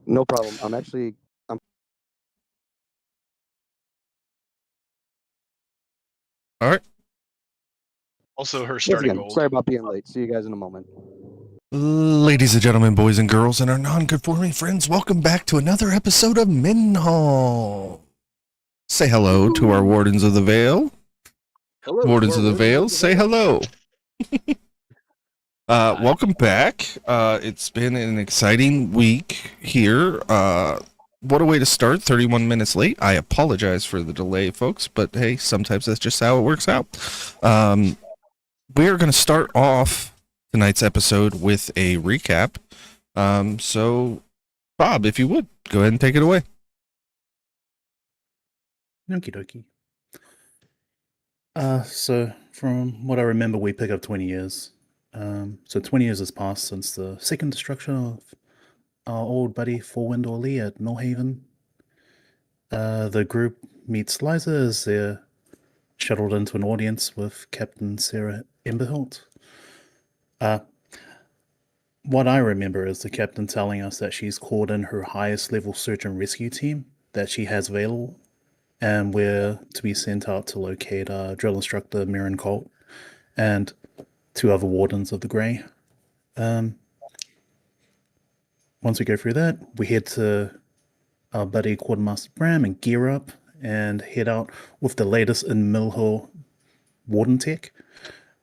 No problem. I'm All right. Also, her once starting again, gold. sorry about being late. See you guys in a moment. Ladies and gentlemen, boys and girls, and our non-conforming friends, welcome back to another episode of Minhal. Say hello to our Wardens of the Vale. Hello, Wardens of the Vale, say hello. Welcome back. It's been an exciting week here. What a way to start, 31 minutes late. I apologize for the delay, folks, but hey, sometimes that's just how it works out. We are going to start off tonight's episode with a recap. So, Bob, if you would, go ahead and take it away. Okie dokie. So from what I remember, we pick up 20 years. So 20 years has passed since the second destruction of our old buddy Forwind Orly at Millhaven. The group meets Liza as they're shuttled into an audience with Captain Sarah Emberhilt. What I remember is the captain telling us that she's called in her highest level search and rescue team that she has available, and we're to be sent out to locate drill instructor Mirren Colt and 2 other Wardens of the Grey. Once we go through that, we head to our buddy Quartermaster Bram and gear up and head out with the latest in Minhal Warden tech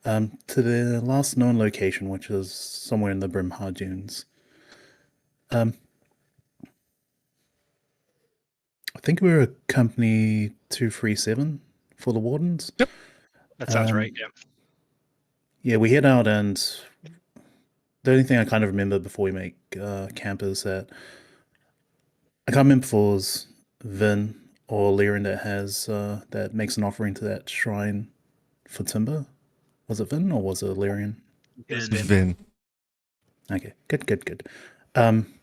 to the last known location, which is somewhere in the Brimhar Dunes. I think we were Company 237 for the Wardens. Yep. That sounds right, yeah. Yeah, we head out, and the only thing I kind of remember before we make camp is that I can't remember if it was Vin or Lyran that makes an offering to that shrine for timber. Was it Vin or was it Lyran? Vin. Okay, good.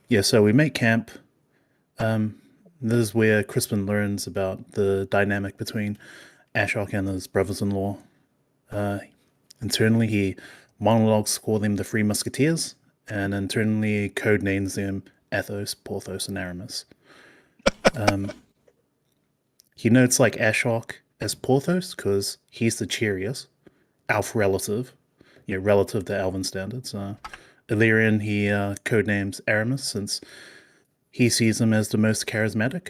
Yeah, so we make camp. This is where Crispin learns about the dynamic between Ashok and his brothers-in-law. Internally, he monologues call them the Three Musketeers, and internally codenames them Athos, Porthos, and Aramis. He notes like Ashok as Porthos because he's the cheeriest, Alf relative, relative to Alvin standards. Illyrian, he codenames Aramis since he sees him as the most charismatic,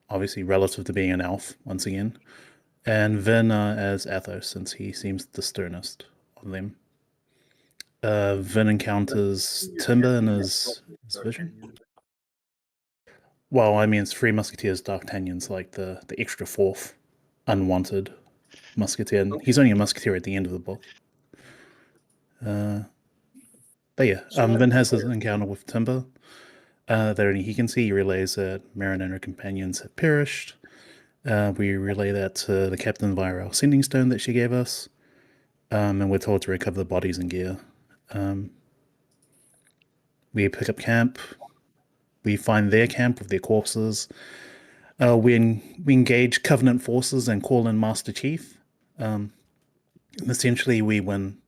obviously relative to being an elf, once again. And Vin as Athos, since he seems the sternest of them. Vin encounters Timber in his vision. Well, I mean, it's Three Musketeers. D'Artagnan's like the extra fourth unwanted musketeer. And he's only a musketeer at the end of the book. But yeah, Vin has his encounter with Timber. That only he can see. He relays that Marin and her companions have perished. We relay that to the captain via our sending stone that she gave us. And we're told to recover the bodies and gear. We pick up camp. We find their camp with their corpses. We engage Covenant forces and call in Master Chief. And essentially, we win.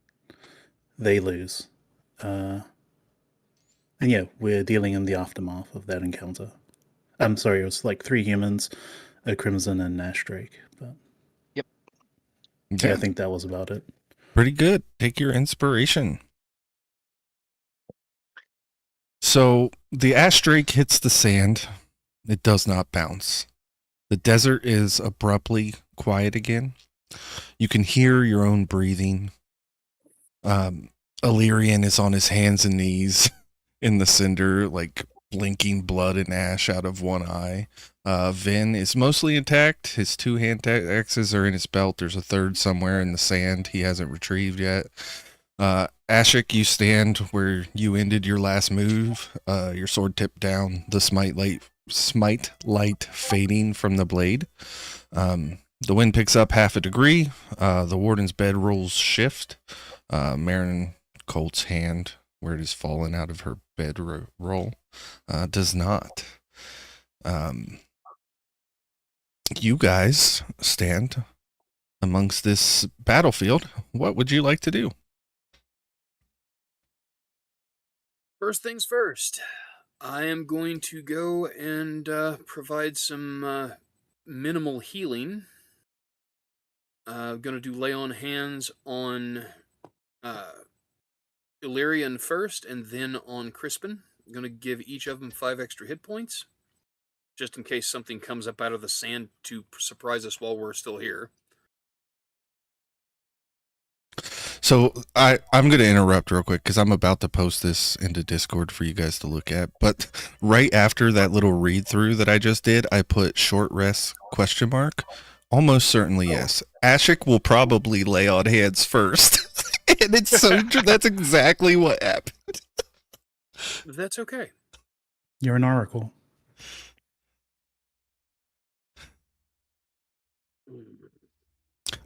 They lose. And yeah, we're dealing in the aftermath of that encounter. I'm sorry, it was like 3 humans, a Crimson, and Nash Drake. But yep. Yeah, I think that was about it. Pretty good. Take your inspiration. So the ash drake hits the sand. It does not bounce. The desert is abruptly quiet again. You can hear your own breathing. Illyrian is on his hands and knees in the cinder, like blinking blood and ash out of one eye. Vin is mostly intact. His 2 hand axes are in his belt. There's a third somewhere in the sand he hasn't retrieved yet. Ashok, you stand where you ended your last move. Your sword tipped down, the smite light fading from the blade. The wind picks up 1/2 degree. The warden's bedrolls shift. Marin Colt's hand, where it has fallen out of her bedroll, does not. You guys stand amongst this battlefield. What would you like to do? First things first, I am going to go and provide some minimal healing. I'm going to do lay on hands on Illyrian first and then on Crispin. I'm going to give each of them 5 extra hit points, just in case something comes up out of the sand to surprise us while we're still here. So I'm going to interrupt real quick because I'm about to post this into Discord for you guys to look at. But right after that little read through that I just did, I put short rest ? Almost certainly yes. Ashik will probably lay on hands first. And it's so true. That's exactly what happened. That's okay. You're an oracle.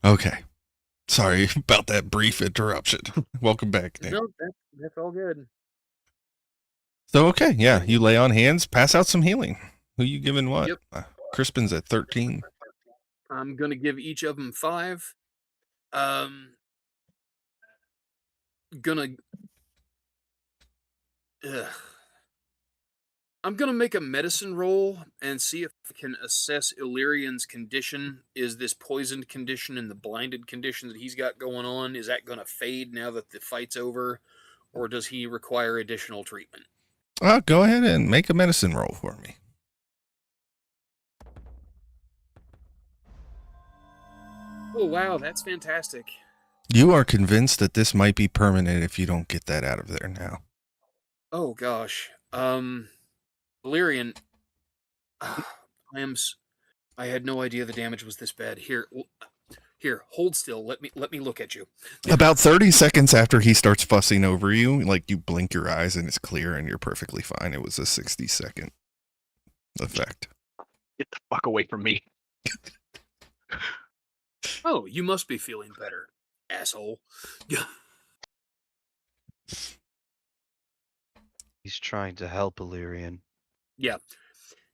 Okay. Sorry about that brief interruption. Welcome back, Nick. No, that's all good. So, okay, yeah, you lay on hands, pass out some healing. Who you giving what? Yep. Crispin's at 13. I'm going to give each of them 5. I'm gonna make a medicine roll and see if I can assess Illyrian's condition. Is this poisoned condition and the blinded condition that he's got going on, is that gonna fade now that the fight's over, or does he require additional treatment? Go ahead and make a medicine roll for me. Oh wow, that's fantastic. You are convinced that this might be permanent if you don't get that out of there now. Oh gosh. Illyrian, I had no idea the damage was this bad. Here, hold still. Let me look at you. About 30 seconds after he starts fussing over you, like you blink your eyes and it's clear and you're perfectly fine. It was a 60-second effect. Get the fuck away from me. Oh, you must be feeling better, asshole. He's trying to help Illyrian. Yeah.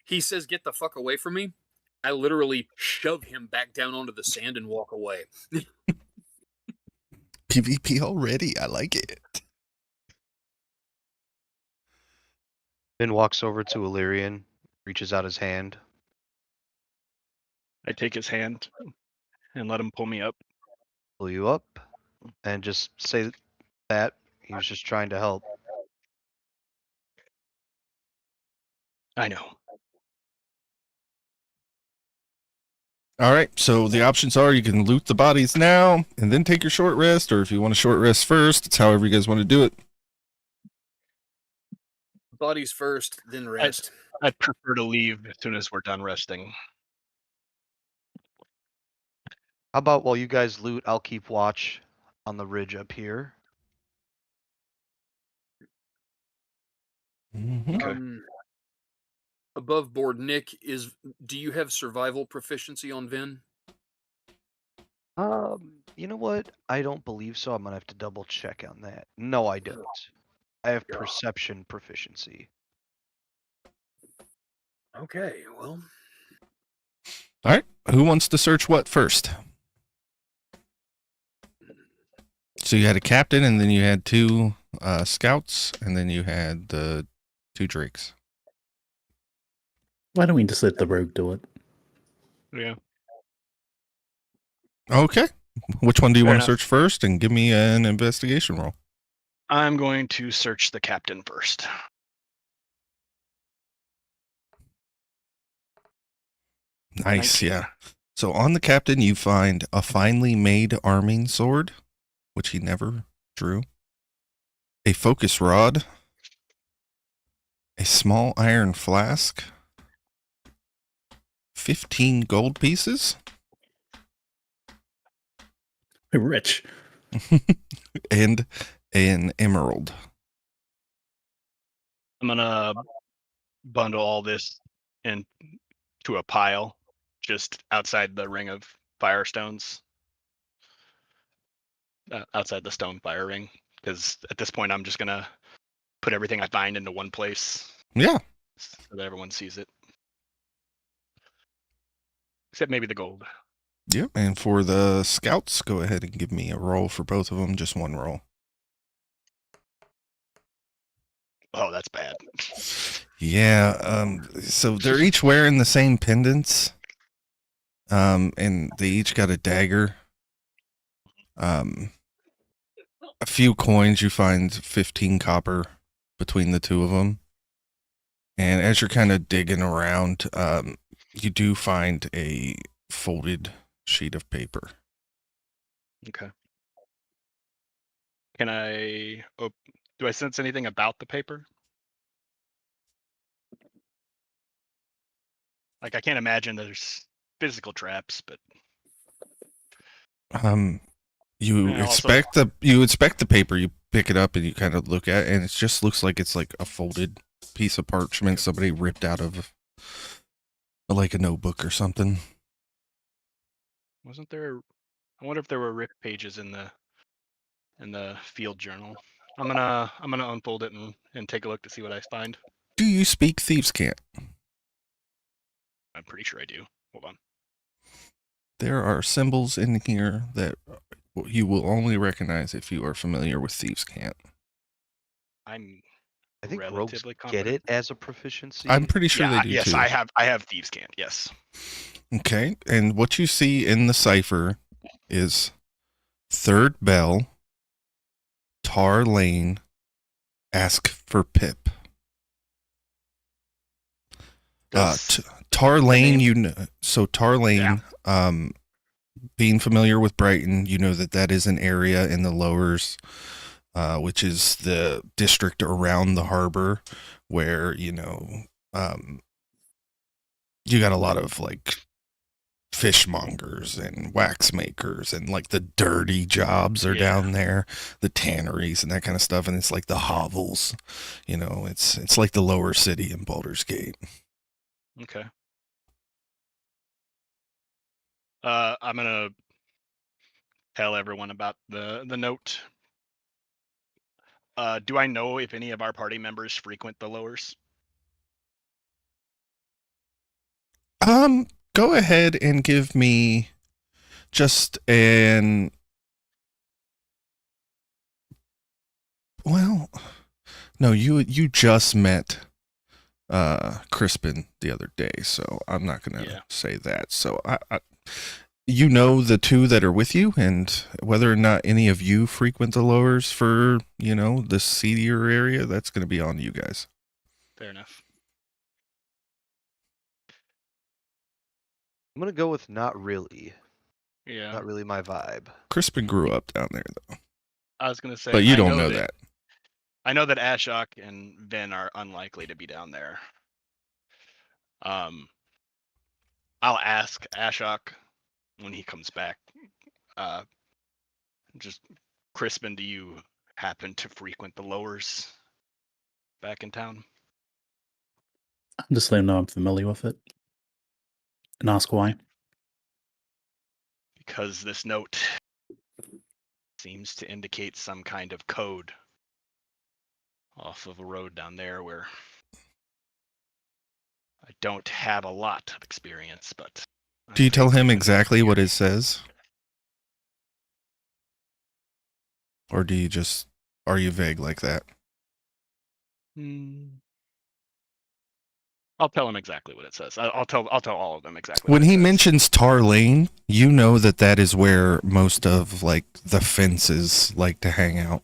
He says, "Get the fuck away from me." I literally shove him back down onto the sand and walk away. PvP already. I like it. Finn walks over to Illyrian, reaches out his hand. I take his hand and let him pull me up. Pull you up, and just say that he was just trying to help. I know. All right, so the options are you can loot the bodies now and then take your short rest, or if you want a short rest first, it's however you guys want to do it. Bodies first, then rest. I'd prefer to leave as soon as we're done resting. How about while you guys loot, I'll keep watch on the ridge up here. Mm-hmm. Above board, Nick, do you have survival proficiency on Vin? You know what? I don't believe so. I'm gonna have to double check on that. No, I don't. I have perception proficiency. Okay, well. All right, who wants to search what first? So you had a captain, and then you had 2 scouts, and then you had the 2 drakes. Why don't we just let the rogue do it? Yeah. Okay. Which one do you Fair want to enough. search first? And give me an investigation roll. I'm going to search the captain first. Nice, 19. yeah. So on the captain, you find a finely made arming sword, which he never drew, a focus rod, a small iron flask, 15 gold pieces, Rich. and an emerald. I'm gonna bundle all this into a pile just outside the ring of firestones. Outside the stone fire ring, because at this point I'm just gonna put everything I find into one place Yeah. so that everyone sees it. Except maybe the gold. Yep. And for the scouts, go ahead and give me a roll for both of them. Just one roll. Oh, that's bad. Yeah, so they're each wearing the same pendants. And they each got a dagger. A few coins, you find 15 copper between the two of them. And as you're kind of digging around, you do find a folded sheet of paper. Okay. Can I? Do I sense anything about the paper? Like, I can't imagine there's physical traps, but You and also, expect the paper, you pick it up and you kind of look at it, and it just looks like it's like a folded piece of parchment somebody ripped out of like a notebook or something. wasn't there? I wonder if there were ripped pages in the field journal. I'm gonna unfold it and take a look to see what I find. Do you speak thieves' cant? I'm pretty sure I do. Hold on. There are symbols in here that you will only recognize if you are familiar with thieves' cant. I think rogues relatively get confident. it as a proficiency. I'm pretty sure they do yes, too. I have thieves' cant. Yes. Okay, and what you see in the cipher is third bell, Tar Lane, ask for Pip. Tar Lane, Tar Lane, being familiar with Brighton, you know that is an area in the lowers, which is the district around the harbor where, you got a lot of like fishmongers and wax makers, and like the dirty jobs are down there, the tanneries and that kind of stuff. And it's like the hovels, it's like the lower city in Baldur's Gate. Okay. I'm gonna tell everyone about the note. Do I know if any of our party members frequent the lowers? Go ahead and give me just no, you just met Crispin the other day, so I'm not gonna say that. So I the two that are with you, and whether or not any of you frequent the lowers for the seedier area, that's gonna be on you guys. Fair enough. I'm gonna go with not really. Yeah. Not really my vibe. Crispin grew up down there, though. I was gonna say, but you don't know that. I know that Ashok and Vin are unlikely to be down there. I'll ask Ashok when he comes back. Just Crispin, do you happen to frequent the lowers back in town? Just let him know I'm familiar with it. And ask why. Because this note seems to indicate some kind of code off of a road down there where I don't have a lot of experience, but... Do you tell him exactly what it says? Or do you are you vague like that? I'll tell him exactly what it says. I'll tell all of them exactly. When he mentions Tar Lane, you know that is where most of like the fences like to hang out.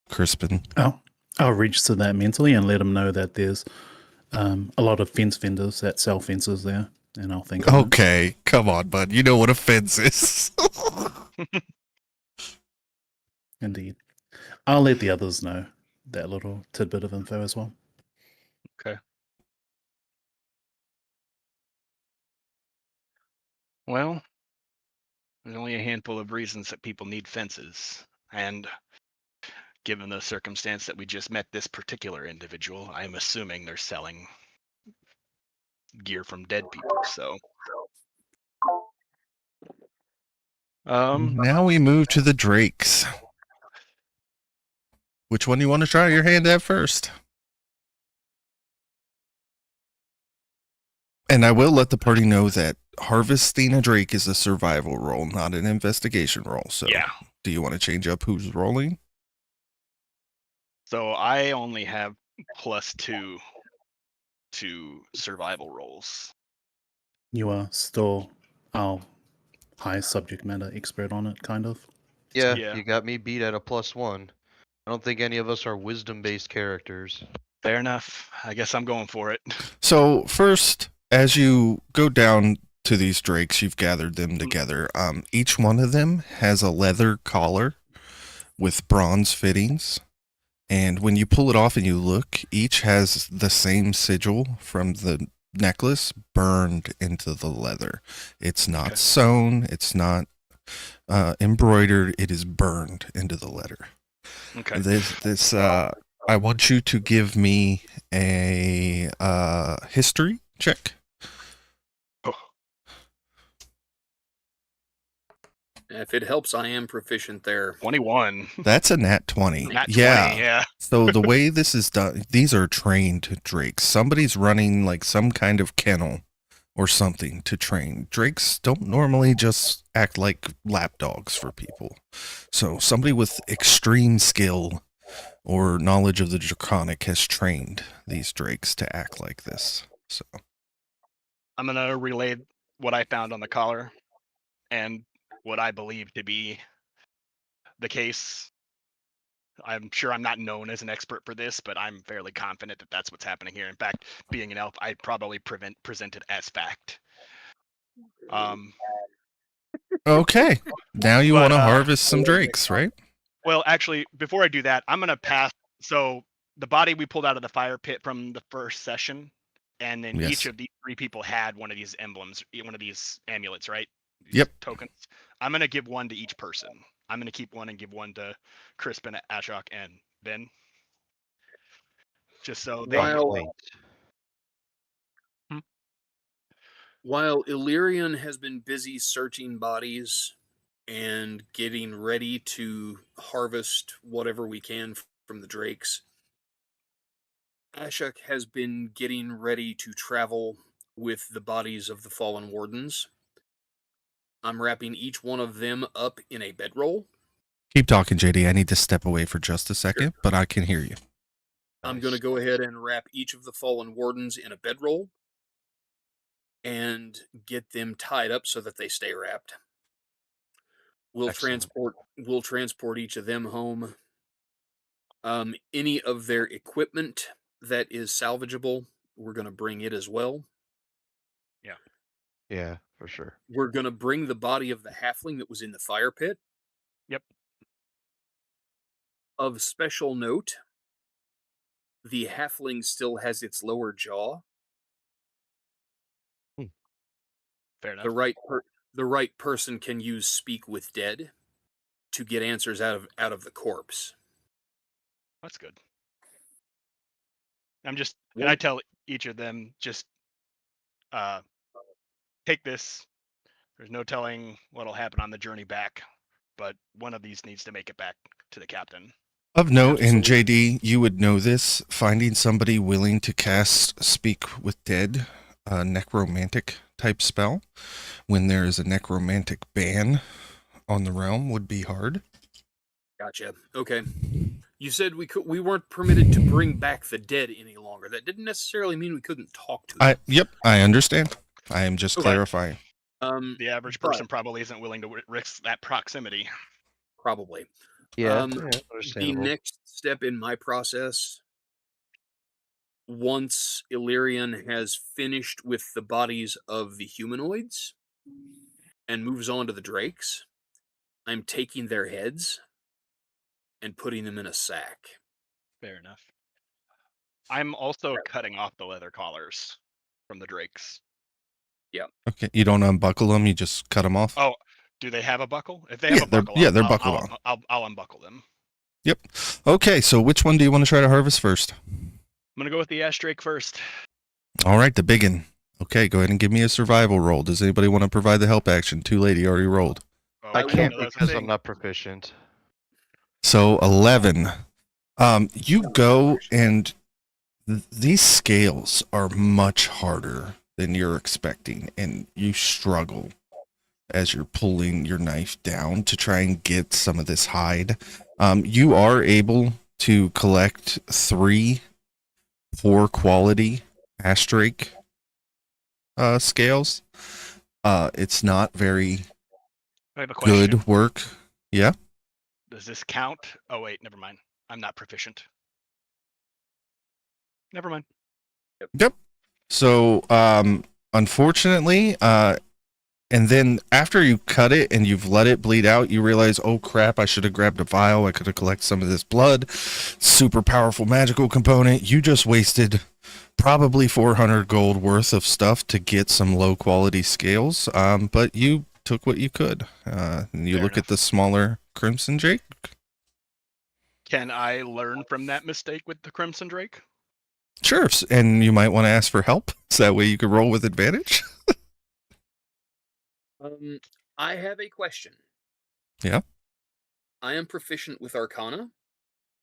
Crispin. Oh, I'll register that mentally and let him know that there's a lot of fence vendors that sell fences there, and I'll think. Okay, come on, bud. You know what a fence is. Indeed. I'll let the others know that little tidbit of info as well. Okay. Well, there's only a handful of reasons that people need fences, and given the circumstance that we just met this particular individual, I'm assuming they're selling gear from dead people, so... Now we move to the Drakes. Which one do you want to try your hand at first? And I will let the party know that harvesting a Drake is a survival roll, not an investigation roll. So, do you want to change up who's rolling? So I only have +2 to survival rolls. You are still our high subject matter expert on it, kind of. Yeah, Yeah. you got me beat at a +1. I don't think any of us are wisdom-based characters. Fair enough. I guess I'm going for it. So first, as you go down to these drakes, you've gathered them together. Each one of them has a leather collar with bronze fittings. And when you pull it off and you look, each has the same sigil from the necklace burned into the leather. It's not Okay. sewn. It's not embroidered. It is burned into the leather. Okay. This I want you to give me a history check. Oh, If it helps, I am proficient there. 21. That's a nat 20. Nat 20, yeah. yeah. So the way this is done, these are trained drakes. Somebody's running like some kind of kennel or something to train. Drakes don't normally just act like lapdogs for people. So somebody with extreme skill or knowledge of the draconic has trained these drakes to act like this. So I'm going to relay what I found on the collar and what I believe to be the case. I'm sure I'm not known as an expert for this, but I'm fairly confident that that's what's happening here. In fact, being an elf, I'd probably present it as fact. okay, now you But, want to harvest some drakes, right? Well, actually, before I do that, I'm going to pass. So the body we pulled out of the fire pit from the first session, and then Yes. each of these 3 people had one of these emblems, one of these amulets, right? These Yep. Tokens. I'm going to give one to each person. I'm going to keep one and give one to Crispin, Ashok, and Ben. Just so they. While, Hmm? while Illyrian has been busy searching bodies and getting ready to harvest whatever we can from the drakes, Ashok has been getting ready to travel with the bodies of the fallen wardens. I'm wrapping each one of them up in a bedroll. Keep talking, JD. I need to step away for just a second, but I can hear you. I'm going to go ahead and wrap each of the fallen wardens in a bedroll and get them tied up so that they stay wrapped. We'll Excellent. transport each of them home. Any of their equipment that is salvageable, we're going to bring it as well. Yeah, for sure. We're going to bring the body of the halfling that was in the fire pit. Yep. Of special note, the halfling still has its lower jaw. Fair enough. The right person can use Speak with Dead to get answers out of the corpse. That's good. And I tell each of them, just take this. There's no telling what'll happen on the journey back, but one of these needs to make it back to the captain. Of note, and Absolutely. JD, you would know this, finding somebody willing to cast Speak with Dead, a necromantic type spell, when there is a necromantic ban on the realm would be hard. Gotcha. Okay. You said we weren't permitted to bring back the dead any longer. That didn't necessarily mean we couldn't talk to them. Yep, I understand. I am just Okay. clarifying. The average person probably isn't willing to risk that proximity. Probably. Yeah, The understandable. next step in my process, once Illyrian has finished with the bodies of the humanoids and moves on to the drakes, I'm taking their heads and putting them in a sack. Fair enough. I'm also cutting off the leather collars from the drakes. Okay, you don't unbuckle them, you just cut them off? Oh, do they have a buckle? If they have a buckle, they're buckled on. I'll unbuckle them. Yep. Okay, so which one do you want to try to harvest first? I'm gonna go with the ash drake first. All right, the biggin. Okay, go ahead and give me a survival roll. Does anybody want to provide the help action? Too late, he already rolled. Oh, I didn't can't know that was a because I'm thing. not proficient. So 11. You go and these scales are much harder than you're expecting, and you struggle as you're pulling your knife down to try and get some of this hide. You are able to collect 3 poor quality ash drake scales. It's not very I have a question. good work. Yeah. Does this count? Oh wait, never mind. I'm not proficient. Never mind. Yep. So, unfortunately, and then after you cut it and you've let it bleed out, you realize, oh crap, I should have grabbed a vial. I could have collected some of this blood. Super powerful magical component. You just wasted probably 400 gold worth of stuff to get some low quality scales. But you took what you could. And you Fair look enough. at the smaller Crimson Drake. Can I learn from that mistake with the Crimson Drake? Sure. And you might want to ask for help. So that way you can roll with advantage. I have a question. Yeah. I am proficient with Arcana.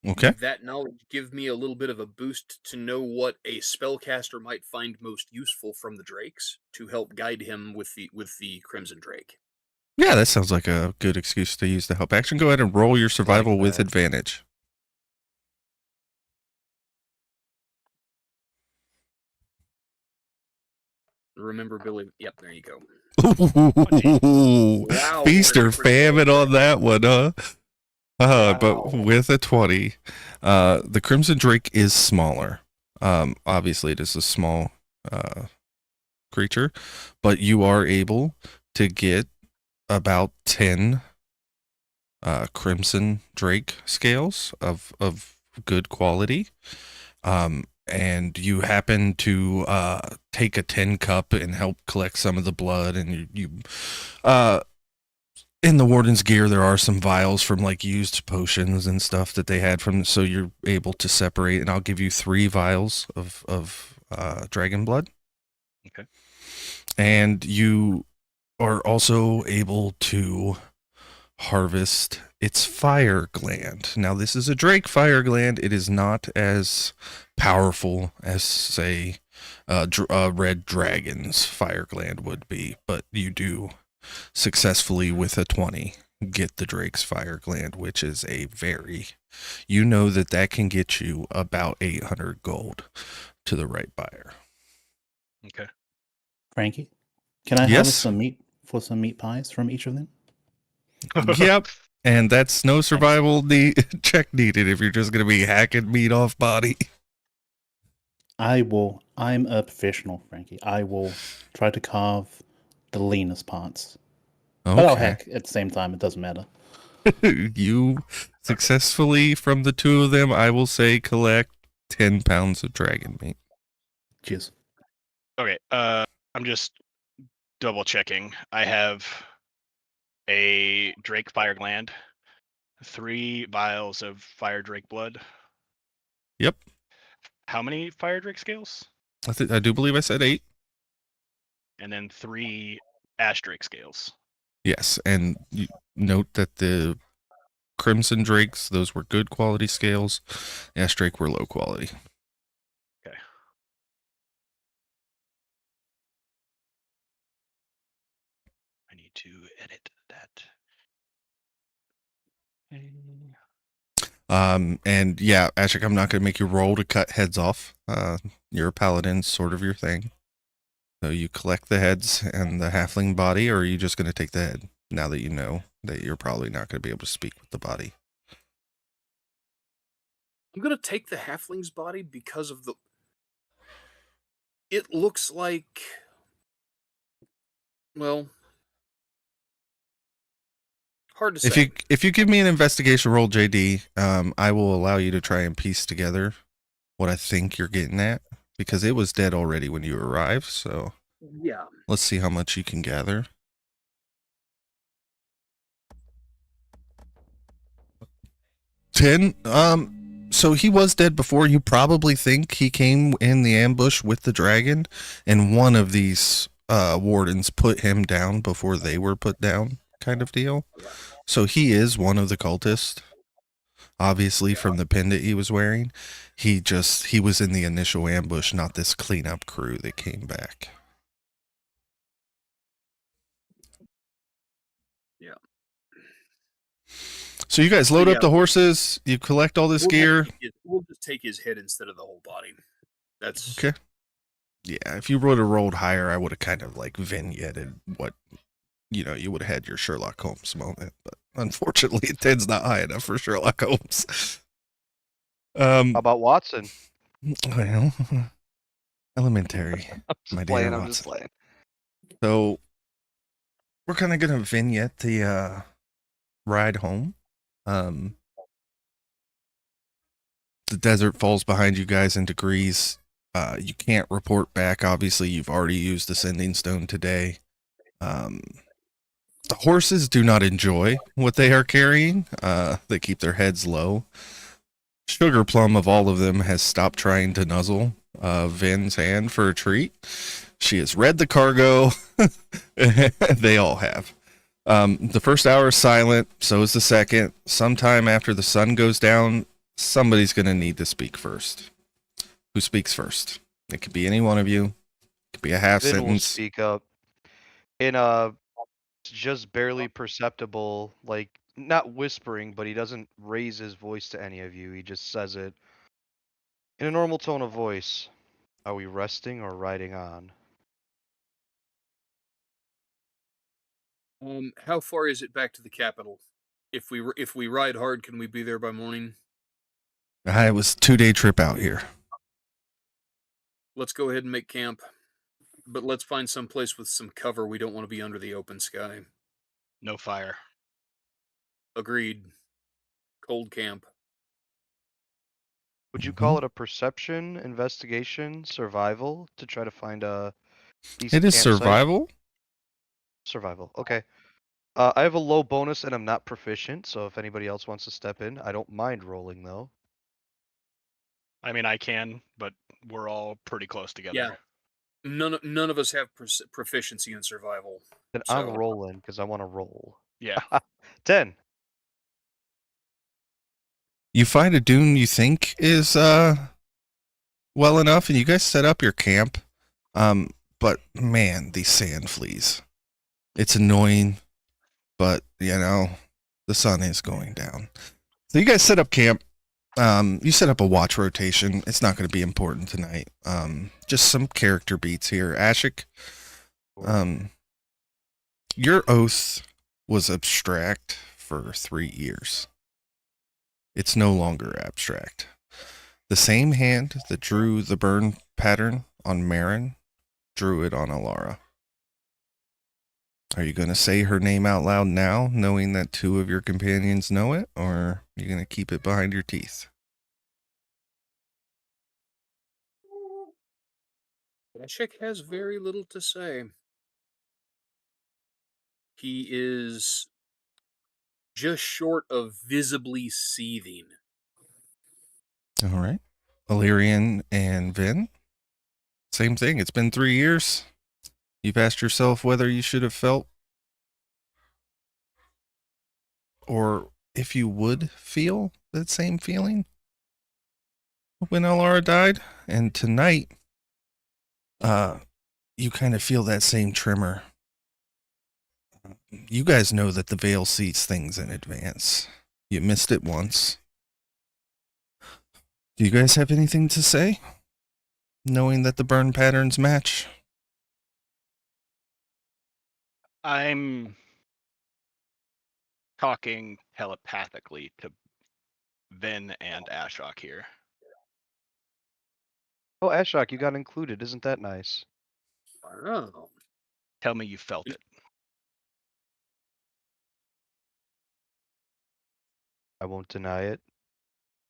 Okay. Would that knowledge give me a little bit of a boost to know what a spellcaster might find most useful from the drakes to help guide him with the Crimson Drake? Yeah, that sounds like a good excuse to use the help action. Go ahead and roll your survival with that. advantage. Remember Billy? Yep, there you go. Ooh, Wow, feast what a or difference famine there. on that one, huh? But Wow. with a 20, the Crimson Drake is smaller. Obviously, it is a small creature, but you are able to get about 10 Crimson Drake scales of good quality. And you happen to take a 10 cup and help collect some of the blood, and you in the Warden's gear there are some vials from like used potions and stuff that they had from, so you're able to separate, and I'll give you 3 vials of dragon blood. Okay. And you are also able to harvest its fire gland. Now, this is a drake fire gland. It is not as powerful as, say, a red dragon's fire gland would be, but you do successfully, with a 20, get the drake's fire gland, which is a very, you know that can get you about 800 gold to the right buyer. Okay. Frankie, can I Yes? harvest some meat for some meat pies from each of them? Yep. And that's no survival check needed if you're just going to be hacking meat off body. I'm a professional, Frankie. I will try to carve the leanest parts. But I'll Okay. hack at the same time. It doesn't matter. You successfully, from the 2 of them, I will say, collect 10 pounds of dragon meat. Cheers. Okay. I'm just double checking. I have a Drake fire gland, 3 vials of fire drake blood. Yep. How many fire drake scales? I do believe I said 8. And then 3 ash drake scales. Yes, and you note that the Crimson Drakes, those were good quality scales. The Ash Drake were low quality. Okay. I need to edit that. And yeah, Ashik, I'm not going to make you roll to cut heads off. You're a paladin, sort of your thing. So you collect the heads and the halfling body, or are you just going to take the head now that you know that you're probably not going to be able to speak with the body? I'm gonna take the halfling's body because of the. It looks like. Well, hard to say. If you give me an investigation roll, JD, I will allow you to try and piece together what I think you're getting at, because it was dead already when you arrived. So Yeah. let's see how much you can gather. 10. So he was dead before. You probably think he came in the ambush with the dragon, and one of these wardens put him down before they were put down, kind of deal. So he is one of the cultists. Obviously, from the pendant he was wearing, he was in the initial ambush, not this cleanup crew that came back. Yeah. So you guys load Yeah. up the horses. You collect all this gear. We'll just take his head instead of the whole body. That's Okay. Yeah, if you would have rolled higher, I would have kind of like vignetted what, you would have had your Sherlock Holmes moment. But unfortunately, 10's not high enough for Sherlock Holmes. How about Watson? Well, elementary, I'm just my playing. dear I'm just Watson. playing. So we're kind of gonna vignette the ride home. The desert falls behind you guys in degrees. You can't report back. Obviously, you've already used the sending stone today. The horses do not enjoy what they are carrying. They keep their heads low. Sugar Plum of all of them has stopped trying to nuzzle Vin's hand for a treat. She has read the cargo. They all have. The first hour is silent, so is the second. Sometime after the sun goes down, somebody's going to need to speak first. Who speaks first? It could be any one of you. It could be a half Vin will sentence. speak up in a just barely perceptible, like not whispering, but he doesn't raise his voice to any of you. He just says it in a normal tone of voice. Are we resting or riding on? how far is it back to the capital? If we ride hard, can we be there by morning? It was a 2-day trip out here. Let's go ahead and make camp. But let's find some place with some cover. We don't want to be under the open sky. No fire. Agreed. Cold camp. Would you call it a perception, investigation, survival to try to find a decent It is campsite? survival. Survival. Okay. I have a low bonus and I'm not proficient, so if anybody else wants to step in, I don't mind rolling though. I mean, I can, but we're all pretty close together. Yeah. None of us have proficiency in survival. Then I'm rolling because I want to roll. Yeah. 10. You find a dune you think is well enough, and you guys set up your camp. But man, these sand fleas. It's annoying, but the sun is going down. So you guys set up camp. You set up a watch rotation. It's not going to be important tonight. Just some character beats here. Ashik, your oath was abstract for 3 years. It's no longer abstract. The same hand that drew the burn pattern on Marin drew it on Alara. Are you going to say her name out loud now, knowing that 2 of your companions know it, or are you going to keep it behind your teeth? Ashik has very little to say. He is just short of visibly seething. All right. Illyrian and Vin, same thing. It's been 3 years. You've asked yourself whether you should have felt or if you would feel that same feeling when Alara died. And tonight, you kind of feel that same tremor. You guys know that the veil sees things in advance. You missed it once. Do you guys have anything to say? Knowing that the burn patterns match? I'm talking telepathically to Vin and Ashok here. Oh, Ashok, you got included. Isn't that nice? Oh. Tell me you felt it. I won't deny it.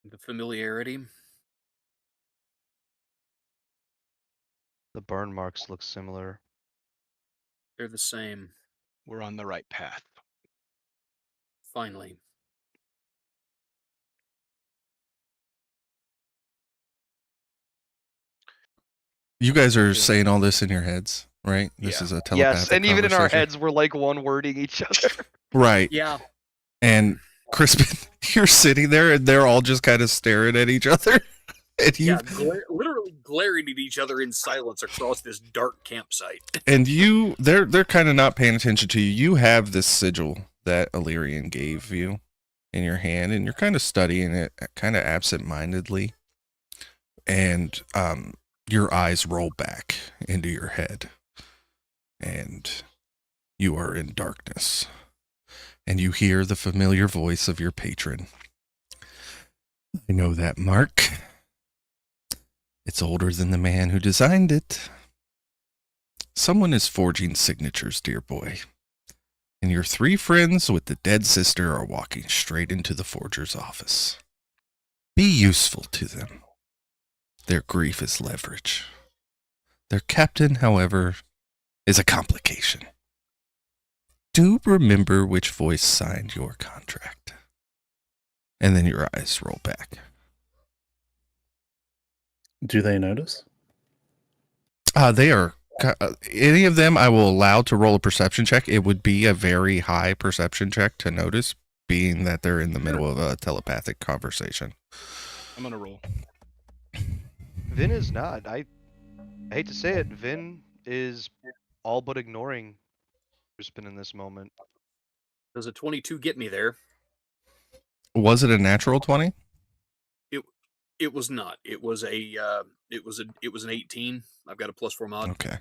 The familiarity. The burn marks look similar. They're the same. We're on the right path. Finally. You guys are saying all this in your heads, right? This is a telepathic Yes, and even in our conversation. heads, we're like one wording each other. Right. Yeah. And Crispin, you're sitting there and they're all just kind of staring at each other. And you, literally glaring at each other in silence across this dark campsite. and they're kind of not paying attention to you. You have this sigil that Illyrian gave you. in your hand, and you're kind of studying it kind of absent-mindedly, and your eyes roll back into your head, and you are in darkness, and you hear the familiar voice of your patron. I know that mark. It's older than the man who designed it. Someone is forging signatures, dear boy. And your 3 friends with the dead sister are walking straight into the forger's office. Be useful to them. Their grief is leverage. Their captain, however, is a complication. Do remember which voice signed your contract. And then your eyes roll back. Do they notice? They are... any of them I will allow to roll a perception check. It would be a very high perception check to notice, being that they're in the middle of a telepathic conversation. I'm gonna roll. Vin is not. I hate to say it, Vin is all but ignoring Crispin in this moment. Does a 22 get me there? Was it a natural 20? It was not. It was an 18. I've got a +4 mod. Okay.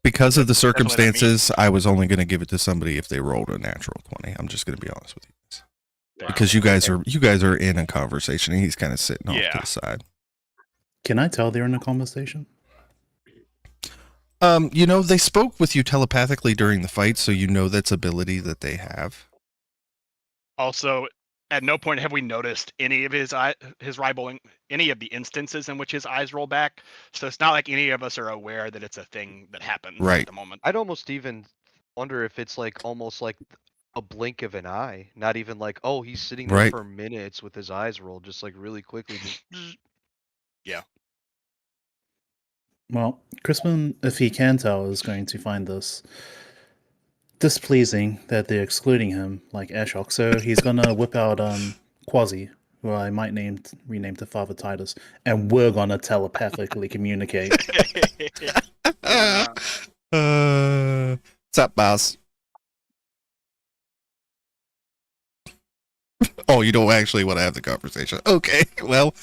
Because of the That's what I mean. circumstances, I was only going to give it to somebody if they rolled a natural 20. I'm just going to be honest with you guys. Wow. Because you guys are in a conversation and he's kind of sitting off to Yeah. the side. Can I tell they're in a conversation? They spoke with you telepathically during the fight, so you know that's ability that they have. Also, at no point have we noticed any of his rivaling, any of the instances in which his eyes roll back. So it's not like any of us are aware that it's a thing that happens Right. at the moment. I'd almost even wonder if it's like almost like a blink of an eye. Not even like, oh, he's sitting there Right. for minutes with his eyes rolled, just like really quickly. Just Well, Crispin, if he can tell, is going to find this displeasing that they're excluding him, like Ashok. So he's gonna whip out Quasi, who I might rename to Father Titus, and we're gonna telepathically communicate. What's up, boss? Oh, you don't actually want to have the conversation. Okay, well,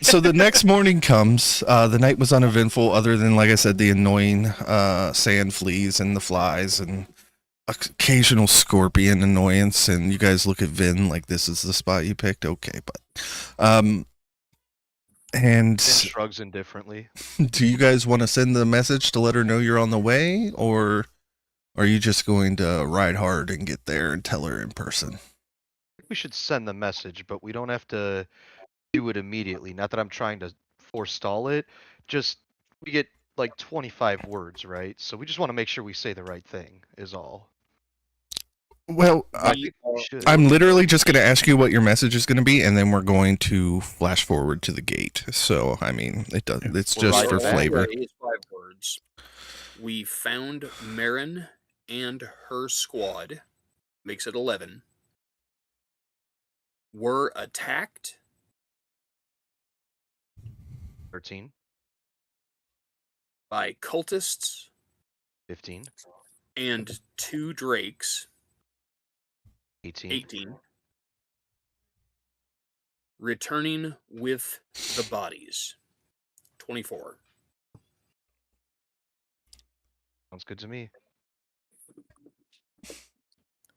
so the next morning comes. The night was uneventful, other than, like I said, the annoying sand fleas and the flies and occasional scorpion annoyance. And you guys look at Vin like this is the spot you picked. Okay, but and Vin shrugs indifferently. do you guys want to send the message to let her know you're on the way, or are you just going to ride hard and get there and tell her in person? We should send the message, but we don't have to do it immediately. Not that I'm trying to forestall it. Just we get like 25 words, right? So we just want to make sure we say the right thing is all. Well, I think we should. I'm literally just going to ask you what your message is going to be, and then we're going to flash forward to the gate. So, I mean, it does. It's We're just riding for back. flavor. It is 5 words. We found Marin and her squad. Makes it 11. Were attacked 13, by cultists 15, and 2 drakes. 18. 18. Returning with the bodies. 24. Sounds good to me.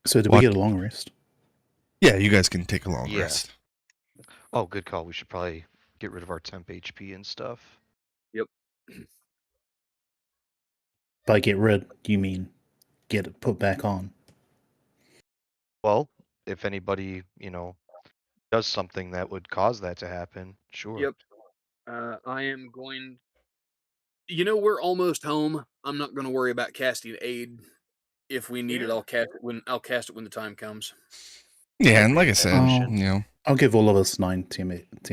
So did What? we get a long rest? Yeah, you guys can take a long Yeah. rest. Oh, good call. We should probably get rid of our temp HP and stuff. By get rid, you mean get it put back on? Well, if anybody, does something that would cause that to happen, sure. Yep. I am going. We're almost home. I'm not going to worry about casting aid. If we need it, I'll cast it when the time comes. Yeah, and like I said, Oh. I'll give all of us 9 temp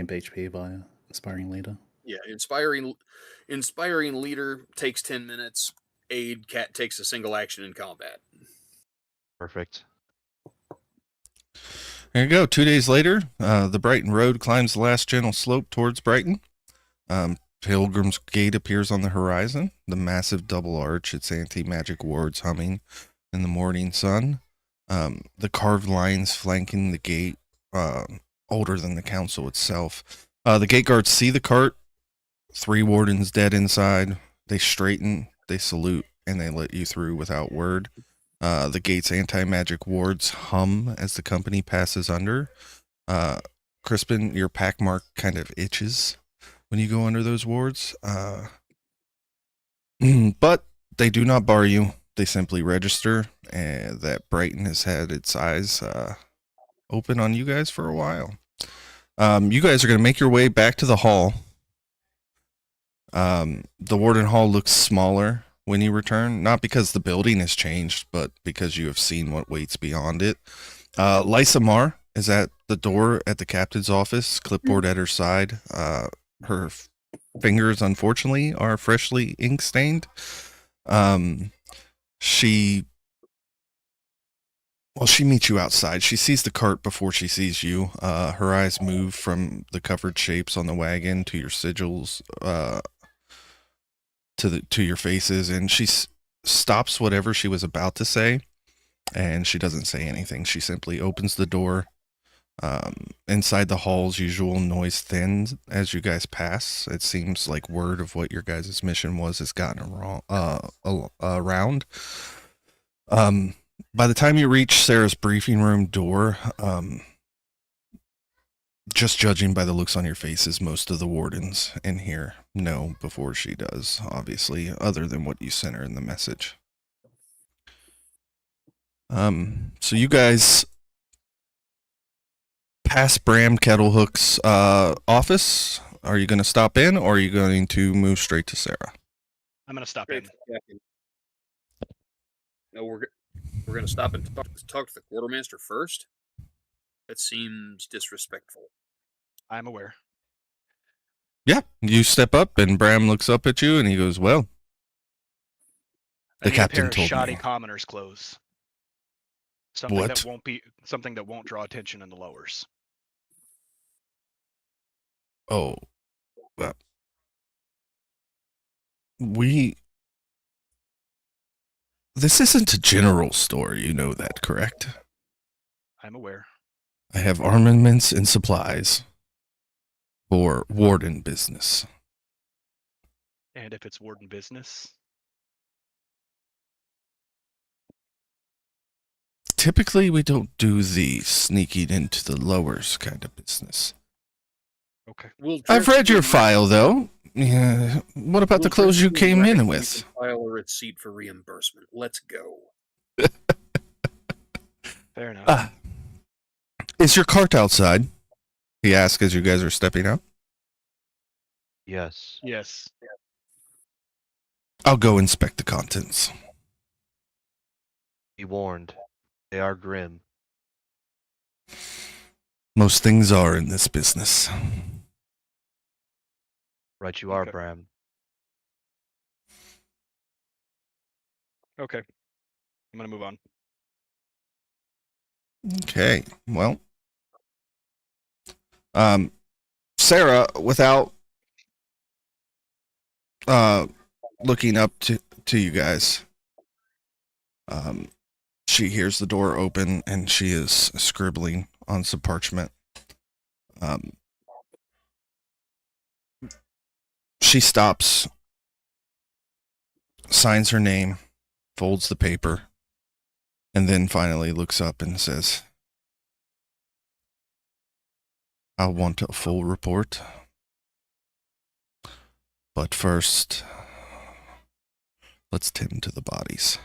HP by aspiring leader. Yeah, inspiring leader takes 10 minutes. Aid cat takes a single action in combat. Perfect. There you go. 2 days later, the Brighton Road climbs the last gentle slope towards Brighton. Pilgrim's Gate appears on the horizon. The massive double arch, its anti-magic wards humming in the morning sun. The carved lines flanking the gate older than the council itself. The gate guards see the cart, 3 wardens dead inside. They straighten, they salute, and they let you through without word. The gate's anti-magic wards hum as the company passes under. Crispin, your pack mark kind of itches when you go under those wards. But they do not bar you. They simply register, and that Brighton has had its eyes open on you guys for a while. You guys are going to make your way back to the hall. The Warden Hall looks smaller when you return, not because the building has changed, but because you have seen what waits beyond it. Lysa Mar is at the door at the captain's office, clipboard at her side. Her fingers, unfortunately, are freshly ink stained. She meets you outside. She sees the cart before she sees you. Her eyes move from the covered shapes on the wagon to your sigils, to your faces, and she stops whatever she was about to say, and she doesn't say anything. She simply opens the door. Inside the hall's usual noise thins as you guys pass. It seems like word of what your guys' mission was has gotten around. By the time you reach Sarah's briefing room door, just judging by the looks on your faces, most of the wardens in here know before she does, obviously, other than what you sent her in the message. So you guys pass Bram Kettlehook's office. Are you going to stop in, or are you going to move straight to Sarah? I'm gonna stop in. No, we're gonna stop and talk to the quartermaster first. That seems disrespectful. I'm aware. Yeah, you step up, and Bram looks up at you, and he goes, "Well, I the need captain a pair told of shoddy me." commoner's clothes. Something What? that won't draw attention in the lowers. Oh, this isn't a general store, you know that, correct? I'm aware. I have armaments and supplies for warden business. And if it's warden business, Typically, we don't do the sneaking into the lowers kind of business. okay. I've read your file, though. Yeah. What about the clothes you came in with? File a receipt for reimbursement. Let's go. Fair enough. Is your cart outside? He asks as you guys are stepping out. Yes. Yes. I'll go inspect the contents. Be warned. They are grim. Most things are in this business. Right you are, Okay. Bram. Okay. I'm gonna move on. Okay, well. Sarah, without looking up to you guys, she hears the door open and she is scribbling on some parchment. She stops, signs her name, folds the paper, and then finally looks up and says, "I want a full report. But first, let's tend to the bodies."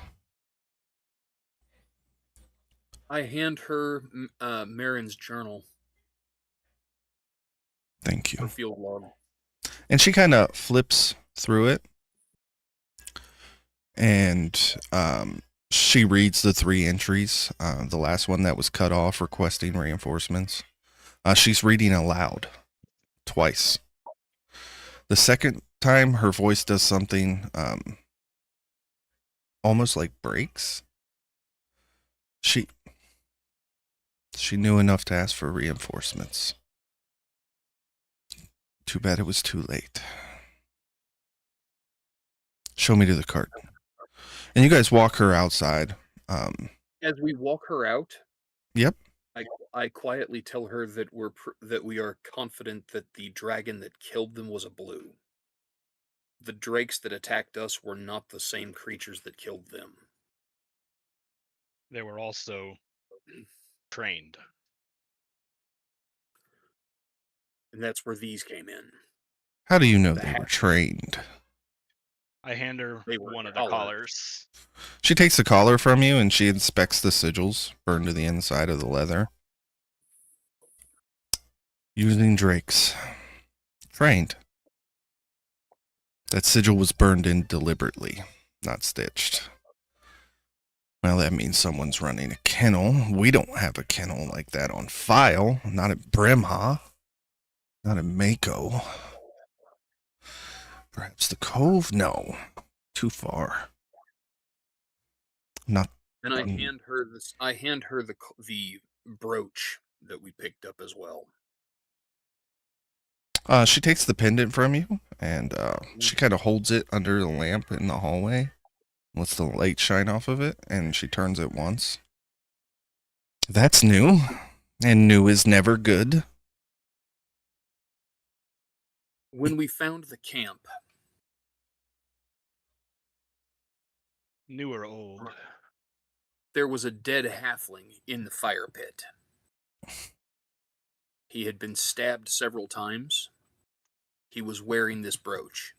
I hand her Marin's journal. Thank you. Her field log. And she kind of flips through it. And she reads the 3 entries. The last one that was cut off, requesting reinforcements. She's reading aloud twice. The second time, her voice does something almost like breaks. She knew enough to ask for reinforcements. Too bad it was too late. Show me to the cart. And you guys walk her outside. As we walk her out, Yep. I quietly tell her that that we are confident that the dragon that killed them was a blue. The drakes that attacked us were not the same creatures that killed them. They were also trained. And that's where these came in. How do you know The they were hat- trained? I hand her They were one of the collared. collars. She takes the collar from you and she inspects the sigils burned to the inside of the leather. Using drakes. Trained. That sigil was burned in deliberately, not stitched. Well, that means someone's running a kennel. We don't have a kennel like that on file. Not at Brimha. Not at Mako. Perhaps the Cove? No. Too far. Not. And I hand her this. I hand her the brooch that we picked up as well. She takes the pendant from you, and she kind of holds it under the lamp in the hallway. Lets the light shine off of it, and she turns it once. That's new, and new is never good. When we found the camp, New or old? there was a dead halfling in the fire pit. He had been stabbed several times. He was wearing this brooch.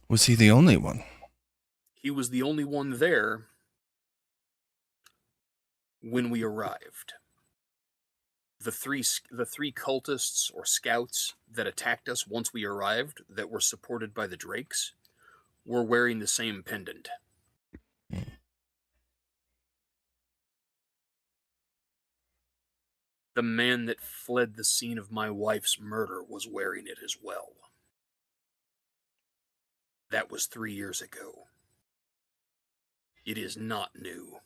Was he the only one? He was the only one there when we arrived. The three cultists or scouts that attacked us once we arrived, that were supported by the drakes, were wearing the same pendant. The man that fled the scene of my wife's murder was wearing it as well. That was 3 years ago. It is not new.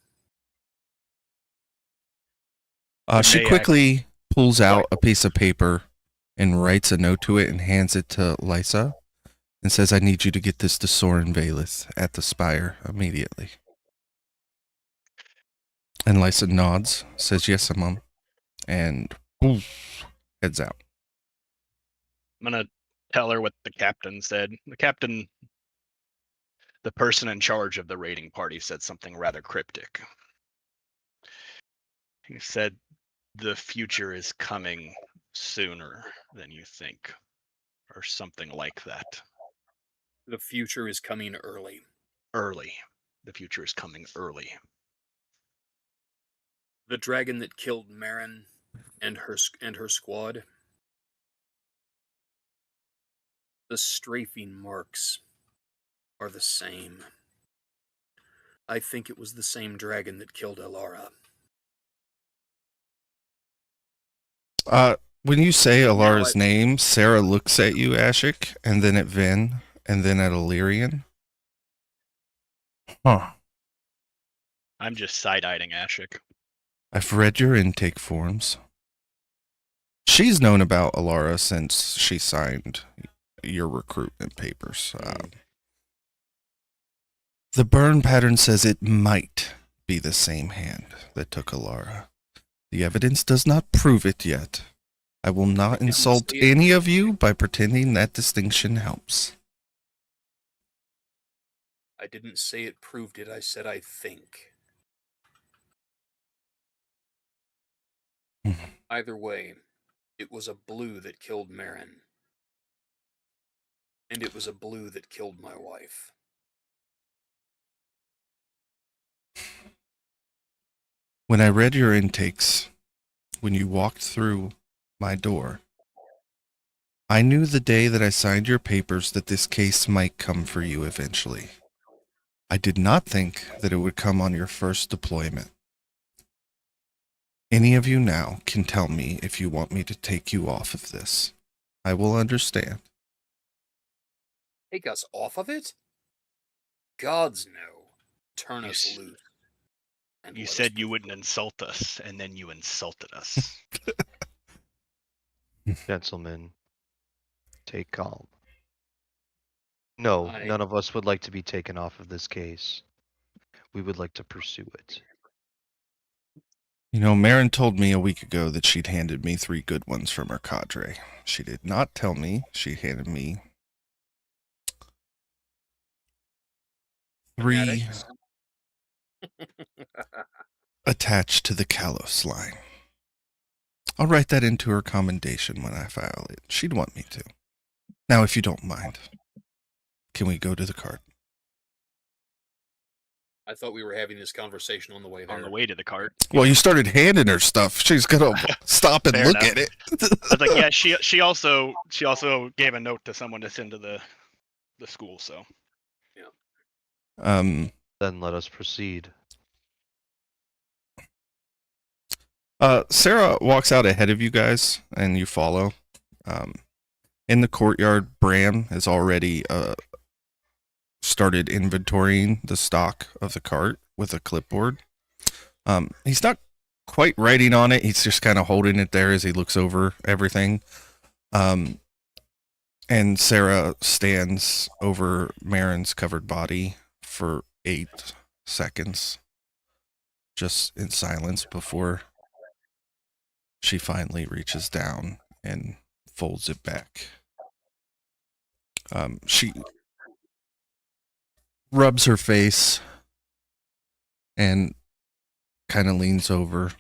She May I- quickly pulls out a piece of paper and writes a note to it and hands it to Lysa and says, I need you to get this to Soren Valith at the Spire immediately. And Lysa nods, says, yes, Mom, and poof, heads out. I'm gonna tell her what the captain said. The person in charge of the raiding party, said something rather cryptic. He said, the future is coming sooner than you think, or something like that. The future is coming early. Early. The future is coming early. The dragon that killed Marin and her squad. The strafing marks are the same. I think it was the same dragon that killed Elara. When you say Alara's name, Sarah looks at you, Ashik, and then at Vin, and then at Illyrian. Huh. I'm just side-eyeing Ashik. I've read your intake forms. She's known about Alara since she signed your recruitment papers. The burn pattern says it might be the same hand that took Alara. The evidence does not prove it yet. I will not insult any of you by pretending that distinction helps. I didn't say it proved it, I said I think. Either way, it was a blue that killed Marin. And it was a blue that killed my wife. When I read your intakes, when you walked through my door, I knew the day that I signed your papers that this case might come for you eventually. I did not think that it would come on your first deployment. Any of you now can tell me if you want me to take you off of this. I will understand. Take us off of it? Gods no. Turn us loose. You said you wouldn't insult us, and then you insulted us. Gentlemen, take calm. No, none of us would like to be taken off of this case. We would like to pursue it. You know, Marin told me a week ago that she'd handed me 3 good ones from her cadre. She did not tell me she handed me 3 Fanatics. attached to the Kalos line. I'll write that into her commendation when I file it. She'd want me to. Now, if you don't mind, can we go to the cart? I thought we were having this conversation on the way there. On the way to the cart. Well, you started handing her stuff. She's gonna stop and Fair look enough. at it. I was like, yeah, she also gave a note to someone to send to the school. So Um. Then let us proceed. Sarah walks out ahead of you guys, and you follow. In the courtyard, Bram has already started inventorying the stock of the cart with a clipboard. He's not quite writing on it. He's just kind of holding it there as he looks over everything. And Sarah stands over Marin's covered body for 8 seconds, just in silence before she finally reaches down and folds it back. She rubs her face and kind of leans over,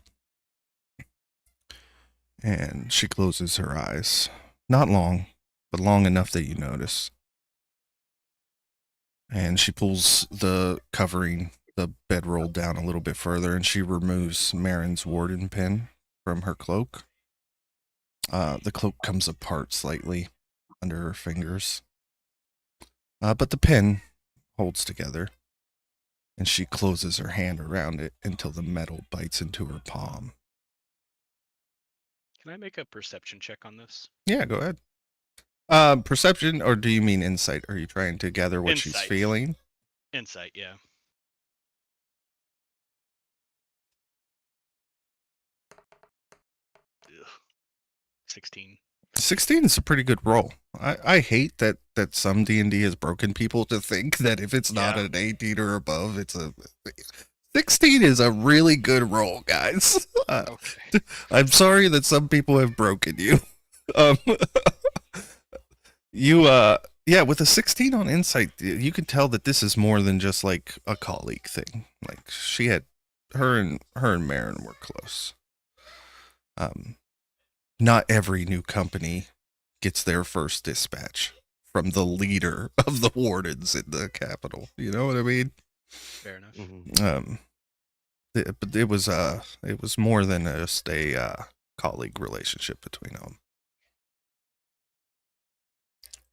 and she closes her eyes. Not long, but long enough that you notice. And she pulls the covering, the bedroll down a little bit further, and she removes Marin's warden pin from her cloak. The cloak comes apart slightly under her fingers. But the pin holds together, and she closes her hand around it until the metal bites into her palm. can I make a perception check on this? Yeah, go ahead. Perception, or do you mean insight? Are you trying to gather what she's Insight. feeling? Insight, yeah. Ugh. 16. 16 is a pretty good roll. I hate that some D&D has broken people to think that if it's not Yeah. an 18 or above, it's a... 16 is a really good roll, guys. Okay. I'm sorry that some people have broken you. Yeah, with a 16 on insight, you can tell that this is more than just like a colleague thing. Like her and Marin were close. Not every new company gets their first dispatch from the leader of the Wardens in the capital. You know what I mean? Fair enough. Mhm. But it was more than just a colleague relationship between them.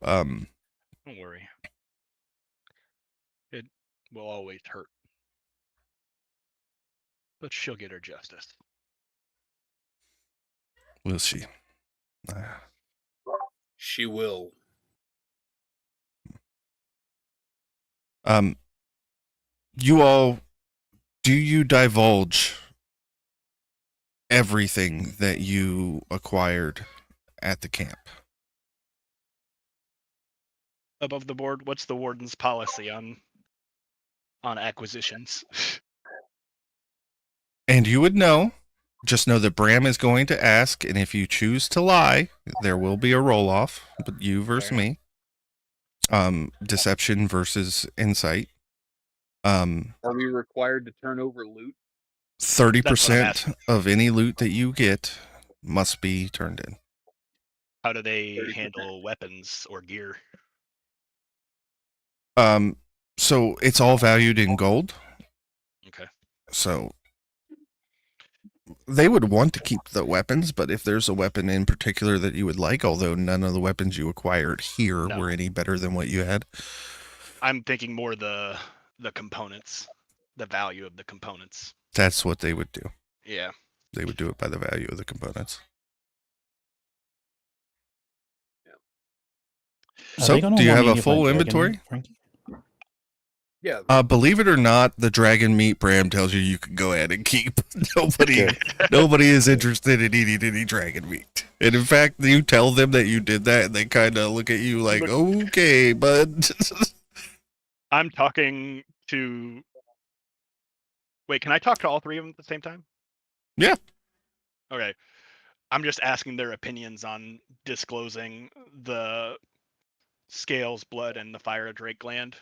Don't worry. It will always hurt. But she'll get her justice. Will she? She will. You all, do you divulge everything that you acquired at the camp? Above the board, what's the warden's policy on acquisitions? And you would know. Just know that Bram is going to ask, and if you choose to lie, there will be a roll-off, but you versus Fair me. Deception versus insight. Are we required to turn over loot? 30% of any loot that you get must be turned in. How do they 30%. handle weapons or gear? So it's all valued in gold. Okay. So they would want to keep the weapons, but if there's a weapon in particular that you would like, although none of the weapons you acquired here No. were any better than what you had. I'm thinking more the components, the value of the components. That's what they would do. Yeah. They would do it by the value of the components. Are So, they gonna do you want have any a of full my dragon inventory? meat, Frankie? Yeah. Believe it or not, the dragon meat Bram tells you can go ahead and keep. Nobody is interested in eating any dragon meat. And in fact, you tell them that you did that, and they kind of look at you like, okay, bud. I'm talking to. Wait, can I talk to all 3 of them at the same time? Yeah. Okay. I'm just asking their opinions on disclosing the scales, blood, and the fire drake gland.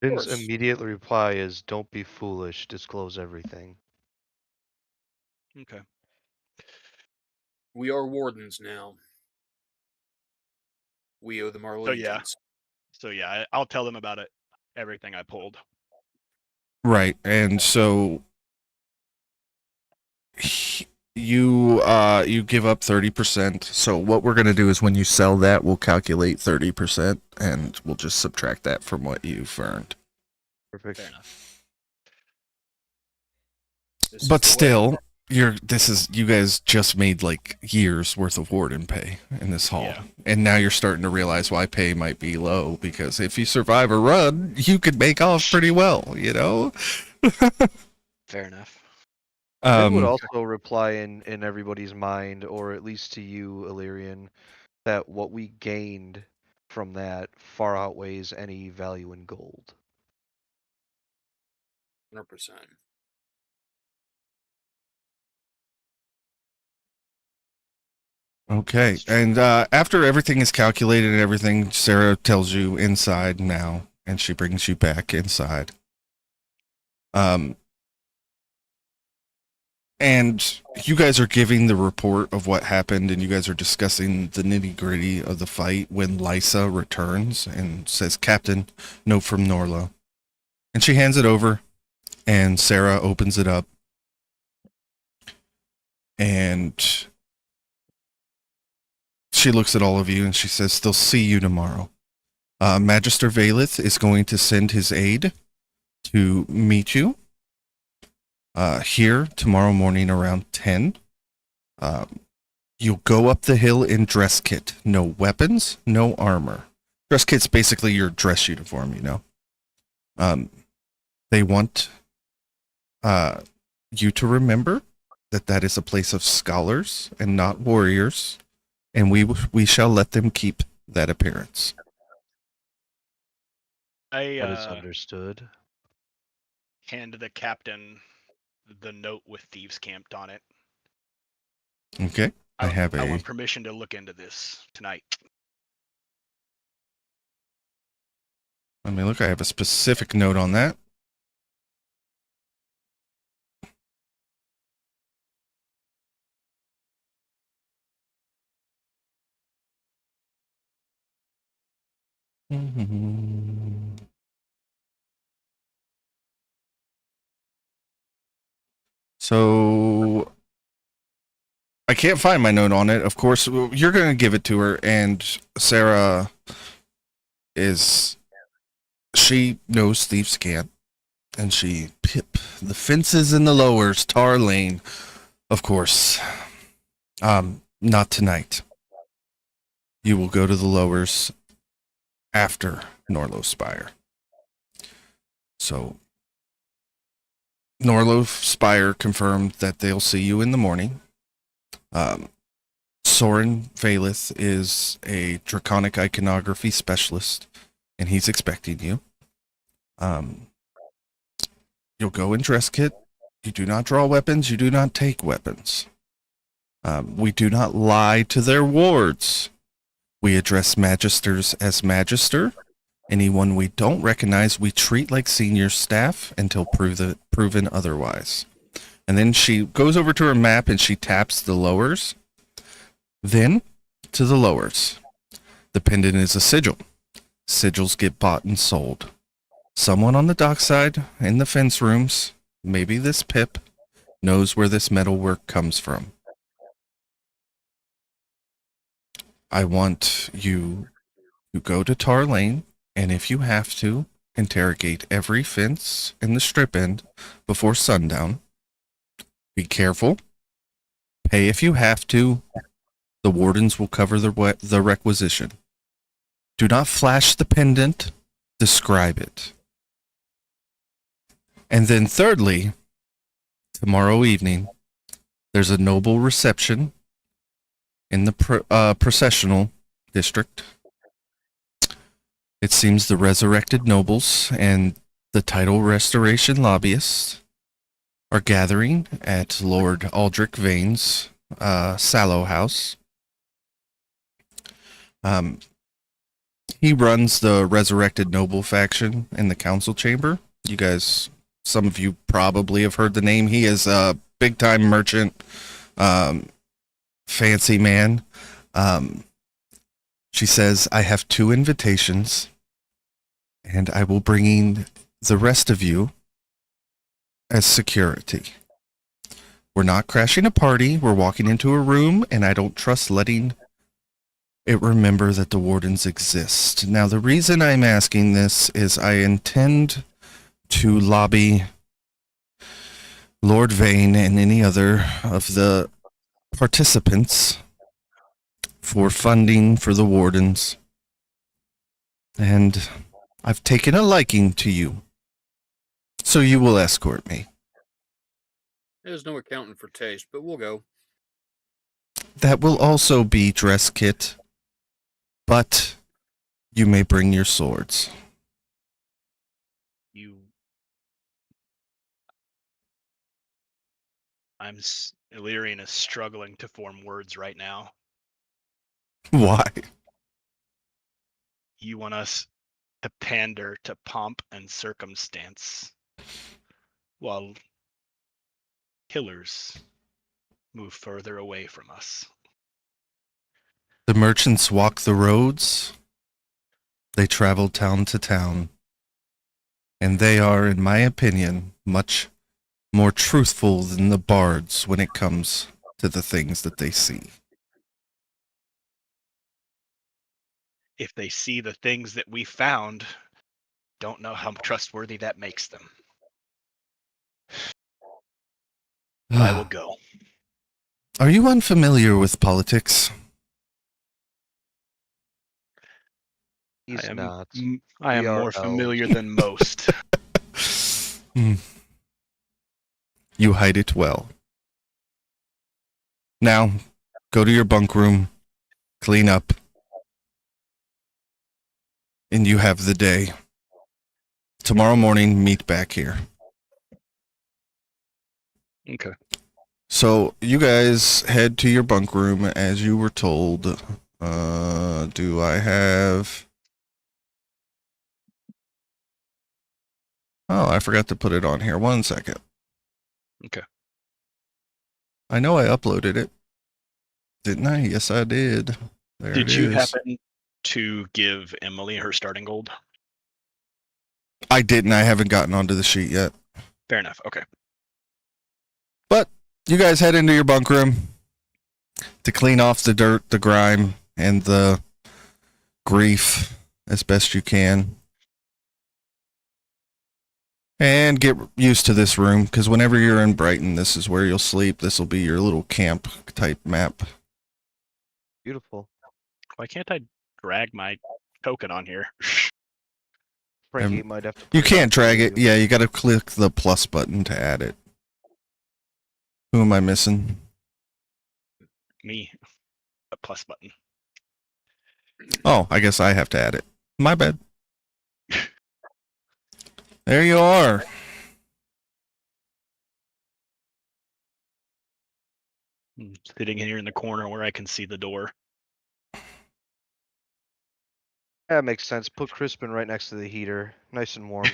Finn's course. immediate reply is, "Don't be foolish. Disclose everything." Okay. We are wardens now. We owe them our So yeah. allegiance. So yeah, I'll tell them about it. Everything I pulled. Right. And so you give up 30%. So what we're going to do is when you sell that, we'll calculate 30% and we'll just subtract that from what you've earned. Perfect. Fair enough. This is But the way. still, you guys just made like years worth of warden pay in this hall. Yeah. And now you're starting to realize why pay might be low, because if you survive a run, you could make off pretty well, you know? Fair enough. Finn would also reply in everybody's mind, or at least to you, Illyrian, that what we gained from that far outweighs any value in gold. 100%. Okay, and after everything is calculated and everything, Sarah tells you inside now, and she brings you back inside. And you guys are giving the report of what happened, and you guys are discussing the nitty-gritty of the fight when Lysa returns and says, "Captain, note from Norla." And she hands it over, and Sarah opens it up, and she looks at all of you and she says, "They'll see you tomorrow. Magister Valeth is going to send his aide to meet you here tomorrow morning around 10. You'll go up the hill in dress kit. No weapons, no armor. Dress kit's basically your dress uniform, you know. They want you to remember that is a place of scholars and not warriors, and we shall let them keep that appearance." That is I understood. hand the captain the note with thieves camped on it. Okay. I want permission to look into this tonight. Let me look. I have a specific note on that. So I can't find my note on it. Of course, you're going to give it to her, and Sarah she knows thieves can't, and she pip the fences in the lowers, Tar Lane. Of course, not tonight. You will go to the lowers after Norlo Spire. So Norlo Spire confirmed that they'll see you in the morning. Soren Valeth is a draconic iconography specialist, and he's expecting you. You'll go in dress kit. You do not draw weapons. You do not take weapons. We do not lie to their wards. We address magisters as magister. Anyone we don't recognize, we treat like senior staff until proven otherwise. And then she goes over to her map and she taps the lowers. Then to the lowers. The pendant is a sigil. Sigils get bought and sold. Someone on the dockside, in the fence rooms, maybe this Pip, knows where this metalwork comes from. I want you to go to Tar Lane, and if you have to, interrogate every fence in the strip end before sundown. Be careful. Pay if you have to. The wardens will cover the requisition. Do not flash the pendant. Describe it. And then thirdly, tomorrow evening, there's a noble reception in the processional district. It seems the resurrected nobles and the title restoration lobbyists are gathering at Lord Aldrich Vane's Sallow House. He runs the Resurrected Noble faction in the council chamber. You guys, some of you probably have heard the name. He is a big-time merchant, fancy man. She says, I have 2 invitations, and I will bring in the rest of you as security. We're not crashing a party. We're walking into a room, and I don't trust letting it remember that the Wardens exist. Now, the reason I'm asking this is I intend to lobby Lord Vane and any other of the participants for funding for the Wardens. And I've taken a liking to you. So you will escort me. There's no accounting for taste, but we'll go. That will also be dress kit. But you may bring your swords. Illyrian is struggling to form words right now. Why? You want us to pander to pomp and circumstance while killers move further away from us. The merchants walk the roads. They travel town to town. And they are, in my opinion, much more truthful than the bards when it comes to the things that they see. If they see the things that we found, don't know how trustworthy that makes them. I will go. Are you unfamiliar with politics? He's not. I am We are more elves. familiar than most. You hide it well. Now, go to your bunk room, clean up, and you have the day. Tomorrow morning, meet back here. Okay. So, you guys head to your bunk room as you were told. Do I have... Oh, I forgot to put it on here. 1 second. Okay. I know I uploaded it. Didn't I? Yes, I did. There Did it you is. happen to give Emily her starting gold? I didn't. I haven't gotten onto the sheet yet. Fair enough. Okay. But you guys head into your bunk room to clean off the dirt, the grime, and the grief as best you can. And get used to this room, because whenever you're in Brighton, this is where you'll sleep. This will be your little camp type map. Beautiful. Why can't I drag my token on here? Frankie might have to. You put can't up for drag it. you. Yeah, you got to click the plus button to add it. Who am I missing? Me. A plus button. Oh, I guess I have to add it. My bad. There you are. I'm sitting here in the corner where I can see the door. That makes sense. Put Crispin right next to the heater. Nice and warm.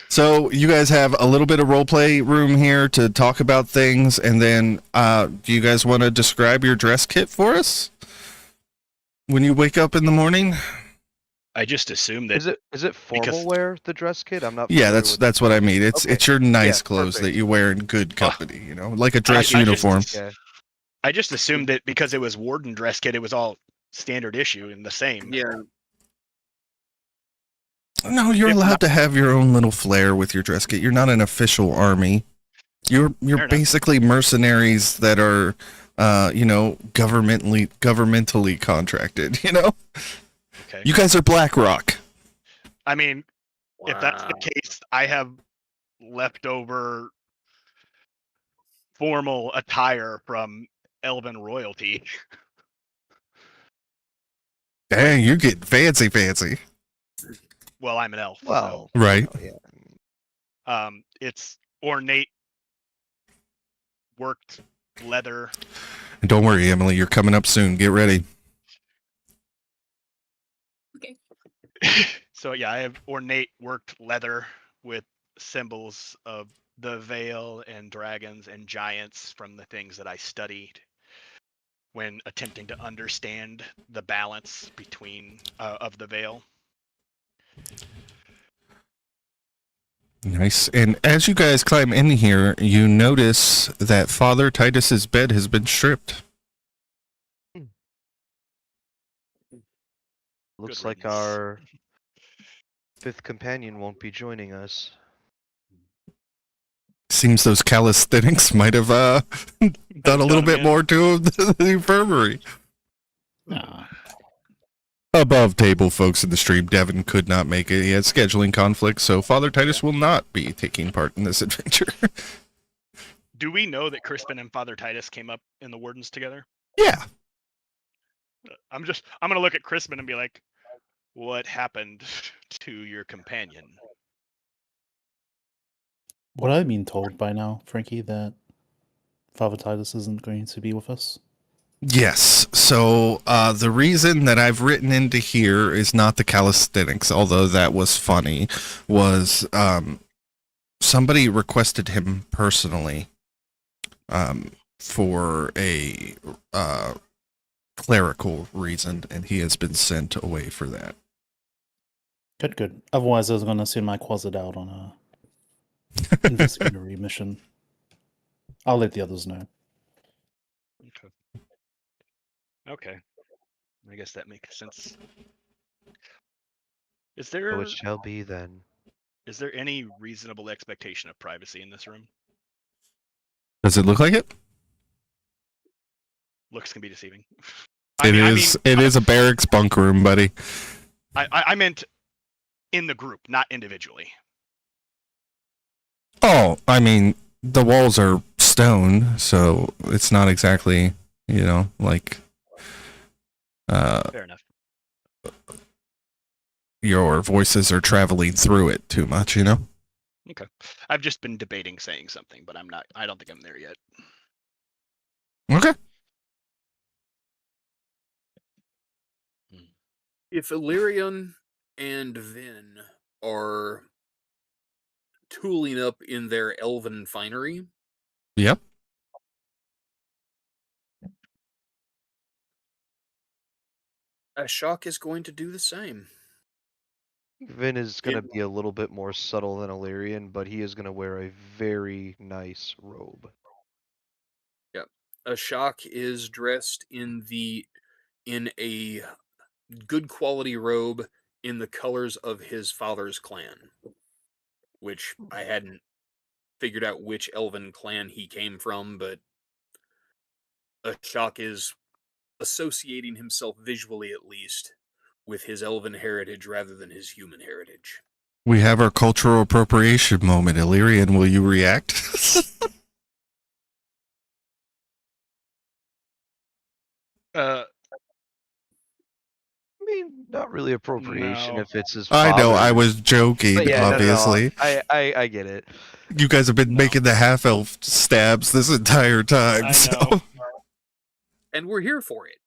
So you guys have a little bit of roleplay room here to talk about things, and then do you guys want to describe your dress kit for us when you wake up in the morning? I just assumed that Is it formal because- wear, the dress kit? I'm not. Yeah, familiar with that's what I mean. It's Okay. it's your nice Yeah, clothes perfect. that you wear in good company, you know, like a dress I just- uniform. Yeah. I just assumed that because it was Warden dress kit, it was all standard issue and the same. Yeah. No, you're If allowed not- to have your own little flair with your dress kit. You're not an official army. You're Fair enough. basically mercenaries that are, governmentally contracted. You know, Okay. you guys are BlackRock. I mean, if that's the Wow. case, I have leftover formal attire from Elven royalty. Dang, you're getting fancy. Well, I'm an elf. Well, Right. yeah. It's ornate, worked leather. And don't worry, Emily, you're coming up soon. Get ready. Okay. So yeah, I have ornate worked leather with symbols of the Veil and dragons and giants from the things that I studied when attempting to understand the balance between of the Veil. Nice. And as you guys climb in here, you notice that Father Titus's bed has been stripped. Looks Good like riddance. our fifth companion won't be joining us. Seems those calisthenics might have done a little bit more to the infirmary. Ah, Above table folks in the stream, Devin could not make it. He had scheduling conflicts, so Father Titus will not be taking part in this adventure. Do we know that Crispin and Father Titus came up in the Wardens together? Yeah. I'm gonna look at Crispin and be like, what happened to your companion? would I have been told by now, Frankie, that Father Titus isn't going to be with us? Yes. So the reason that I've written into here is not the calisthenics, although that was funny, was somebody requested him personally for a clerical reason, and he has been sent away for that. Good. Otherwise, I was going to send my closet out on a investigatory mission. I'll let the others know. Okay. I guess that makes sense. Is So there it shall be then. any reasonable expectation of privacy in this room? Does it look like it? Looks can be deceiving. It is a barracks bunk room, buddy. I meant in the group, not individually. Oh, I mean, the walls are stone, so it's not exactly, like Fair enough. your voices are traveling through it too much, Okay. I've just been debating saying something, but I don't think I'm there yet. Okay. If Illyrian and Vin are tooling up in their elven finery, Yep. Ashok is going to do the same. Vin is going to be a little bit more subtle than Illyrian, but he is going to wear a very nice robe. Yep. Ashok is dressed in a good quality robe in the colors of his father's clan, which I hadn't figured out which elven clan he came from, but Ashok is associating himself visually, at least, with his elven heritage rather than his human heritage. We have our cultural appropriation moment. Illyrian, will you react? I mean, not really appropriation No. if it's his I know, I father's. was joking, But yeah, obviously. No, I get it. You guys have been No. making the half-elf stabs this entire time, I so... know. And we're here for it.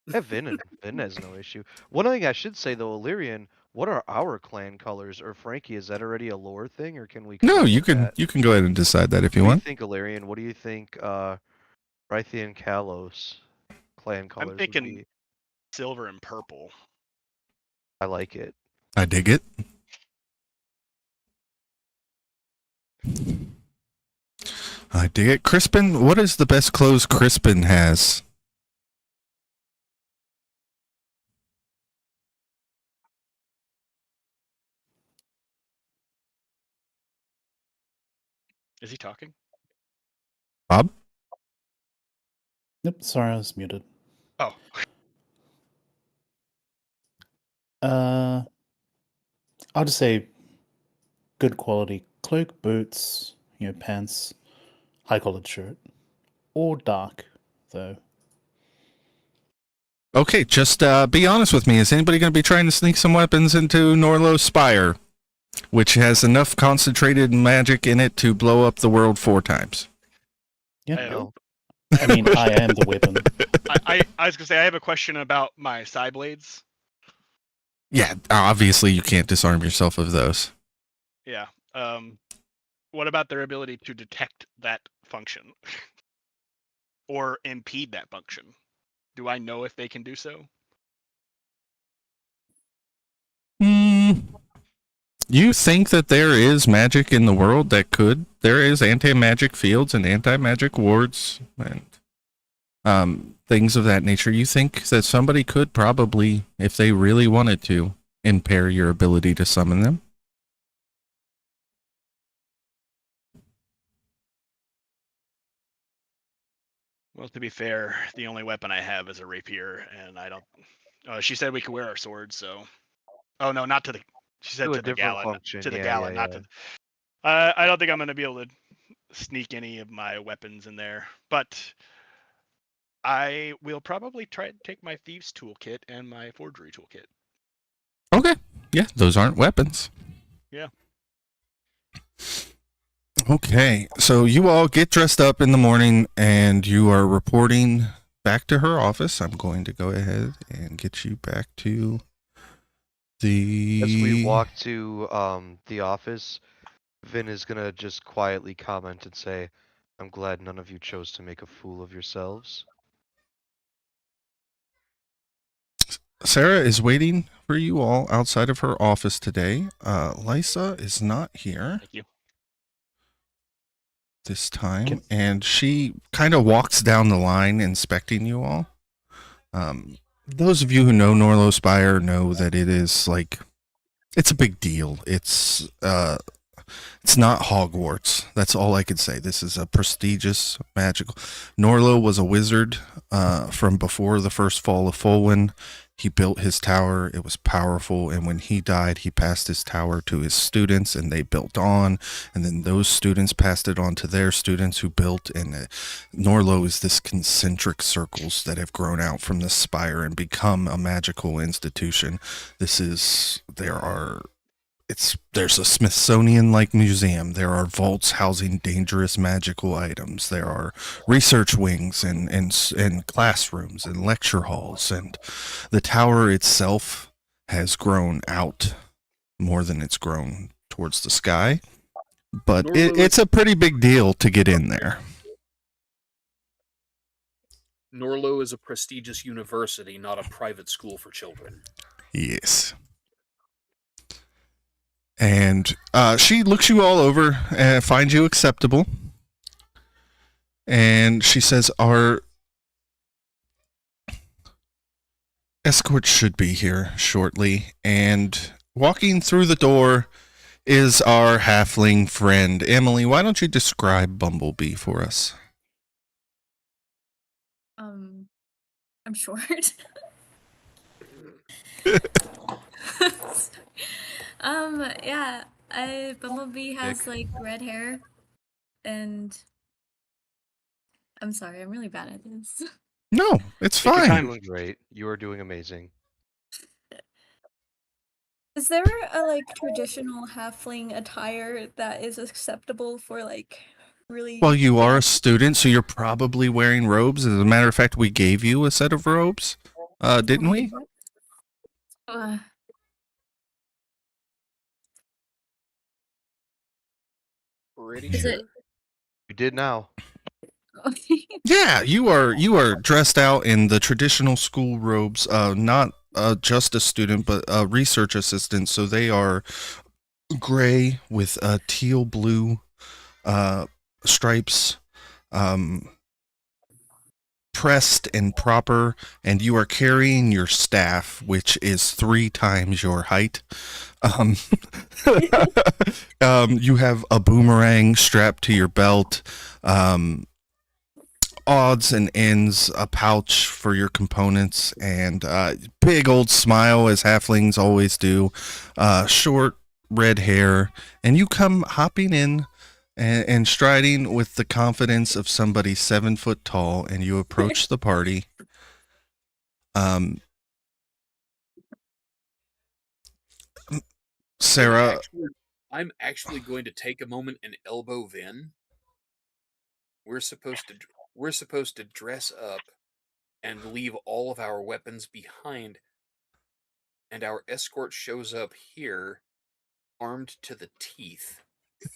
Yeah, Vin has no issue. One thing I should say though, Illyrian, what are our clan colors? Or Frankie, is that already a lore thing, or can we? come No, up you with can that? you can go ahead and decide that if you What do want. you think, Illyrian? What do you think, Rythian Kalos clan colors would thinking- be? Silver and purple. I like it. I dig it. I dig it. Crispin, what is the best clothes Crispin has? Is he talking? Bob? Yep, sorry, I was muted. Oh. I'll just say good quality cloak, boots, pants, high collared shirt, or dark though. Okay, just be honest with me. Is anybody going to be trying to sneak some weapons into Norlo's spire? which has enough concentrated magic in it to blow up the world 4 times. Yeah. I, No. I mean, I am the weapon. I was gonna say I have a question about my psi blades. Yeah, obviously you can't disarm yourself of those. Yeah. What about their ability to detect that function or impede that function? Do I know if they can do so? You think that there is magic in the world that could? There is anti-magic fields and anti-magic wards and things of that nature. You think that somebody could probably, if they really wanted to, impair your ability to summon them? Well, to be fair, the only weapon I have is a rapier, and I don't. She said we could wear our swords, so. Oh no, not to the. She said To a to the different gallon. function. To the Yeah, gallon, yeah, not yeah. to. I don't think I'm gonna be able to sneak any of my weapons in there, but I will probably try to take my thieves toolkit and my forgery toolkit. Okay. Yeah, those aren't weapons. Yeah. Okay, so you all get dressed up in the morning and you are reporting back to her office. I'm going to go ahead and get you back to the... As we walk to the office, Vin is gonna just quietly comment and say, "I'm glad none of you chose to make a fool of yourselves." Sarah is waiting for you all outside of her office today. Lysa is not here Thank you. this time, Can- and she kind of walks down the line inspecting you all. Those of you who know Norlo Spire know that it is like, it's a big deal. It's not Hogwarts. That's all I could say. This is a prestigious magical. Norlo was a wizard from before the first fall of Folwyn. He built his tower. It was powerful. And when he died, he passed his tower to his students and they built on. And then those students passed it on to their students who built. And Norlo is this concentric circles that have grown out from the spire and become a magical institution. There's a Smithsonian-like museum. There are vaults housing dangerous magical items. There are research wings and classrooms and lecture halls. And the tower itself has grown out more than it's grown towards the sky. But it's a pretty big deal to get in there. Norlo is a prestigious university, not a private school for children. Yes. And she looks you all over and finds you acceptable. And she says, our escort should be here shortly. And walking through the door is our halfling friend. Emily, why don't you describe Bumblebee for us? I'm short. Yeah, Bumblebee has Dick. like red hair, and I'm sorry, I'm really bad at this. No, it's Take your fine. time. You're doing great. You are doing amazing. Is there a like traditional halfling attire that is acceptable for like really? Well, you are a student, so you're probably wearing robes. As a matter of fact, we gave you a set of robes, didn't we? Pretty Is sure. it? You did now. Yeah, you are dressed out in the traditional school robes, not just a student, but a research assistant. So they are gray with teal blue stripes, pressed and proper, and you are carrying your staff, which is 3 times your height. You have a boomerang strapped to your belt. Odds and ends, a pouch for your components, and big old smile as halflings always do, short red hair, and you come hopping in and striding with the confidence of somebody 7 foot tall, and you approach the party. Sarah, I'm actually going to take a moment and elbow Vin. We're supposed to dress up and leave all of our weapons behind, and our escort shows up here armed to the teeth.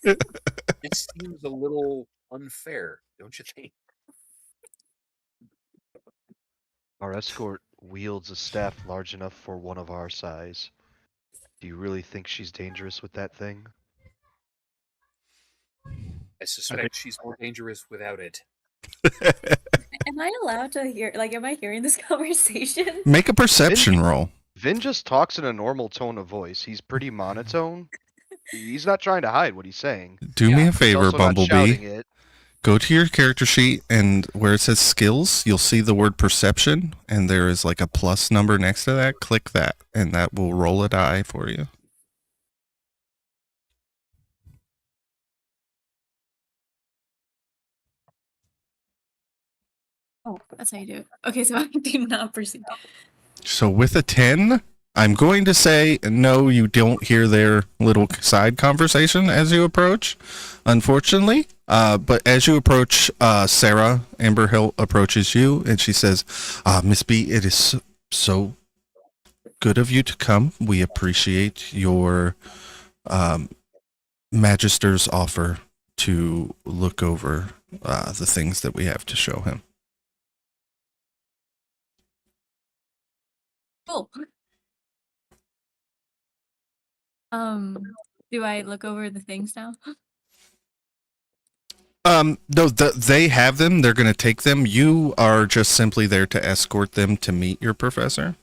This seems a little unfair, don't you think? Our escort wields a staff large enough for one of our size. Do you really think she's dangerous with that thing? I suspect she's more dangerous without it. Am I allowed to hear? Like, am I hearing this conversation? Make a perception roll. Vin just talks in a normal tone of voice. He's pretty monotone. He's not trying to hide what he's saying. Do me a He's favor, also not shouting Bumblebee. it. Go to your character sheet, and where it says skills, you'll see the word perception, and there is like a plus number next to that. Click that, and that will roll a die for you. Oh, that's how you do it. Okay, so I do not proceed. So with a 10, I'm going to say no, you don't hear their little side conversation as you approach, unfortunately. But as you approach, Sarah, Amber Hill approaches you, and she says, Miss B, it is so good of you to come. We appreciate your Magister's offer to look over the things that we have to show him. Cool. Do I look over the things now? No, they have them. They're going to take them. You are just simply there to escort them to meet your professor.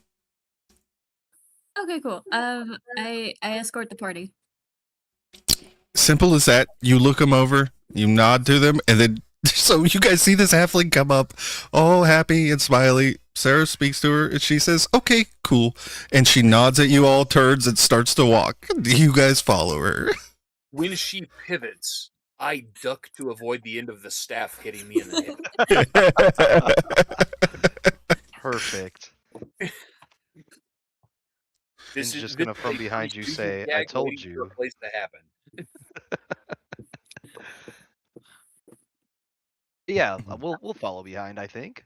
Okay, cool. I escort the party. Simple as that. You look them over, you nod to them, and then so you guys see this halfling come up, all happy and smiley. Sarah speaks to her, and she says, "Okay, cool," and she nods at you all, turns, and starts to walk. You guys follow her. When she pivots, I duck to avoid the end of the staff hitting me in the hip. Perfect. This Finn's is just gonna from behind you say, "I told for you." a place to happen. Yeah, we'll follow behind, I think.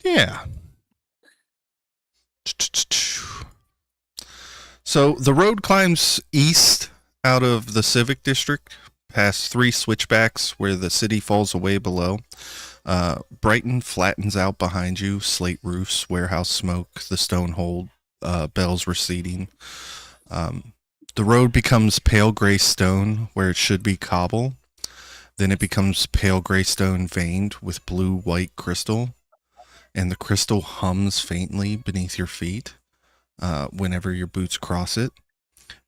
Yeah. So the road climbs east out of the Civic District, past 3 switchbacks where the city falls away below. Brighton flattens out behind you, slate roofs, warehouse smoke, the stone hold, bells receding. The road becomes pale gray stone where it should be cobble. Then it becomes pale gray stone veined with blue-white crystal, and the crystal hums faintly beneath your feet whenever your boots cross it.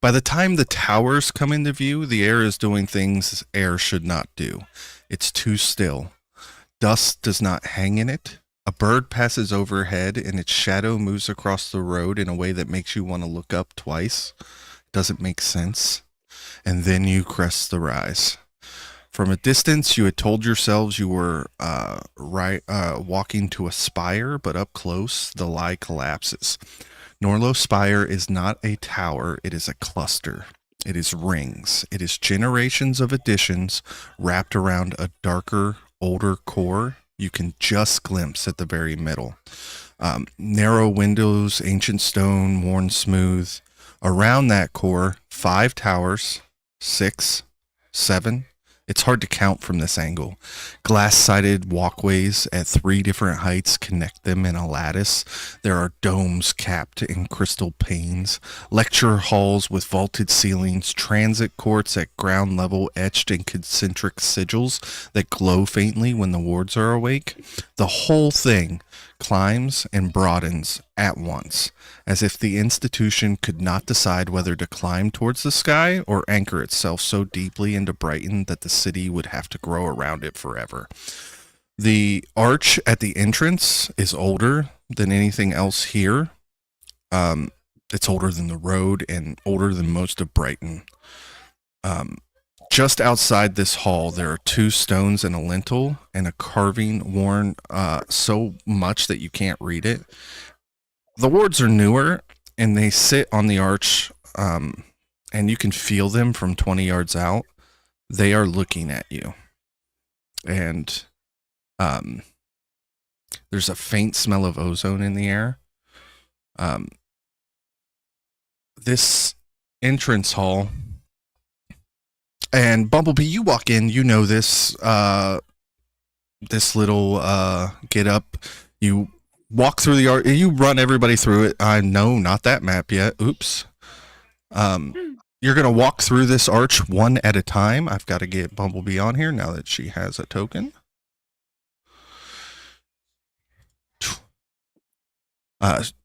By the time the towers come into view, the air is doing things air should not do. It's too still. Dust does not hang in it. A bird passes overhead, and its shadow moves across the road in a way that makes you want to look up twice. Doesn't make sense. And then you crest the rise. From a distance, you had told yourselves you were walking to a spire, but up close, the lie collapses. Norlo Spire is not a tower, it is a cluster. It is rings. It is generations of additions wrapped around a darker, older core you can just glimpse at the very middle. Narrow windows, ancient stone, worn smooth. Around that core, 5 towers, 6, 7. It's hard to count from this angle. Glass-sided walkways at 3 different heights connect them in a lattice. There are domes capped in crystal panes, lecture halls with vaulted ceilings, transit courts at ground level etched in concentric sigils that glow faintly when the wards are awake. The whole thing climbs and broadens at once, as if the institution could not decide whether to climb towards the sky or anchor itself so deeply into Brighton that the city would have to grow around it forever. The arch at the entrance is older than anything else here. It's older than the road and older than most of Brighton. Just outside this hall, there are 2 stones and a lintel and a carving worn so much that you can't read it. The wards are newer, and they sit on the arch and you can feel them from 20 yards out. They are looking at you. And there's a faint smell of ozone in the air. This entrance hall, and Bumblebee, you walk in, you know this this little get up. You walk through the art, you run everybody through it. No, not that map yet. Oops. You're gonna walk through this arch one at a time. I've got to get Bumblebee on here now that she has a token.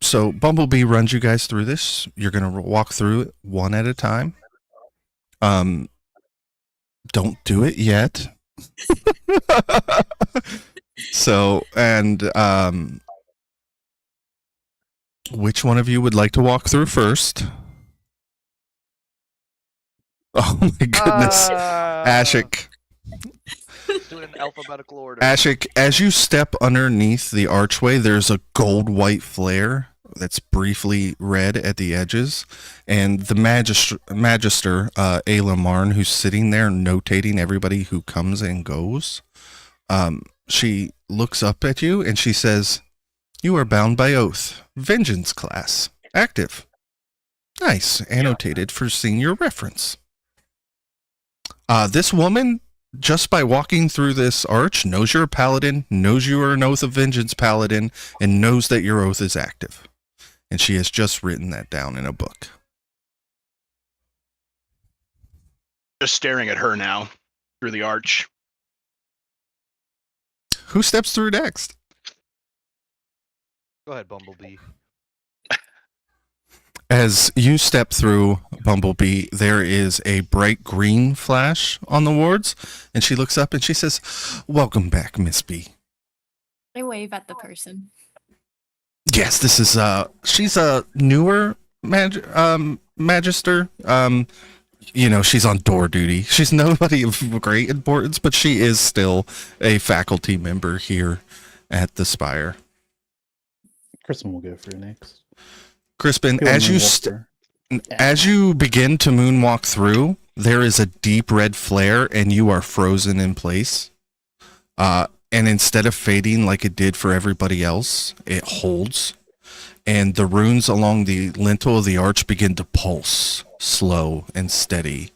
So Bumblebee runs you guys through this. You're gonna walk through it one at a time. Don't do it yet. So, and which one of you would like to walk through first? Oh my goodness. Ashik. Let's do it in alphabetical order. Ashik, as you step underneath the archway, there's a gold-white flare that's briefly red at the edges, and the magister, Ayla Marn, who's sitting there notating everybody who comes and goes, she looks up at you and she says, "You are bound by oath. Vengeance class. Active. Nice. Annotated for senior reference." This woman, just by walking through this arch, knows you're a paladin, knows you are an Oath of Vengeance paladin, and knows that your oath is active. And she has just written that down in a book. Just staring at her now through the arch. Who steps through next? Go ahead, Bumblebee. As you step through, Bumblebee, there is a bright green flash on the wards, and she looks up and she says, "Welcome back, Miss B." I wave at the person. Yes, this is she's a newer magister. You know, she's on door duty. She's nobody of great importance, but she is still a faculty member here at the Spire. Crispin will go through next. Crispin, Go as and you walk through. as you begin to moonwalk through, there is a deep red flare, and you are frozen in place. And instead of fading like it did for everybody else, it holds. And the runes along the lintel of the arch begin to pulse, slow and steady.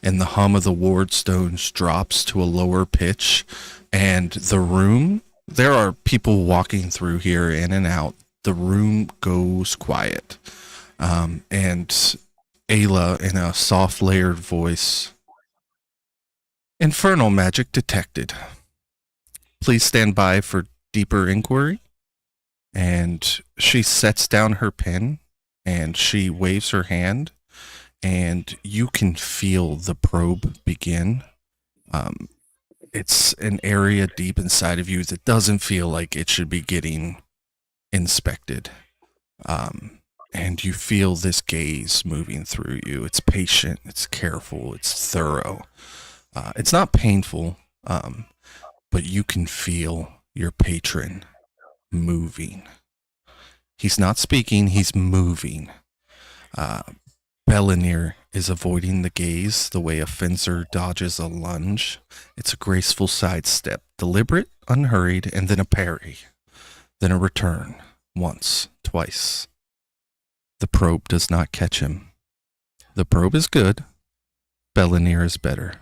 And the hum of the ward stones drops to a lower pitch. And the room, there are people walking through here in and out. The room goes quiet. And Ayla, in a soft layered voice, "Infernal magic detected. Please stand by for deeper inquiry." And she sets down her pen and she waves her hand, and you can feel the probe begin. It's an area deep inside of you that doesn't feel like it should be getting inspected. And you feel this gaze moving through you. It's patient, it's careful, it's thorough. It's not painful, but you can feel your patron moving. He's not speaking, he's moving. Bellanir is avoiding the gaze the way a fencer dodges a lunge. It's a graceful sidestep, deliberate, unhurried, and then a parry. Then a return, once, twice. The probe does not catch him. The probe is good. Bellanir is better.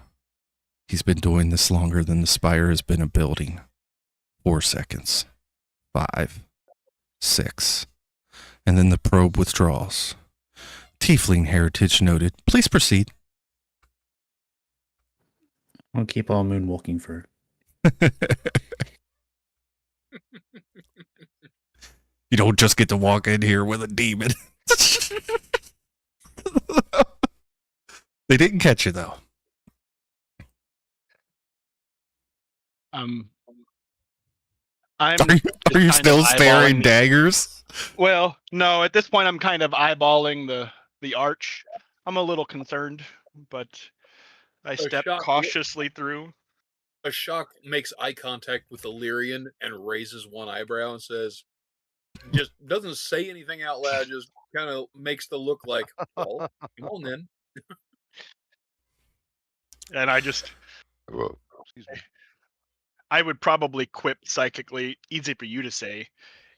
He's been doing this longer than the Spire has been a building. 4 seconds. 5. 6. And then the probe withdraws. Tiefling heritage noted. Please proceed. I'll keep on moonwalking through. You don't just get to walk in here with a demon. They didn't catch you, though. I'm Are just you kind of still staring eyeballing- daggers? Well, no. At this point, I'm kind of eyeballing the arch. I'm a little concerned, but I step shock- cautiously through. Ashok makes eye contact with Illyrian and raises one eyebrow and says, just doesn't say anything out loud, just kind of makes the look like, well, come on then. And I just, Excuse me. I would probably quip psychically, easy for you to say,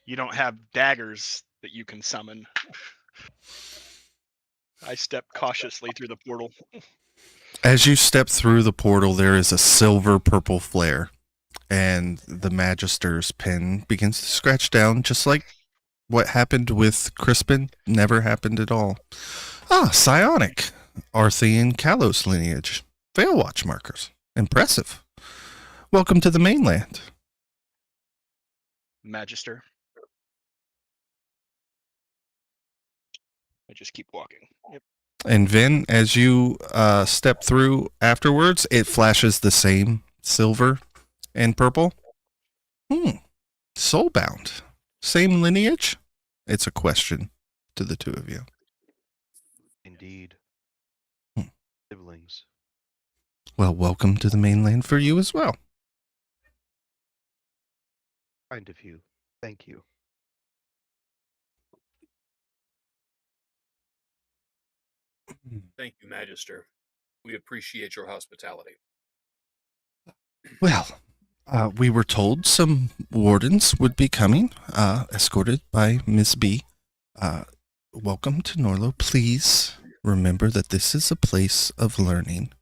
you don't have daggers that you can summon. I step cautiously through the portal. As you step through the portal, there is a silver purple flare, and the Magister's pen begins to scratch down, just like what happened with Crispin never happened at all. Ah, psionic, Arthian Kalos lineage, Veil Watch markers. Impressive. Welcome to the mainland. Magister. I just keep walking. Yep. And Vin, as you step through afterwards, it flashes the same silver and purple. Soulbound. Same lineage? It's a question to the two of you. Indeed. Hmm. Siblings. Well, welcome to the mainland for you as well. Kind of you. Thank you. Thank you, Magister. We appreciate your hospitality. Well, we were told some wardens would be coming, escorted by Miss B. Welcome to Norlo. Please remember that this is a place of learning.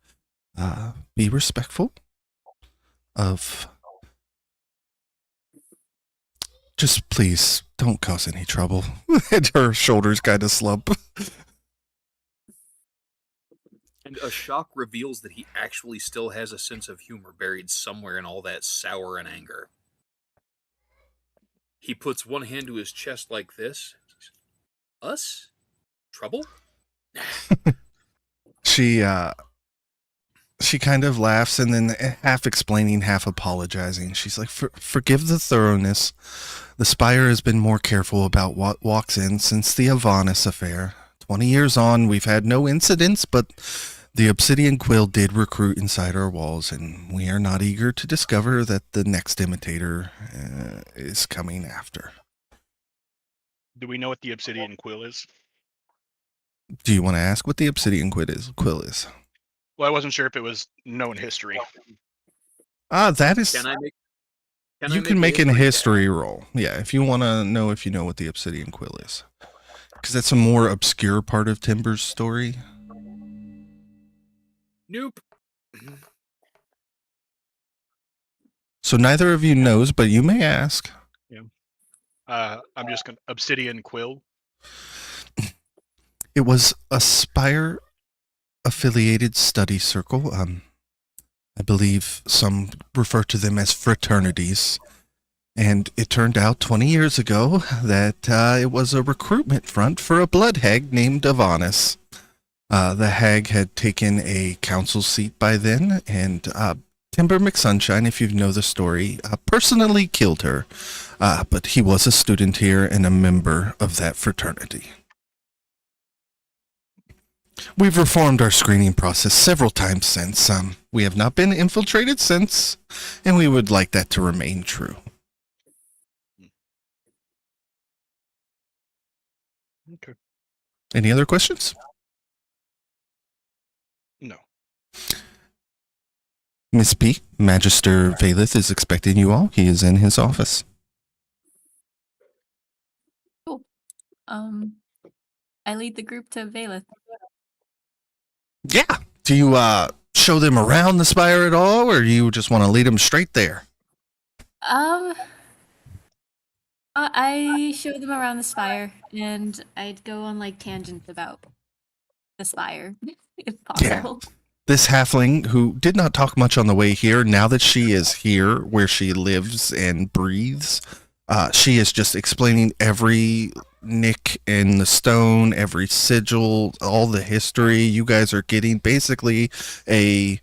Be respectful of... Just please don't cause any trouble. And her shoulders kind of slump. And a shock reveals that he actually still has a sense of humor buried somewhere in all that sour and anger. He puts one hand to his chest like this. Us? Trouble? She kind of laughs and then half explaining, half apologizing. She's like, forgive the thoroughness. The Spire has been more careful about what walks in since the Avanis affair. 20 years on, we've had no incidents, but the Obsidian Quill did recruit inside our walls, and we are not eager to discover that the next imitator is coming after. Do we know what the Obsidian Quill is? Do you want to ask what the Obsidian Quill is? Well, I wasn't sure if it was known history. That is... Can I make? You can make a history roll. Yeah, if you want to know if you know what the Obsidian Quill is. Because that's a more obscure part of Timber's story. Nope. So neither of you knows, but you may ask. Yeah. I'm just going to... Obsidian Quill? It was a Spire-affiliated study circle. I believe some refer to them as fraternities. And it turned out 20 years ago that it was a recruitment front for a blood hag named Avanis. The hag had taken a council seat by then, and Timber McSunshine, if you know the story, personally killed her. But he was a student here and a member of that fraternity. We've reformed our screening process several times since. We have not been infiltrated since, and we would like that to remain true. Okay. Any other questions? No. Miss P, Magister Valeth is expecting you all. He is in his office. Cool. I lead the group to Valeth. Yeah. Do you show them around the Spire at all, or you just want to lead them straight there? I show them around the Spire, and I'd go on like tangents about the Spire, if possible. Yeah. This halfling, who did not talk much on the way here, now that she is here where she lives and breathes, she is just explaining every nick in the stone, every sigil, all the history. You guys are getting basically a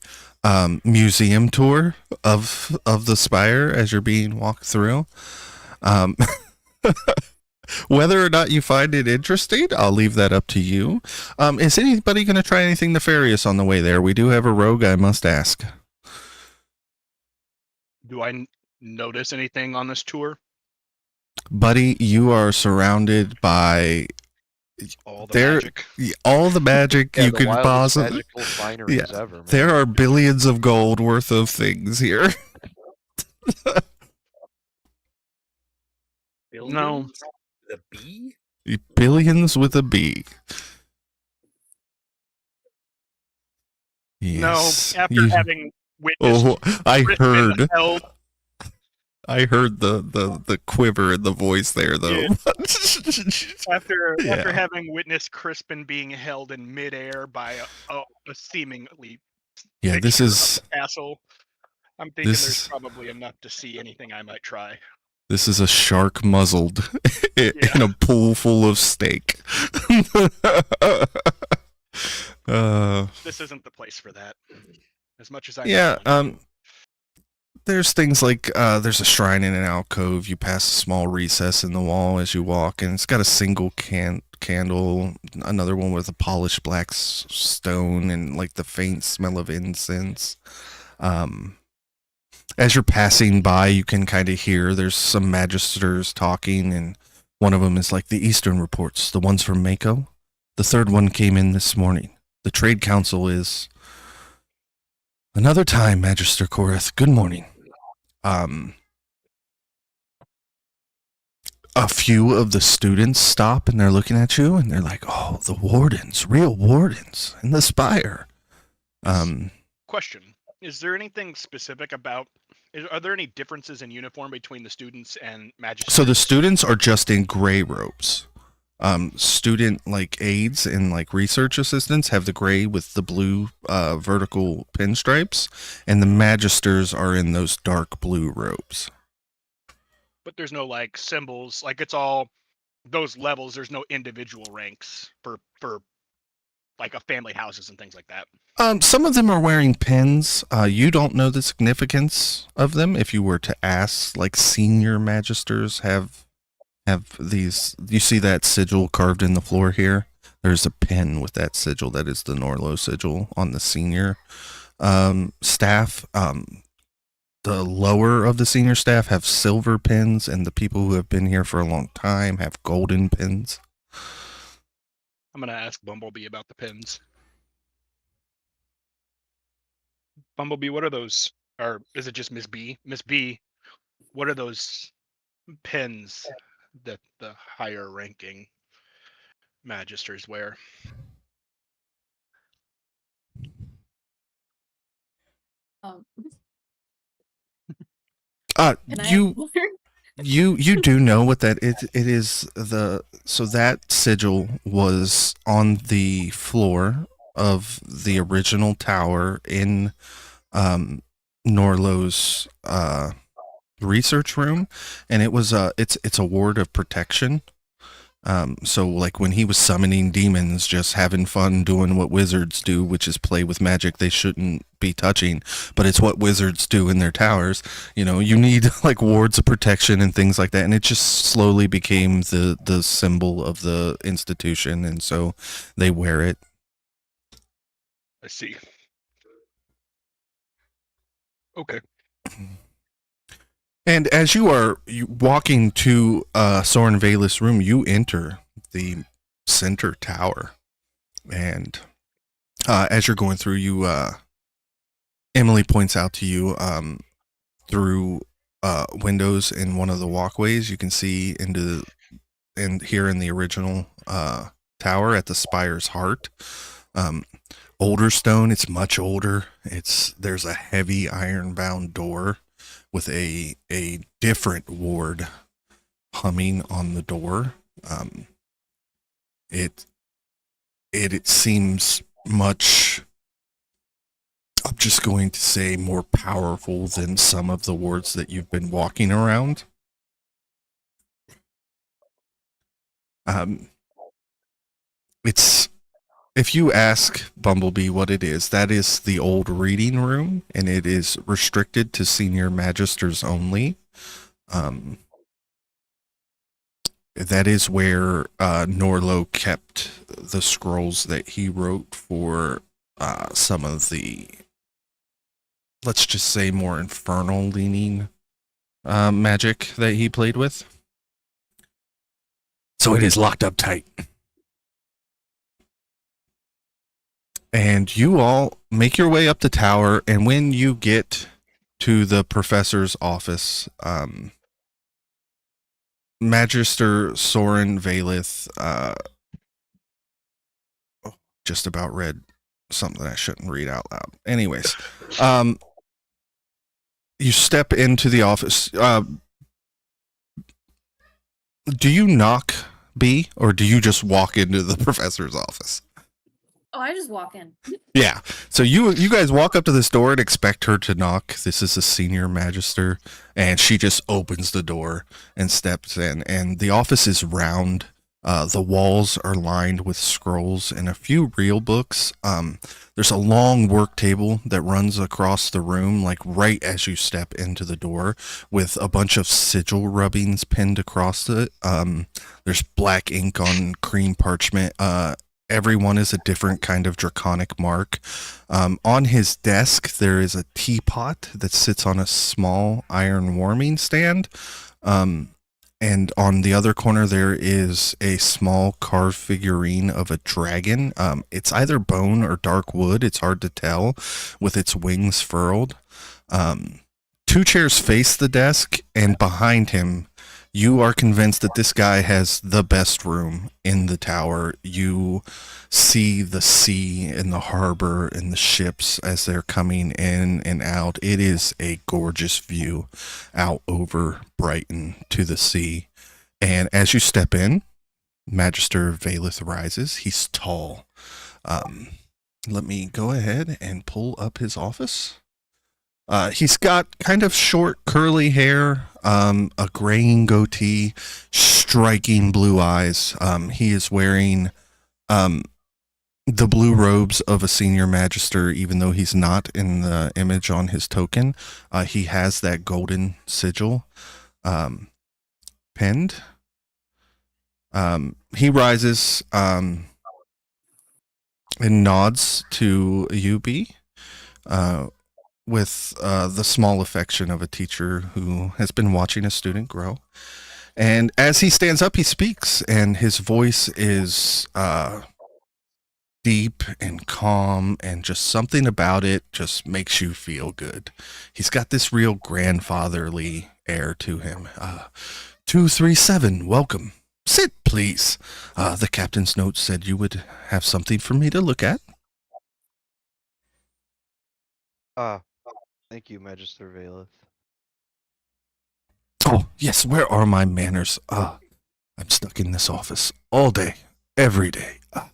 museum tour of the Spire as you're being walked through. Whether or not you find it interesting, I'll leave that up to you. Is anybody going to try anything nefarious on the way there? We do have a rogue, I must ask. Do I notice anything on this tour? Buddy, you are surrounded by All the There, magic. all the magic Yeah, you the could wildest possibly. magical fineries Yeah, ever, man. there are billions of gold worth of things here. No. Billions? The bee? Billions with a B. Yes. No. After You- having witnessed oh, I Crispin heard. held, I heard the quiver in the voice there, though. after Yeah. having witnessed Crispin being held in midair by a seemingly Yeah, this fixture of is the castle, I'm thinking this there's is probably enough to see anything I might try. this is a shark muzzled in Yeah. a pool full of steak. This isn't the place for that. As much as I Yeah, want to. there's things like there's a shrine in an alcove. You pass a small recess in the wall as you walk, and it's got a single candle, another one with a polished black stone, and like the faint smell of incense. As you're passing by, you can kind of hear there's some magisters talking, and one of them is like the Eastern reports, the ones from Mako. The third one came in this morning. The Trade Council is another time, Magister Korath. Good morning. A few of the students stop and they're looking at you and they're like, "Oh, the Wardens, real Wardens in the spire." Question: is there anything specific about? Are there any differences in uniform between the students and magistrates? So the students are just in gray robes. Student like aides and like research assistants have the gray with the blue vertical pinstripes, and the magisters are in those dark blue robes. But there's no like symbols. Like it's all those levels. There's no individual ranks for like a family houses and things like that. Some of them are wearing pins. You don't know the significance of them. If you were to ask, like senior magisters have these. You see that sigil carved in the floor here? There's a pin with that sigil. That is the Norlo sigil on the senior staff. The lower of the senior staff have silver pins, and the people who have been here for a long time have golden pins. I'm gonna ask Bumblebee about the pins. Bumblebee, what are those? Or is it just Miss B? Miss B, what are those pins that the higher ranking magisters wear? Um, Uh, can I you answer? you do know what that it is. So that sigil was on the floor of the original tower in Norlo's research room, and it was it's a ward of protection. So like when he was summoning demons, just having fun doing what wizards do, which is play with magic they shouldn't be touching, but it's what wizards do in their towers. You know, you need like wards of protection and things like that, and it just slowly became the symbol of the institution, and so they wear it. I see. Okay. And as you are walking to Soren Valus' room, you enter the center tower. And as you're going through, Emily points out to you through windows in one of the walkways, you can see here in the original tower at the spire's heart. Older stone, it's much older. There's a heavy iron-bound door with a different ward humming on the door. It seems much, I'm just going to say, more powerful than some of the wards that you've been walking around. If you ask Bumblebee what it is, that is the old reading room, and it is restricted to senior magisters only. That is where Norlo kept the scrolls that he wrote for some of the, let's just say, more infernal-leaning magic that he played with. So it is locked up tight. and you all make your way up the tower. And when you get to the professor's office, Magister Soren Valeth, just about read something I shouldn't read out loud. Anyways, you step into the office. Do you knock, B, or do you just walk into the professor's office? Oh, I just walk in. Yeah. So you guys walk up to this door and expect her to knock. This is a senior magister, and she just opens the door and steps in. And the office is round. The walls are lined with scrolls and a few real books. There's a long work table that runs across the room, like right as you step into the door, with a bunch of sigil rubbings pinned across it. There's black ink on cream parchment. Everyone is a different kind of draconic mark. On his desk, there is a teapot that sits on a small iron warming stand. And on the other corner, there is a small carved figurine of a dragon. It's either bone or dark wood. It's hard to tell with its wings furled. Two chairs face the desk, and behind him, you are convinced that this guy has the best room in the tower. You see the sea and the harbor and the ships as they're coming in and out. It is a gorgeous view out over Brighton to the sea. And as you step in, Magister Valeth rises. He's tall. Let me go ahead and pull up his office. He's got kind of short, curly hair, a graying goatee, striking blue eyes. He is wearing the blue robes of a senior magister, even though he's not in the image on his token. He has that golden sigil pinned. He rises and nods to UB. With the small affection of a teacher who has been watching a student grow. And as he stands up, he speaks, and his voice is deep and calm, and just something about it just makes you feel good. He's got this real grandfatherly air to him. 237, welcome. Sit, please. The captain's note said you would have something for me to look at. Thank you, Magister Valeth. Oh, yes, where are my manners? I'm stuck in this office all day, every day. I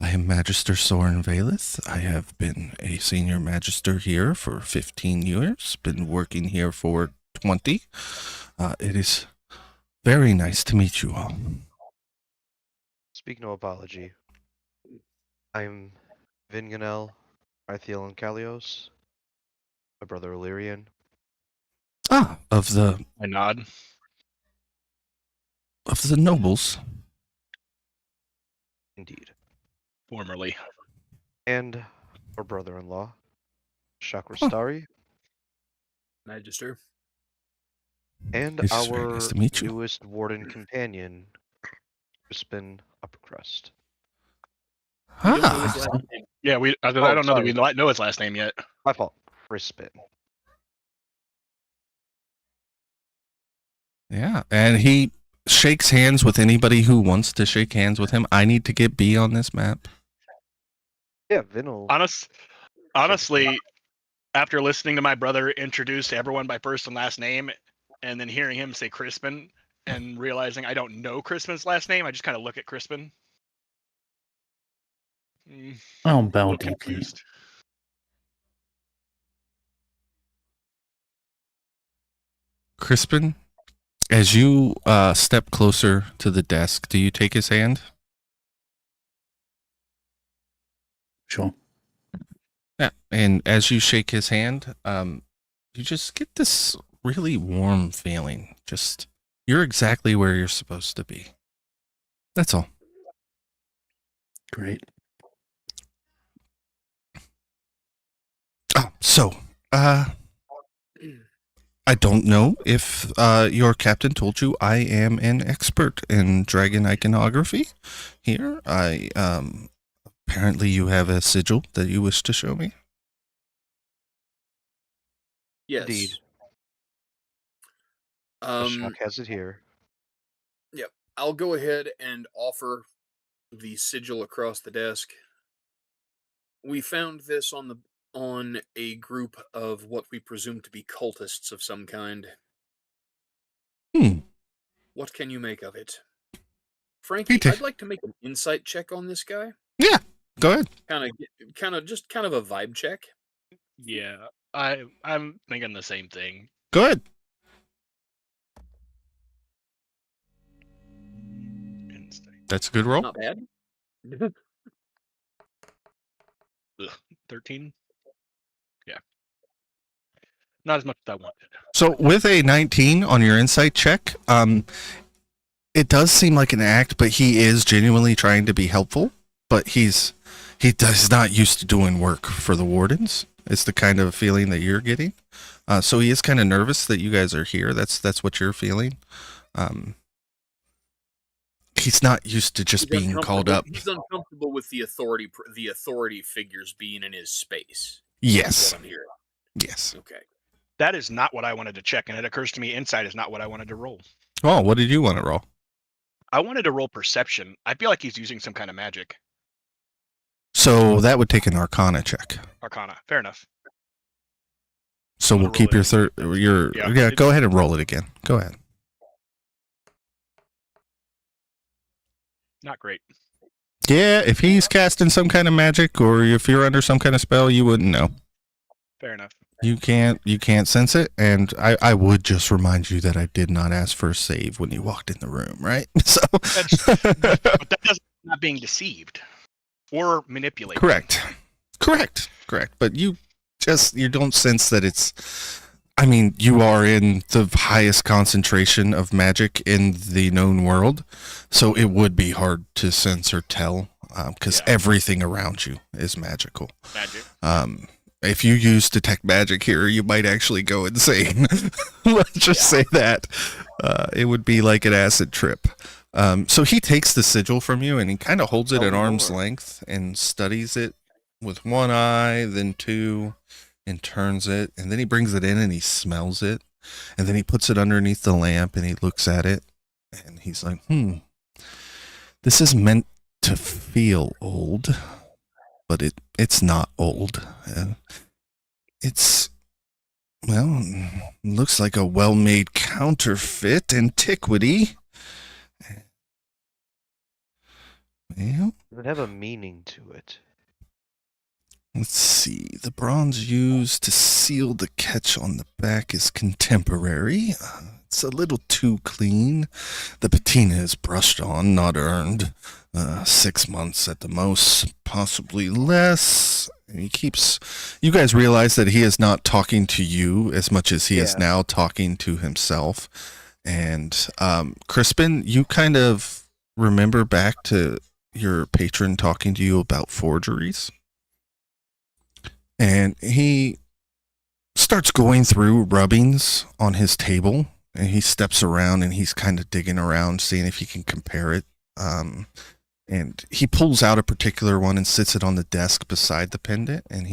am Magister Soren Valeth. I have been a senior magister here for 15 years, been working here for 20. It is very nice to meet you all. Speak no apology. I'm Vinganel, Arthiel and Kalios. My brother Illyrian. Of the I nod. nobles. Indeed. Formerly. And our brother-in-law, Shakrastari. Magister. And It's very our nice to meet you. newest warden companion, Crispin Uppercrust. We don't know his last name. Yeah, I don't know that we know his last name yet. My fault. Crispin. Yeah, and he shakes hands with anybody who wants to shake hands with him. I need to get B on this map. Yeah, Vinal. Honestly, after listening to my brother introduce everyone by first and last name, and then hearing him say Crispin, and realizing I don't know Crispin's last name, I just kind of look at Crispin. I'll bow A little deeply. confused. Crispin, as you step closer to the desk, do you take his hand? Sure. Yeah, and as you shake his hand, you just get this really warm feeling. Just, you're exactly where you're supposed to be. That's all. Great. I don't know if your captain told you I am an expert in dragon iconography here. I apparently you have a sigil that you wish to show me. Yes. Indeed. Ashok has it here. Yep. I'll go ahead and offer the sigil across the desk. We found this on a group of what we presume to be cultists of some kind. What can you make of it? Frankie, I'd like to make an insight check on this guy. Yeah, go ahead. Kind of a vibe check. Yeah, I'm thinking the same thing. Go ahead. That's a good roll. Not bad. 13. Yeah, not as much as I wanted. So with a 19 on your insight check, it does seem like an act, but he is genuinely trying to be helpful. But he's not used to doing work for the Wardens. It's the kind of feeling that you're getting. So he is kind of nervous that you guys are here. That's what you're feeling. He's not used to just being called up. He's uncomfortable with the authority figures being in his space. Yes. What I'm hearing. Yes. Okay. That is not what I wanted to check, and it occurs to me insight is not what I wanted to roll. Oh, what did you want to roll? I wanted to roll perception. I feel like he's using some kind of magic. So that would take an Arcana check. Arcana. Fair enough. So we'll keep your third. Yeah. Go ahead and roll it again. Go ahead. Not great. Yeah, if he's casting some kind of magic, or if you're under some kind of spell, you wouldn't know. Fair enough. You can't sense it, and I would just remind you that I did not ask for a save when you walked in the room, right? So, but that doesn't not being deceived or manipulated. Correct. But you don't sense that it's. I mean, you are in the highest concentration of magic in the known world, so it would be hard to sense or tell because everything around you is magical. Magic. If you use detect magic here, you might actually go insane. Let's just say that. It would be like an acid trip. So he takes the sigil from you and he kind of holds it at arm's length and studies it with one eye, then two, and turns it. And then he brings it in and he smells it. And then he puts it underneath the lamp and he looks at it. And he's like, this is meant to feel old. But it's not old. It's, well, looks like a well-made counterfeit antiquity. Well, Does it have a meaning to it? let's see. The bronze used to seal the catch on the back is contemporary. It's a little too clean. The patina is brushed on, not earned. 6 months at the most, possibly less. And you guys realize that he is not talking to you as much as he is now talking to himself. And Crispin, you kind of remember back to your patron talking to you about forgeries. And he starts going through rubbings on his table, and he steps around and he's kind of digging around, seeing if he can compare it. And he pulls out a particular one and sits it on the desk beside the pendant. And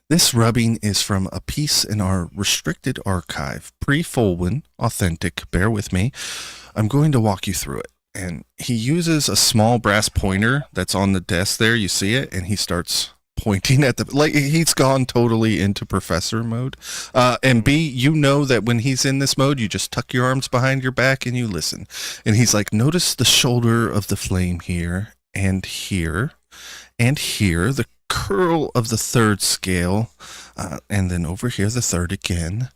this rubbing is from a piece in our restricted archive, pre-Folwyn, authentic, bear with me. I'm going to walk you through it. And he uses a small brass pointer that's on the desk there. You see it? And he starts pointing at he's gone totally into professor mode. And B, you know that when he's in this mode, you just tuck your arms behind your back and you listen. And he's like, notice the shoulder of the flame here, and here, and here, the curl of the third scale, and then over here, the third again.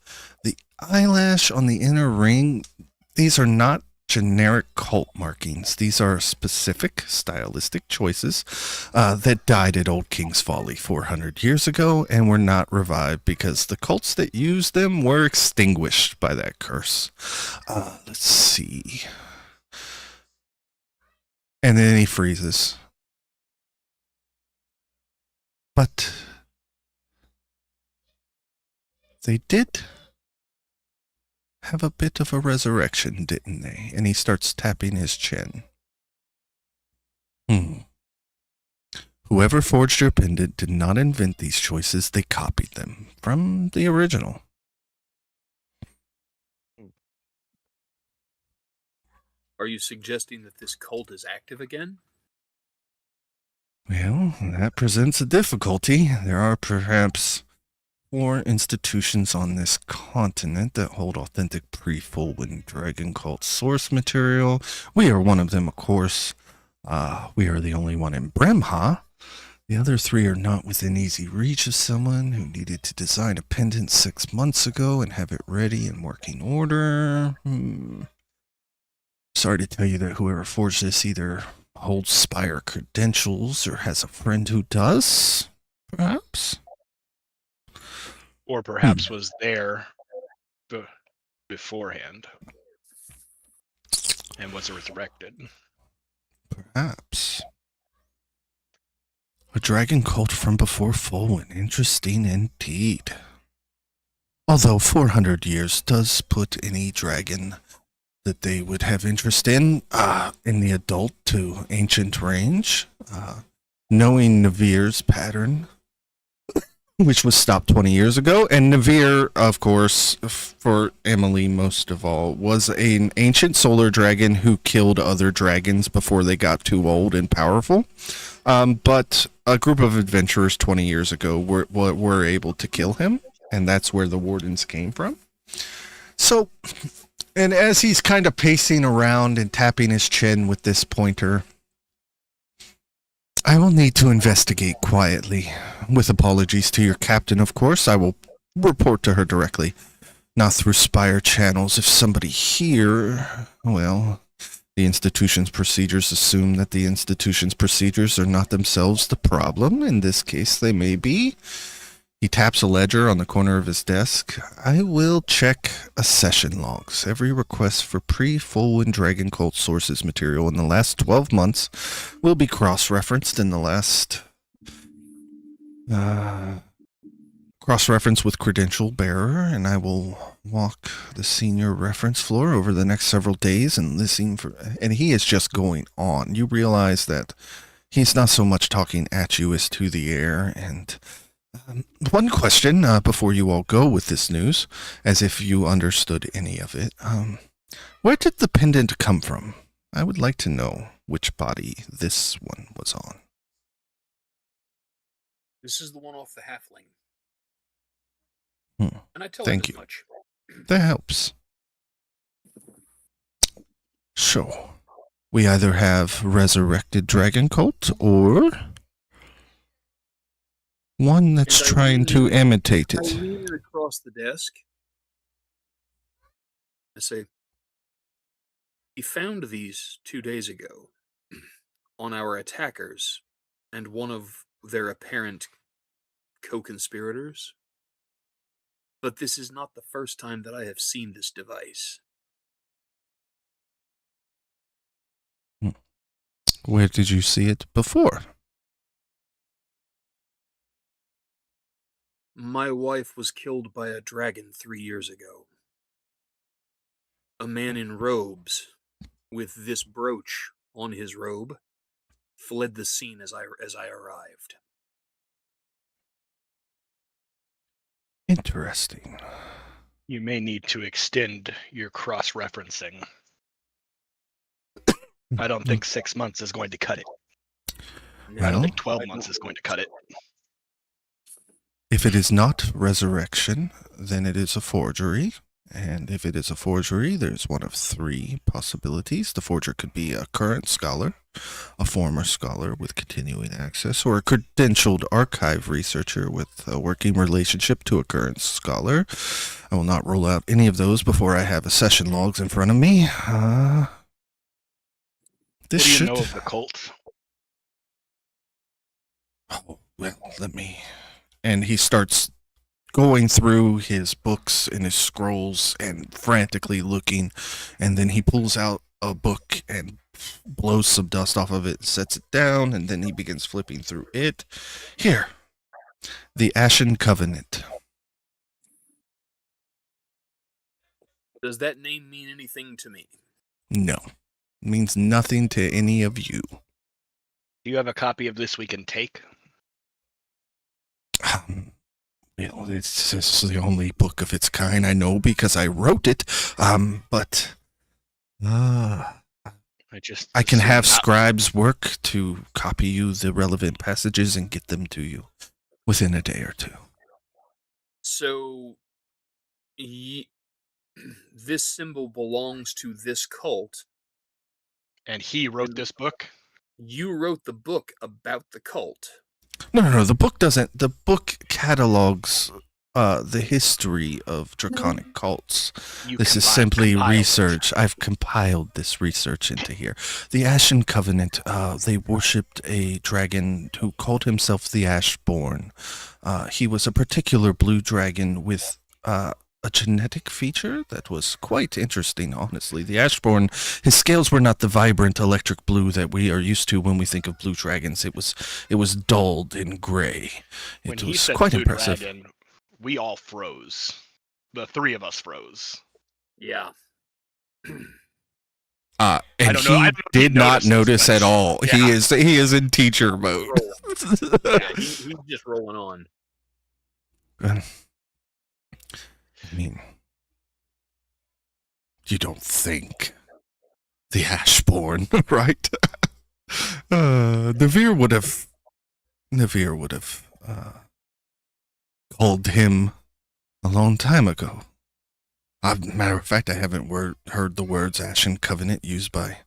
The eyelash on the inner ring, these are not generic cult markings. These are specific stylistic choices that died at Old King's Folly 400 years ago and were not revived because the cults that used them were extinguished by that curse. Let's see. And then he freezes. But they did have a bit of a resurrection, didn't they? And he starts tapping his chin. Whoever forged your pendant did not invent these choices, they copied them from the original. Are you suggesting that this cult is active again? Well, that presents a difficulty. There are perhaps 4 institutions on this continent that hold authentic pre-Fulwin Dragon Cult source material. We are one of them, of course. We are the only one in Bremha. The other 3 are not within easy reach of someone who needed to design a pendant 6 months ago and have it ready in working order. Sorry to tell you that whoever forged this either holds Spire credentials or has a friend who does, perhaps? Or perhaps was there beforehand and was resurrected. Perhaps. A dragon cult from before Fulwin. Interesting indeed. Although 400 years does put any dragon that they would have interest in the adult to ancient range. Knowing Navir's pattern, which was stopped 20 years ago, and Navir, of course, for Emily most of all, was an ancient solar dragon who killed other dragons before they got too old and powerful. But a group of adventurers 20 years ago were able to kill him, and that's where the Wardens came from. So, and as he's kind of pacing around and tapping his chin with this pointer, I will need to investigate quietly. With apologies to your captain, of course, I will report to her directly. Not through Spire channels. If somebody here, well, the institution's procedures assume that the institution's procedures are not themselves the problem. In this case, they may be. He taps a ledger on the corner of his desk. I will check session logs. Every request for pre-Fulwin Dragon Cult sources material in the last 12 months will be cross-referenced in the last... cross-reference with credential bearer, and I will walk the senior reference floor over the next several days and listen for... And he is just going on. You realize that he's not so much talking at you as to the air, and... one question before you all go with this news, as if you understood any of it. Where did the pendant come from? I would like to know which body this one was on. This is the one off the halfling. Hmm. And I tell Thank him you. as much. That helps. So, we either have resurrected dragon cult or one that's And I trying to lean- imitate I it. lean across the desk. I say, he found these 2 days ago on our attackers and one of their apparent co-conspirators. But this is not the first time that I have seen this device. Where did you see it before? My wife was killed by a dragon 3 years ago. A man in robes, with this brooch on his robe, fled the scene as I arrived. Interesting. You may need to extend your cross-referencing. I don't think 6 months is going to cut it. I don't Well, think 12 months is going to cut it. if it is not resurrection, then it is a forgery. And if it is a forgery, there's one of 3 possibilities. The forger could be a current scholar, a former scholar with continuing access, or a credentialed archive researcher with a working relationship to a current scholar. I will not rule out any of those before I have a session logs in front of me. This What do you should... know of the cult? Oh, well, let me... And he starts going through his books and his scrolls and frantically looking, and then he pulls out a book and blows some dust off of it, sets it down, and then he begins flipping through it. Here, the Ashen Covenant. Does that name mean anything to me? No, it means nothing to any of you. Do you have a copy of This Week in Take? It's the only book of its kind I know because I wrote it. But I just I can assume have not. scribes work to copy you the relevant passages and get them to you within a day or two. So, this symbol belongs to this cult. And he wrote And this book? you wrote the book about the cult. No. The book doesn't. The book catalogs the history of draconic cults. This is simply compiled research. I've compiled this research into here. The Ashen Covenant, they worshipped a dragon who called himself the Ashborn. He was a particular blue dragon with a genetic feature that was quite interesting, honestly. The Ashborn, his scales were not the vibrant electric blue that we are used to when we think of blue dragons. It was dulled and gray. When It he was said quite blue impressive. dragon, we all froze. The three of us froze. Yeah. And I don't know if he did not noticed notice this at all. much. Yeah. He is in teacher mode. Yeah, he's just rolling on. I mean, you don't think the Ashborn, right? Navir would have called him a long time ago. Matter of fact, I haven't heard the words Ashen Covenant used by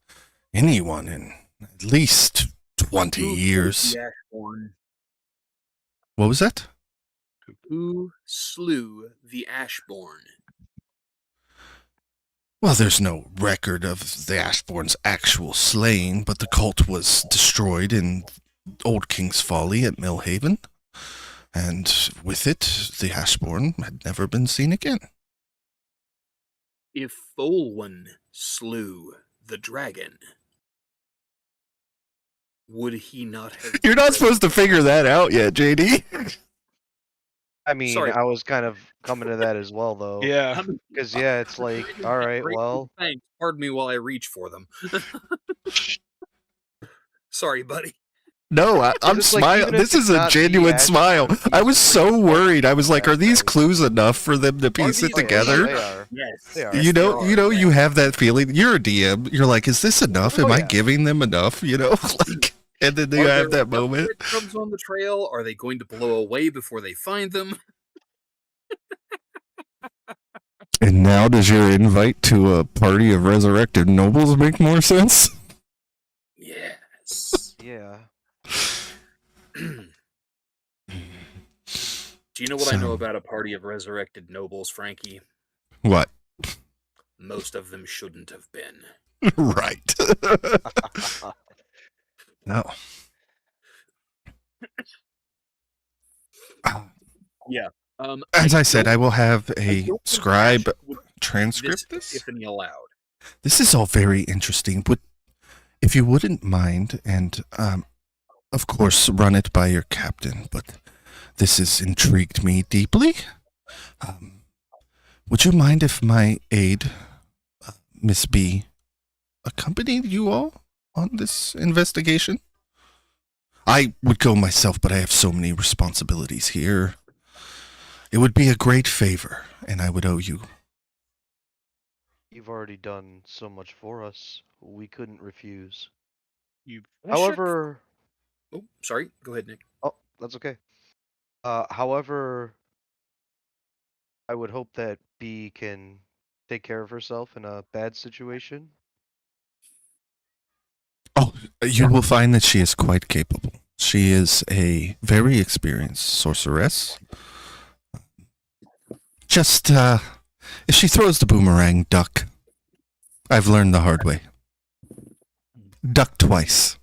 anyone in at least 20 years. The Ashborn? What was that? Who slew the Ashborn? Well, there's no record of the Ashborn's actual slaying, but the cult was destroyed in Old King's Folly at Millhaven, and with it, the Ashborn had never been seen again. If Folwyn slew the dragon, would he not have... You're not supposed to figure that out yet, JD. I mean, Sorry. I was kind of coming to that as well, though. Yeah. Because, yeah, it's like, all right, well. Thanks. Pardon me while I reach for them. Sorry, buddy. No, I'm It's like, smiling. even if This is it's a not the genuine Ashborn, smile. I was so worried. I was like, are these clues enough for them to piece it these- together? They are. Yes. They are. You know, you have that feeling. You're a DM. You're like, is this enough? Am Oh, I yeah. giving them enough? You know, like, and then you Are have there that moment. breadcrumbs on the trail? Are they going to blow away before they find them? And now, does your invite to a party of resurrected nobles make more sense? Yes. Yeah. Do you know what I know about a party of resurrected nobles, Frankie? What? Most of them shouldn't have been. Right. No. Yeah. As I said, I will have I a don't think scribe Ash would transcript this this. epiphany allowed. This is all very interesting. If you wouldn't mind, and of course, run it by your captain, but this has intrigued me deeply. Would you mind if my aide, Miss B, accompanied you all on this investigation? I would go myself, but I have so many responsibilities here. It would be a great favor, and I would owe you. You've already done so much for us. We couldn't refuse. You However, Oh, sorry. Go ahead, Nick. oh, that's okay. However, I would hope that B can take care of herself in a bad situation. Oh, you will find that she is quite capable. She is a very experienced sorceress. Just, if she throws the boomerang, duck. I've learned the hard way. Duck twice.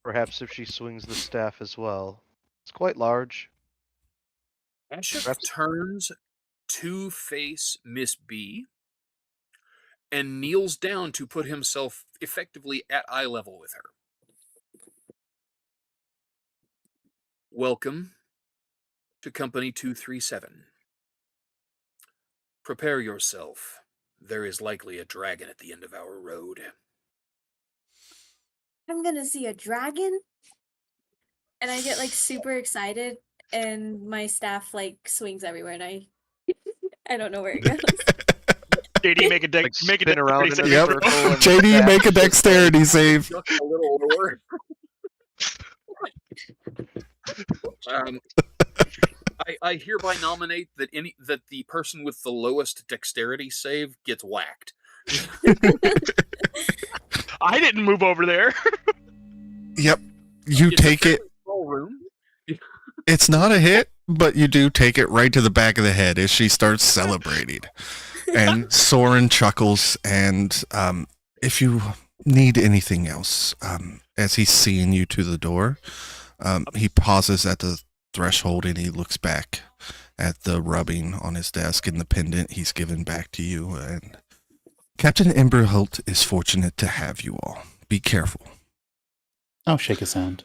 Perhaps if she swings the staff as well. It's quite large. Ashok Perhaps- turns to face Miss B and kneels down to put himself effectively at eye level with her. Welcome to Company 237. Prepare yourself. There is likely a dragon at the end of our road. I'm gonna see a dragon. And I get like super excited, and my staff like swings everywhere, and I don't know where it goes. JD, make a deck, Like make a spin around dexterity in a saving Yep. throw. circle and the JD, staff make a just, like, dexterity save. Just a little lower. I hereby nominate that the person with the lowest dexterity save gets whacked. I didn't move over there. Yep. You It's a take it. fairly small room. It's not a hit, but you do take it right to the back of the head as she starts celebrating. And Soren chuckles, and if you need anything else, as he's seeing you to the door, he pauses at the threshold and he looks back at the rubbing on his desk and the pendant he's given back to you. And Captain Emberholt is fortunate to have you all. Be careful. I'll shake his hand.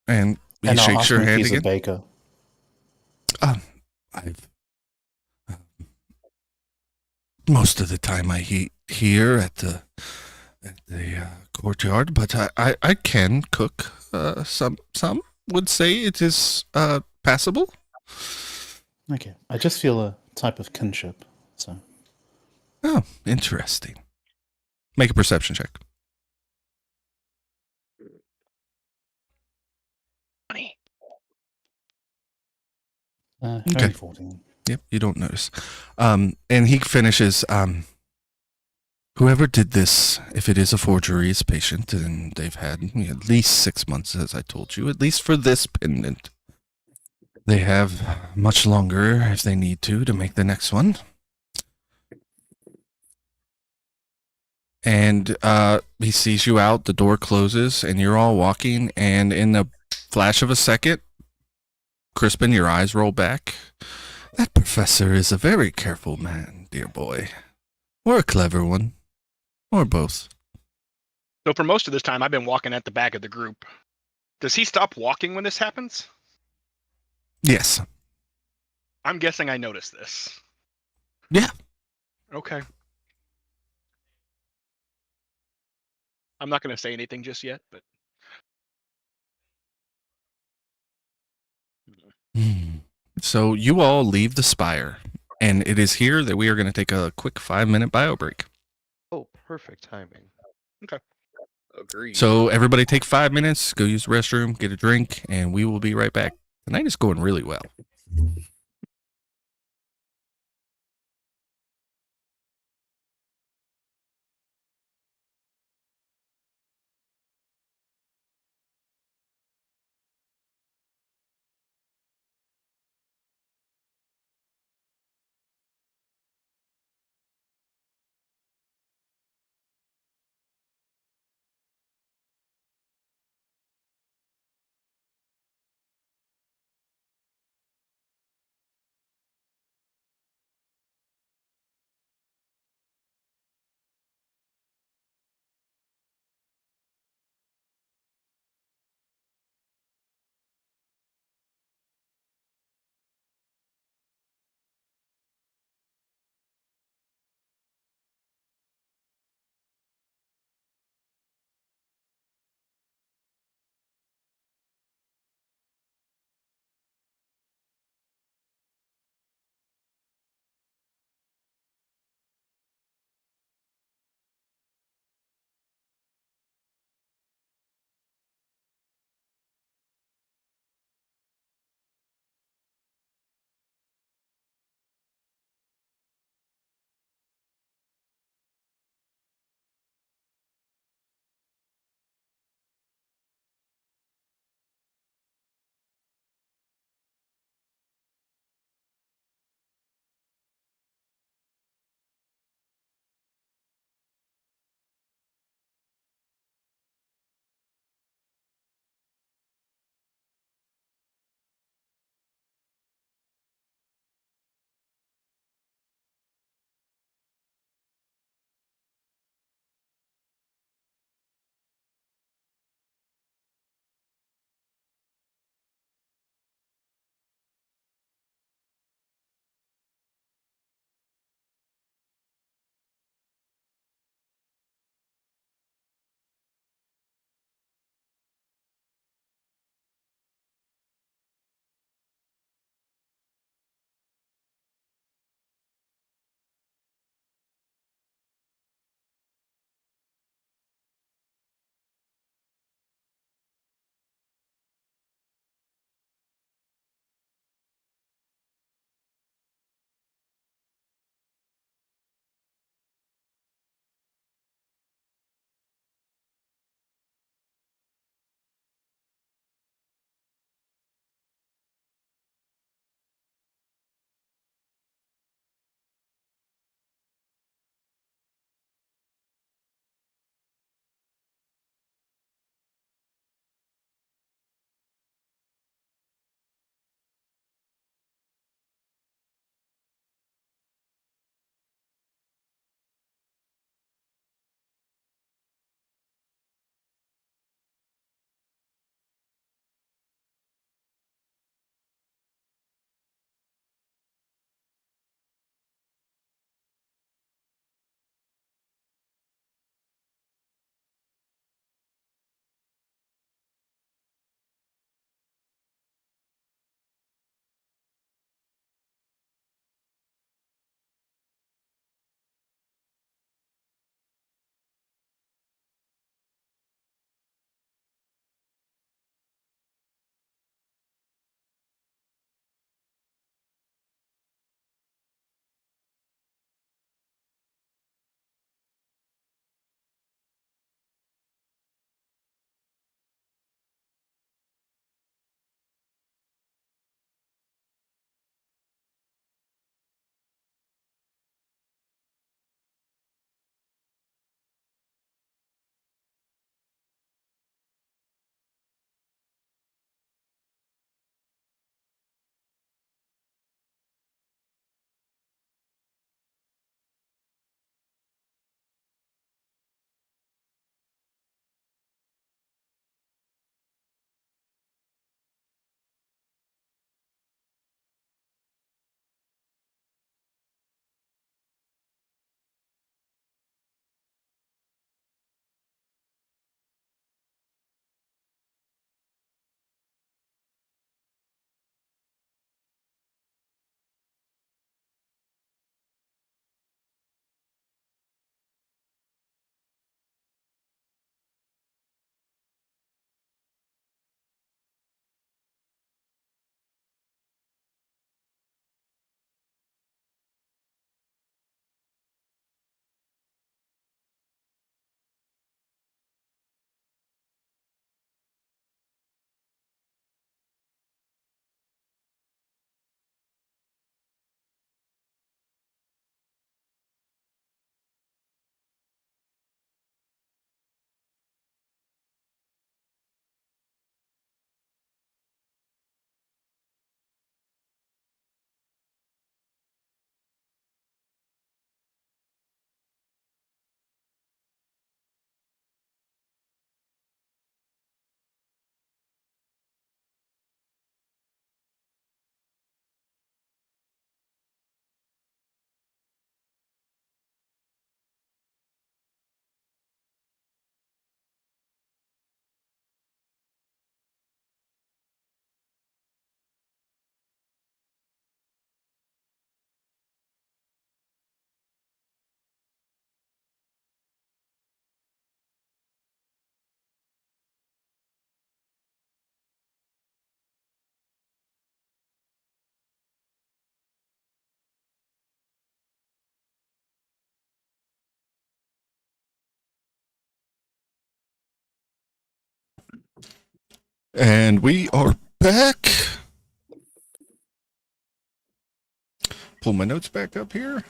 And he And I'll shakes ask your him if hand he's a again. baker. I've most of the time I eat here at the courtyard, but I can cook. Some would say it is passable. Okay. I just feel a type of kinship. So Oh, interesting. Make a perception check. Funny. Okay. only 14. Yep, you don't notice. And he finishes, whoever did this, if it is a forgery, is patient, and they've had at least 6 months, as I told you, at least for this pendant. They have much longer, if they need to make the next one. And he sees you out, the door closes, and you're all walking, and in a flash of a second, Crispin, your eyes roll back. That professor is a very careful man, dear boy. Or a clever one. Or both. So for most of this time, I've been walking at the back of the group. Does he stop walking when this happens? Yes. I'm guessing I noticed this. Yeah. Okay. I'm not going to say anything just yet, but So you all leave the spire, and it is here that we are going to take a quick 5-minute bio break. Oh, perfect timing. Agreed. So everybody take 5 minutes, go use the restroom, get a drink, and we will be right back. The night is going really well. And we are back. Pull my notes back up here.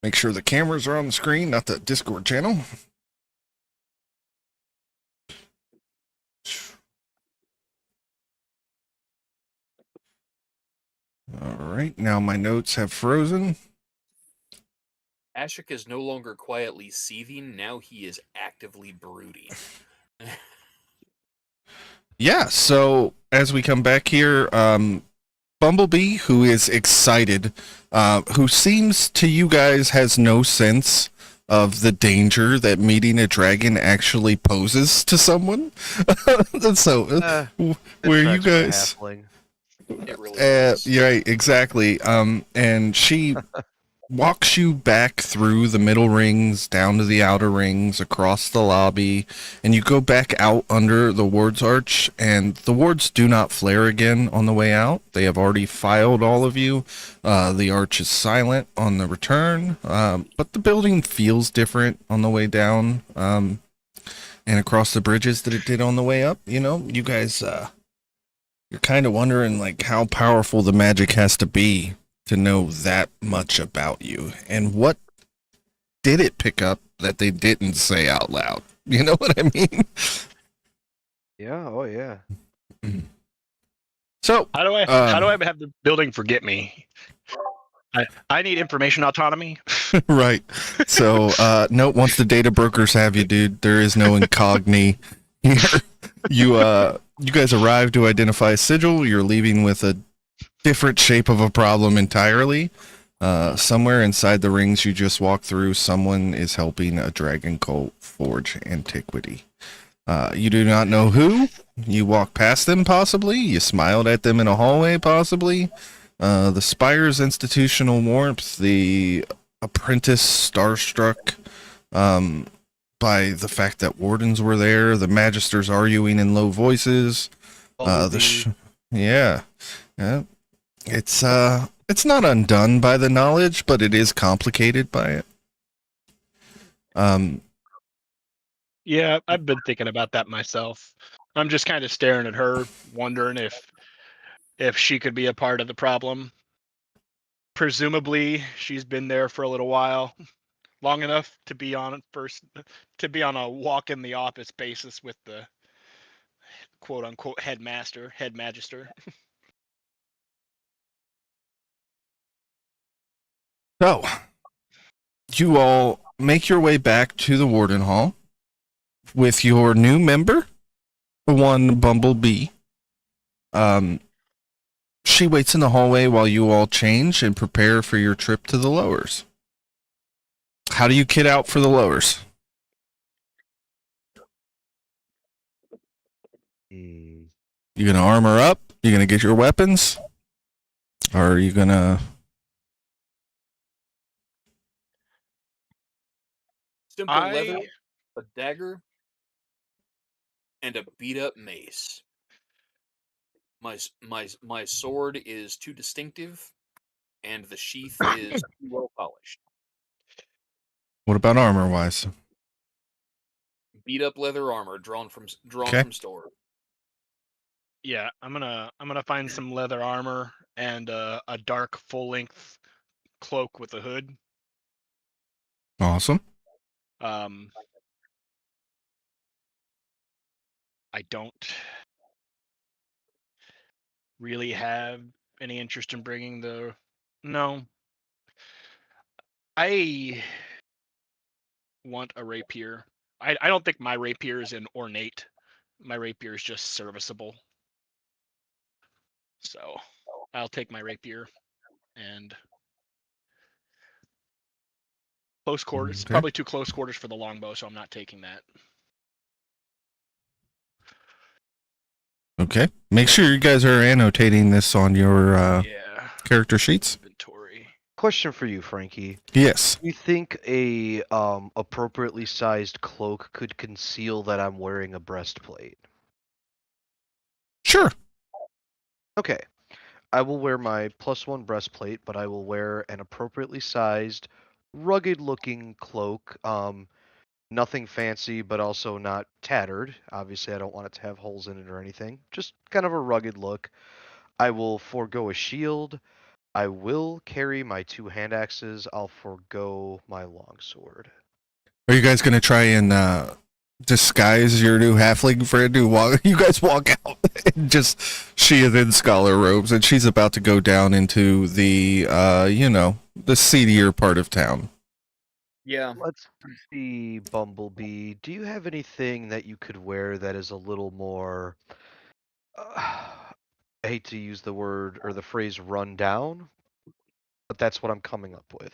Make sure the cameras are on the screen, not the Discord channel. All right, now my notes have frozen. Ashik is no longer quietly seething, now he is actively brooding. Yeah, so as we come back here, Bumblebee, who is excited, who seems to you guys has no sense of the danger that meeting a dragon actually poses to someone. So, where you tracks for a guys? halfling. It really is. Yeah, right, exactly. And she walks you back through the middle rings, down to the outer rings, across the lobby, and you go back out under the ward's arch, and the wards do not flare again on the way out. They have already filed all of you. The arch is silent on the return, but the building feels different on the way down, and across the bridges that it did on the way up. You know, you guys, you're kind of wondering, like, how powerful the magic has to be to know that much about you, and what did it pick up that they didn't say out loud? You know what I mean? Yeah, oh yeah. So How do I have the building forget me? I need information autonomy. right. So note, once the data brokers have you, dude, there is no incogni here. You guys arrived to identify Sigil. You're leaving with a different shape of a problem entirely. Somewhere inside the rings you just walked through, someone is helping a dragon cult forge antiquity. You do not know who. You walk past them, possibly. You smiled at them in a hallway, possibly. The Spire's institutional warmth, the apprentice starstruck by the fact that Wardens were there, the Magisters arguing in low voices. Yeah. It's not undone by the knowledge, but it is complicated by it. Yeah, I've been thinking about that myself. I'm just kind of staring at her, wondering if she could be a part of the problem. Presumably, she's been there for a little while, long enough to be on a walk in the office basis with the quote unquote head magister. So, you all make your way back to the Warden Hall with your new member, one Bumblebee. She waits in the hallway while you all change and prepare for your trip to the lowers. How do you kit out for the lowers? You gonna armor up? You gonna get your weapons? Or are you gonna... Simple leather, a dagger, and a beat up mace. My sword is too distinctive, and the sheath is too well polished. What about armor-wise? Beat up leather armor drawn from store. Yeah, I'm gonna find some leather armor and a dark full length cloak with a hood. Awesome. I don't really have any interest in bringing the... No. I want a rapier. I don't think my rapier is an ornate. My rapier is just serviceable. So I'll take my rapier and close quarters. Okay. Probably too close quarters for the longbow, so I'm not taking that. Okay. Make sure you guys are annotating this on your Yeah. character sheets. Inventory. Question for you, Frankie. Yes. Do you think a appropriately sized cloak could conceal that I'm wearing a breastplate? Sure. Okay. I will wear my +1 breastplate, but I will wear an appropriately sized, rugged looking cloak. Nothing fancy, but also not tattered. Obviously, I don't want it to have holes in it or anything. Just kind of a rugged look. I will forego a shield. I will carry my 2 hand axes. I'll forego my longsword. Are you guys gonna try and disguise your new halfling friend who you guys walk out and just she is in scholar robes and she's about to go down into the the seedier part of town. Yeah. Let's see, Bumblebee. Do you have anything that you could wear that is a little more I hate to use the word or the phrase run down, but that's what I'm coming up with.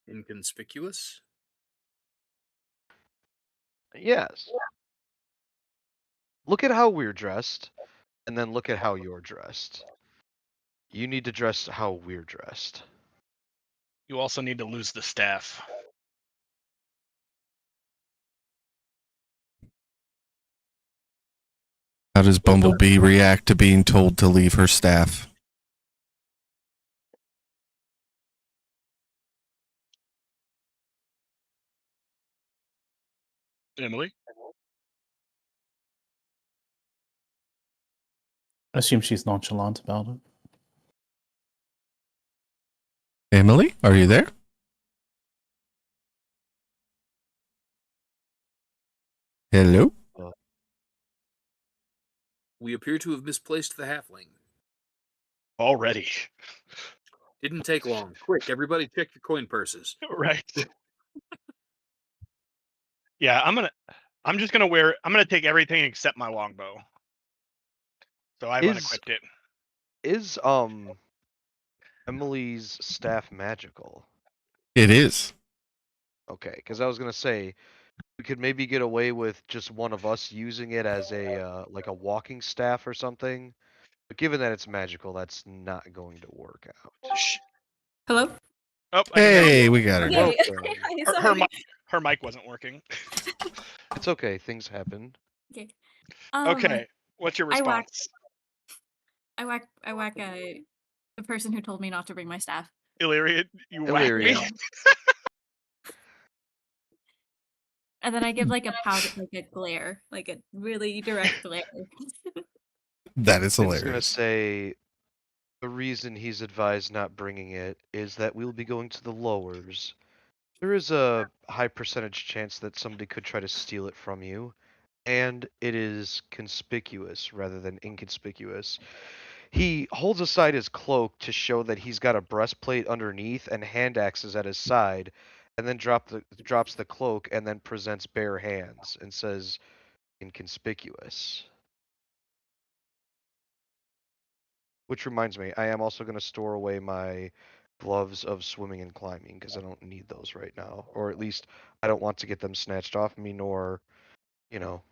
Inconspicuous? Yes. Look at how we're dressed, and then look at how you're dressed. You need to dress how we're dressed. You also need to lose the staff. How does Bumblebee react to being told to leave her staff? Emily? I assume she's nonchalant about it. Emily, are you there? Hello? We appear to have misplaced the halfling. Already. Didn't take long. Quick, everybody check your coin purses. Right. Yeah, I'm gonna take everything except my longbow. So I've unequipped it. Is Emily's staff magical? It is. Okay, because I was gonna say we could maybe get away with just one of us using it as a like a walking staff or something. But given that it's magical, that's not going to work out. Hello? Oh, I can hear Hey, you. we got her. Okay. Welcome. Her mic wasn't working. It's okay. Things happen. Okay. Okay. What's your I response? whack the person who told me not to bring my staff. Illyria, you whack me? Illyria. And then I give like a pout, like a glare, like a really direct glare. That is I was gonna hilarious. say the reason he's advised not bringing it is that we'll be going to the lowers. There is a high percentage chance that somebody could try to steal it from you, and it is conspicuous rather than inconspicuous. He holds aside his cloak to show that he's got a breastplate underneath and hand axes at his side, and then drops the cloak and then presents bare hands and says, "Inconspicuous." Which reminds me, I am also going to store away my gloves of swimming and climbing because I don't need those right now, or at least I don't want to get them snatched off me, nor, you know.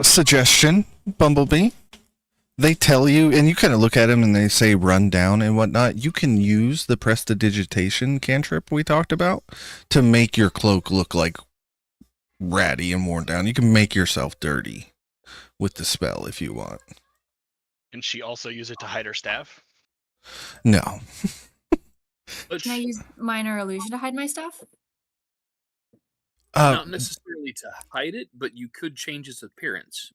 Suggestion, Bumblebee. They tell you, and you kind of look at them and they say run down and whatnot. You can use the prestidigitation cantrip we talked about to make your cloak look like ratty and worn down. You can make yourself dirty with the spell if you want. And she also use it to hide her staff? No. Can I use minor illusion to hide my stuff? Not necessarily to hide it, but you could change its appearance.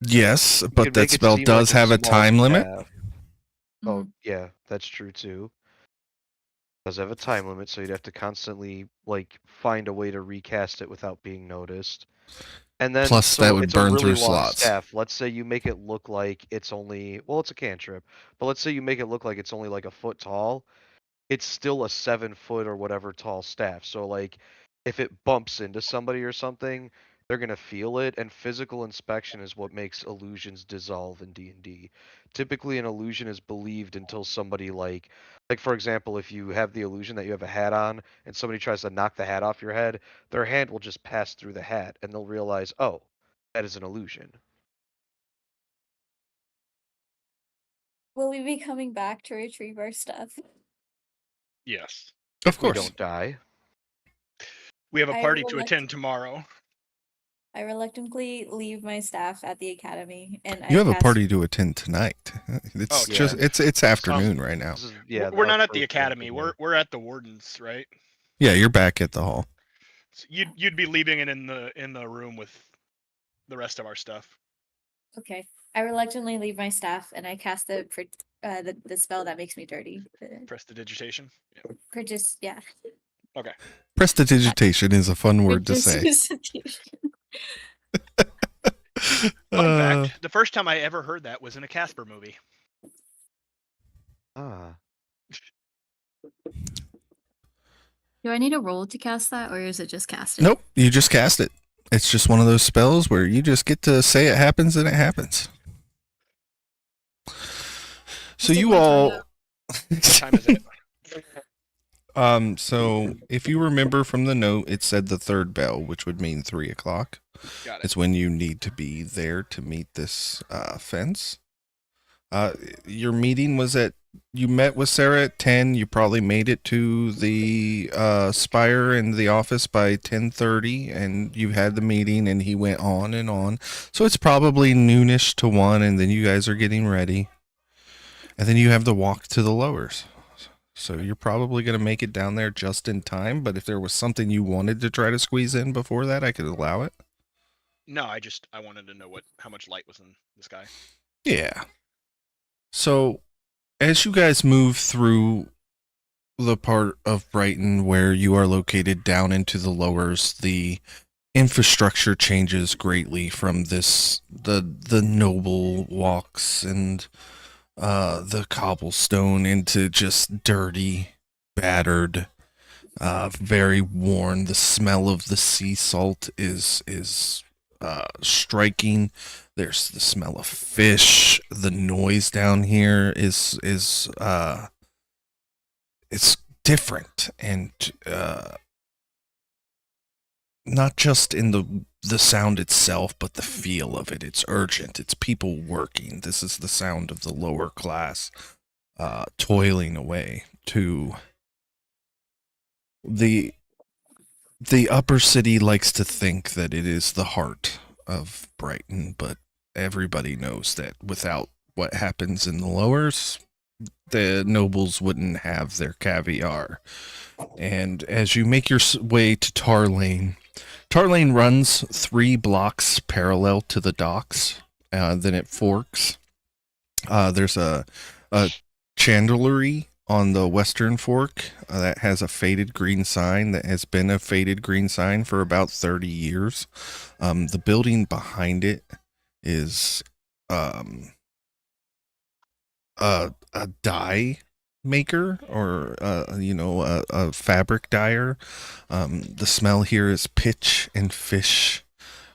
Yes, You but could that make it spell seem does like have a small time limit. staff. Oh, yeah, that's true too. Does have a time limit, so you'd have to constantly like find a way to recast it without being noticed. And then Plus, that would it's burn a really through long slots. staff. Let's say you make it look like it's only it's a cantrip, but let's say you make it look like it's only like a foot tall. It's still a 7 foot or whatever tall staff. So like if it bumps into somebody or something, they're gonna feel it. And physical inspection is what makes illusions dissolve in D&D. Typically, an illusion is believed until somebody like for example, if you have the illusion that you have a hat on and somebody tries to knock the hat off your head, their hand will just pass through the hat and they'll realize, oh, that is an illusion. Will we be coming back to retrieve our stuff? Yes. Of We course. don't die. We have a I party will to let attend tomorrow. I reluctantly leave my staff at the academy, and You I have a cast. party to attend tonight. It's Oh, just it's afternoon right now. This is, we're not at the appropriate academy. for me. We're at the Wardens, right? Yeah, you're back at the hall. So you'd be leaving it in the room with the rest of our stuff. Okay. I reluctantly leave my staff, and I cast the spell that makes me dirty. Prestidigitation. Yeah. Yeah. Okay. Prestidigitation is a fun word to say. Fun fact: the first time I ever heard that was in a Casper movie. Ah. Do I need a roll to cast that, or is it just cast it? Nope, you just cast it. It's just one of those spells where you just get to say it happens and it happens. So Take you my all time. What time is it? So if you remember from the note, it said the third bell, which would mean 3 o'clock. Got it. It's when you need to be there to meet this fence. Your meeting was you met with Sarah at 10. You probably made it to the spire and the office by 10:30, and you had the meeting, and he went on and on. So it's probably noonish to 1, and then you guys are getting ready. And then you have the walk to the lowers. So you're probably going to make it down there just in time, but if there was something you wanted to try to squeeze in before that, I could allow it. No, I wanted to know how much light was in the sky. Yeah. So as you guys move through the part of Brighton where you are located down into the lowers, the infrastructure changes greatly from the noble walks and the cobblestone into just dirty, battered, very worn. The smell of the sea salt is striking. There's the smell of fish. The noise down here is it's different, and not just in the sound itself, but the feel of it. It's urgent. It's people working. This is the sound of the lower class toiling away to the upper city likes to think that it is the heart of Brighton, but everybody knows that without what happens in the lowers, the nobles wouldn't have their caviar. And as you make your way to Tar Lane runs 3 blocks parallel to the docks. Then it forks. There's a chandlery on the western fork that has a faded green sign that has been a faded green sign for about 30 years. The building behind it is a dye maker, or a fabric dyer. The smell here is pitch and fish.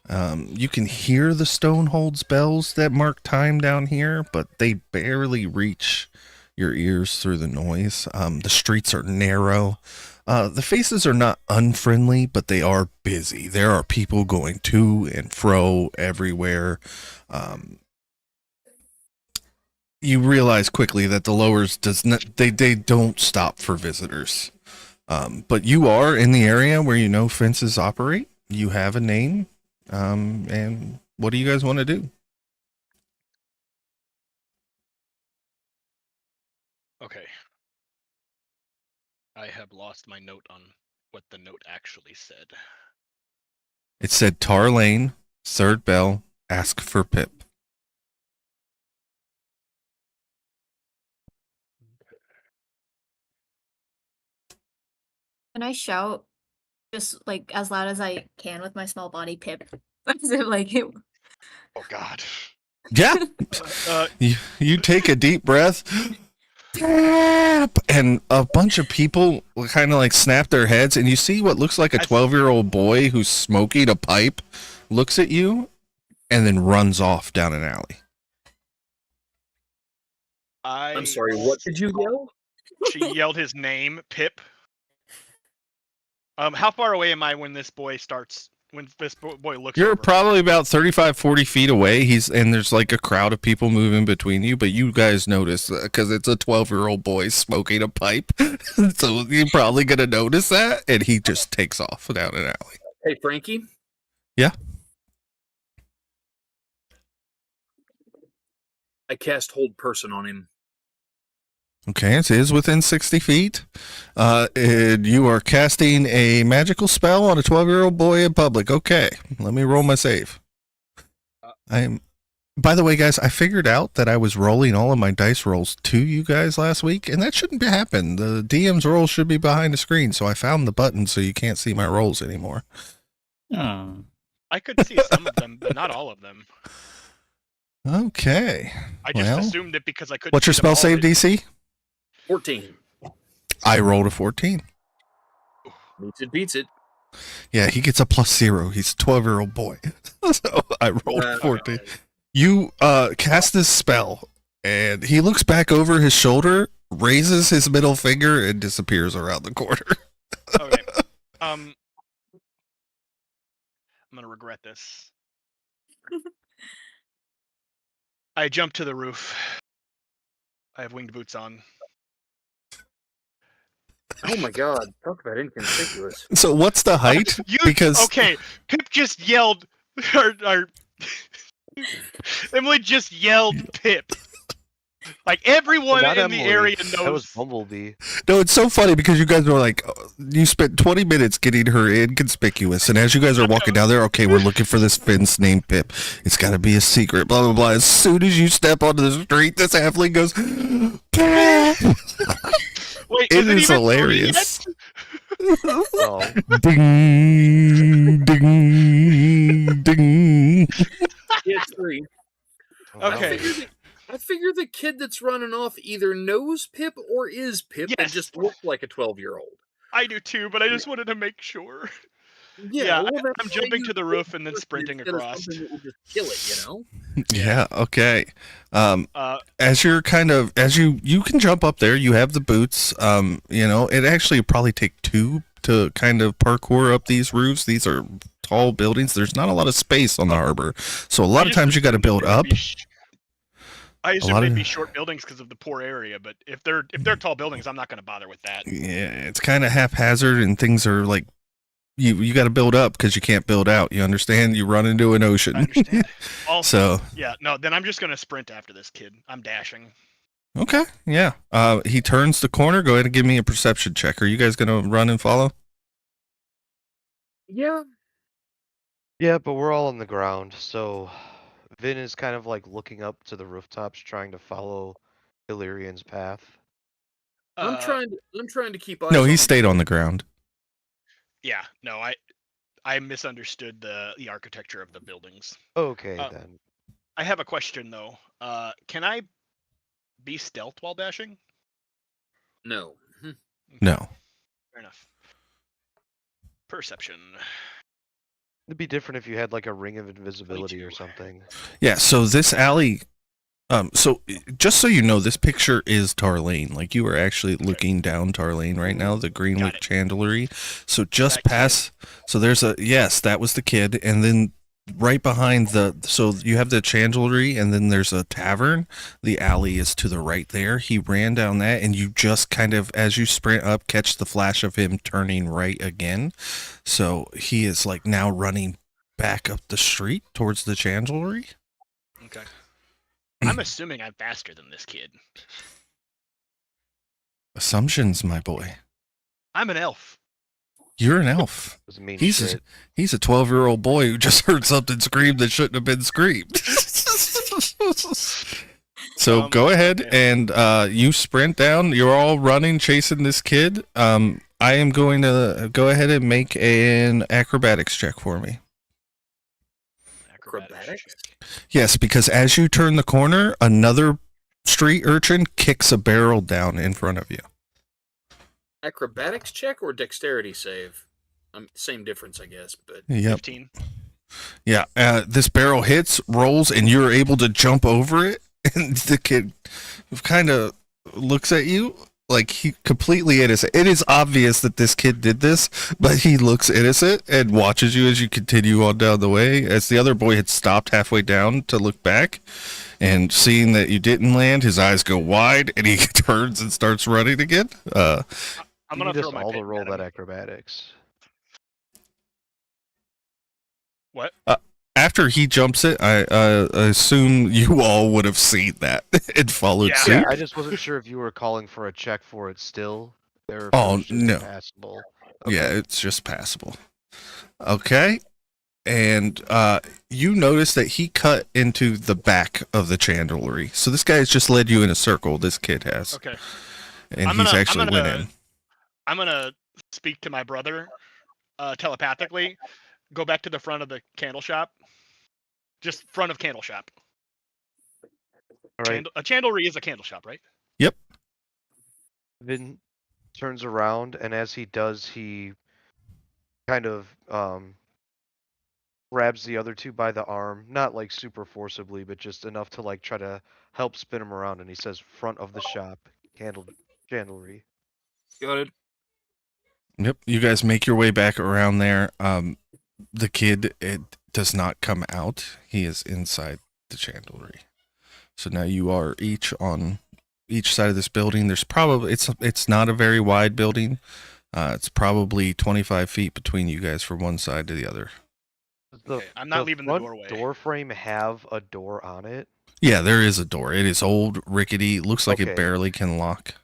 You can hear the Stonehold's bells that mark time down here, but they barely reach your ears through the noise. The streets are narrow. The faces are not unfriendly, but they are busy. There are people going to and fro everywhere. You realize quickly that the lowers they don't stop for visitors. But you are in the area where you know fences operate. You have a name. And what do you guys want to do? Okay. I have lost my note on what the note actually said. It said Tar Lane, 3rd bell, ask for Pip. Can I shout just like as loud as I can with my small body, Pip? As if like it. Oh God. Yeah. You take a deep breath. And a bunch of people kind of like snap their heads, and you see what looks like a 12-year-old boy who's smoking a pipe looks at you and then runs off down an alley. I'm sorry, what did you yell? She yelled his name, Pip. How far away am I when this boy looks You're over? probably about 35, 40 feet away. And there's like a crowd of people moving between you, but you guys notice because it's a 12-year-old boy smoking a pipe. So you're probably going to notice that, and he just takes off down an alley. Hey, Frankie? Yeah? I cast Hold Person on him. Okay, it is within 60 feet. And you are casting a magical spell on a 12-year-old boy in public. Okay, let me roll my save. By the way, guys, I figured out that I was rolling all of my dice rolls to you guys last week, and that shouldn't happen. The DM's roll should be behind the screen, so I found the button so you can't see my rolls anymore. Oh. I could see some of them, but not all of them. Okay. I just Well, assumed it because I couldn't. what's your see them spell all. save DC? 14. I rolled a 14. Beats it. Yeah, he gets a +0. He's a 12-year-old boy. So I rolled a 14. You cast this spell, and he looks back over his shoulder, raises his middle finger, and disappears around the corner. Okay. I'm gonna regret this. I jump to the roof. I have winged boots on. Oh my god, talk about inconspicuous. So what's the height? Because okay, Pip just yelled. Or Emily just yelled Pip. Like everyone Not in Emily. the area That was knows. Bumblebee. no, it's so funny because you guys were like, you spent 20 minutes getting her inconspicuous, and as you guys are walking down there, okay, we're looking for this fence named Pip. It's got to be a secret. Blah blah blah. As soon as you step onto the street, this halfling goes, Pip! Wait, It is is even hilarious. No. Ding, ding, ding. Yeah, it's 3. Okay. I figure the kid that's running off either knows Pip or is Pip and Yes. just looks like a 12-year-old. I do too, but I just wanted to make sure. Yeah, Yeah, well, that's I'm why jumping you to the roof and then sprinting instead of across. something that will just kill it, you know? Yeah. Okay. Uh, As you're you can jump up there. You have the boots. It actually probably take 2 to kind of parkour up these roofs. These are tall buildings. There's not a lot of space on the harbor, so a lot of times you got to build up. I assume lot they'd of- be short buildings because of the poor area, but if they're tall buildings, I'm not going to bother with that. Yeah, it's kind of haphazard, and things are like you got to build up because you can't build out. You understand? You run into an ocean. I understand. Also, So yeah, no, then I'm just going to sprint after this kid. I'm dashing. okay, yeah. He turns the corner. Go ahead and give me a perception check. Are you guys gonna run and follow? Yeah. Yeah, but we're all on the ground, so Vin is kind of like looking up to the rooftops, trying to follow Illyrian's path. I'm Uh, trying to keep eyes No, on he him. stayed on the ground. Yeah, no, I misunderstood the architecture of the buildings. Okay, Uh, then. I have a question though. Can I be stealth while dashing? No. No. Fair enough. Perception. It'd be different if you had like a ring of invisibility or 22. something. Yeah. So this alley. So just so you know, this picture is Tarlane. Like you are actually looking down Tarlane right now, the Greenwick it. Chandlery. So just That kid. past. So there's yes, that was the kid, and then right behind so you have the Chandlery, and then there's a tavern. The alley is to the right there. He ran down that, and you just kind of, as you sprint up, catch the flash of him turning right again. So he is like now running back up the street towards the Chandlery. Okay. I'm assuming I'm faster than this kid. Assumptions, my boy. I'm an elf. You're an elf. Doesn't mean He's shit. a 12-year-old boy who just heard something scream that shouldn't have been screamed. So go ahead and you sprint down. You're all running, chasing this kid. I am going to go ahead and make an acrobatics check for me. Acrobatics? Yes, because as you turn the corner, another street urchin kicks a barrel down in front of you. Acrobatics check or dexterity save? Same difference, I guess, but Yep. 15. Yeah, this barrel hits, rolls, and you're able to jump over it. And the kid kind of looks at you like he completely innocent. It is obvious that this kid did this, but he looks innocent and watches you as you continue on down the way. As the other boy had stopped halfway down to look back, and seeing that you didn't land, his eyes go wide, and he turns and starts running again. I'm You gonna need throw us my all pit to roll at that him. acrobatics. What? after he jumps it, I assume you all would have seen that and followed Yeah. suit. Yeah, I just wasn't sure if you were calling for a check for it still, or if it Oh, was just no. passable. Yeah, Okay. it's just passable. Okay. And you notice that he cut into the back of the chandlery. So this guy's just led you in a circle, this kid has. Okay. And he's actually went in. I'm gonna speak to my brother telepathically. Go back to the front of the candle shop. Just front of candle shop. All right. A chandlery is a candle shop, right? Yep. Vin turns around, and as he does, he kind of grabs the other two by the arm, not like super forcibly, but just enough to like try to help spin him around. And he says, "Front of the shop, candlery." Got it. Yep. You guys make your way back around there. The kid, it does not come out. He is inside the chandlery. So now you are each on each side of this building. There's probably it's not a very wide building. It's probably 25 feet between you guys from one side to the other. Does Okay, I'm not leaving the front doorway. door frame have a door on it? Yeah, there is a door. It is old, rickety. Looks like Okay. it barely can lock.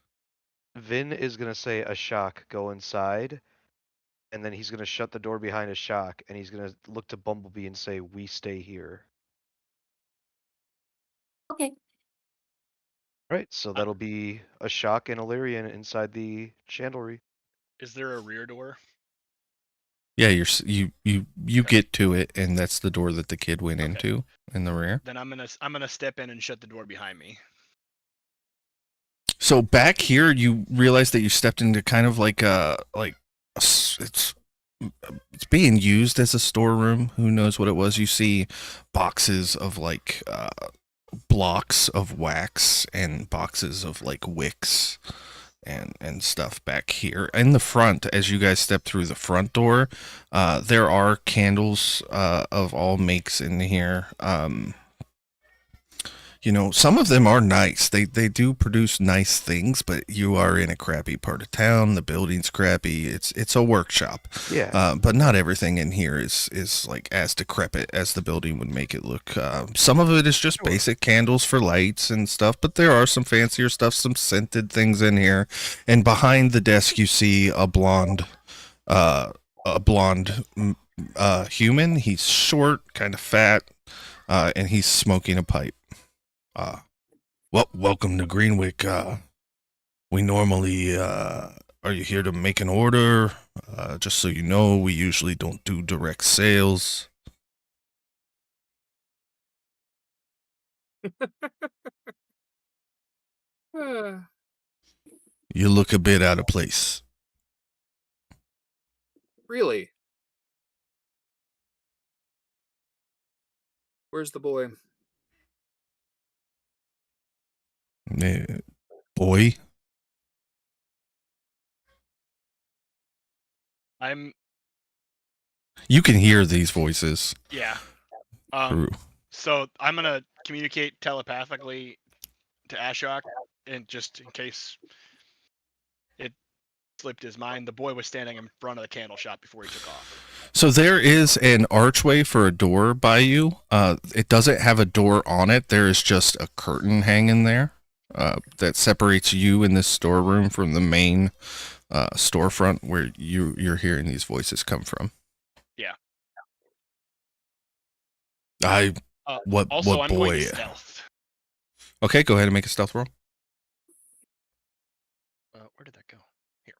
Vin is gonna say, "Ashok, go inside," and then he's gonna shut the door behind Ashok, and he's gonna look to Bumblebee and say, "We stay here." Okay. Right, so that'll be Ashok and Illyrian inside the chandlery. Is there a rear door? Yeah, you get to it, and that's the door that the kid went Okay. into in the rear. Then I'm gonna step in and shut the door behind me. So back here, you realize that you stepped into kind of like it's being used as a storeroom. Who knows what it was? You see boxes of like blocks of wax and boxes of like wicks and stuff back here in the front. As you guys step through the front door, there are candles of all makes in here. You know, some of them are nice. They do produce nice things, but you are in a crappy part of town. The building's crappy. It's a workshop. Yeah. But not everything in here is like as decrepit as the building would make it look. Some of it is just basic candles for lights and stuff, but there are some fancier stuff, some scented things in here. And behind the desk, you see a blonde human. He's short, kind of fat, and he's smoking a pipe. Well, welcome to Greenwick. We normally, are you here to make an order? Just so you know, we usually don't do direct sales. You look a bit out of place. Really? Where's the boy? Boy? You can hear these voices. Yeah. Through. So I'm gonna communicate telepathically to Ashok, and just in case it slipped his mind, the boy was standing in front of the candle shop before he took off. So there is an archway for a door by you. It doesn't have a door on it. There is just a curtain hanging there that separates you in this storeroom from the main storefront where you're hearing these voices come from. Yeah. What Also, I'm going boy? to stealth. Okay, go ahead and make a stealth roll. Where did that go? Here.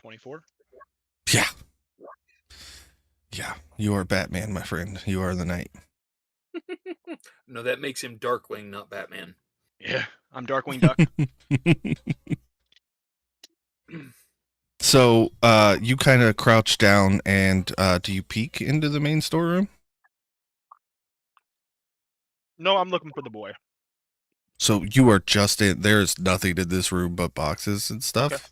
$24. Yeah, you are Batman, my friend. You are the knight. No, that makes him Darkwing, not Batman. Yeah, I'm Darkwing Duck. So, you kind of crouch down, and do you peek into the main storeroom? No, I'm looking for the boy. So you are just in. There's nothing in this room but boxes and stuff. Okay.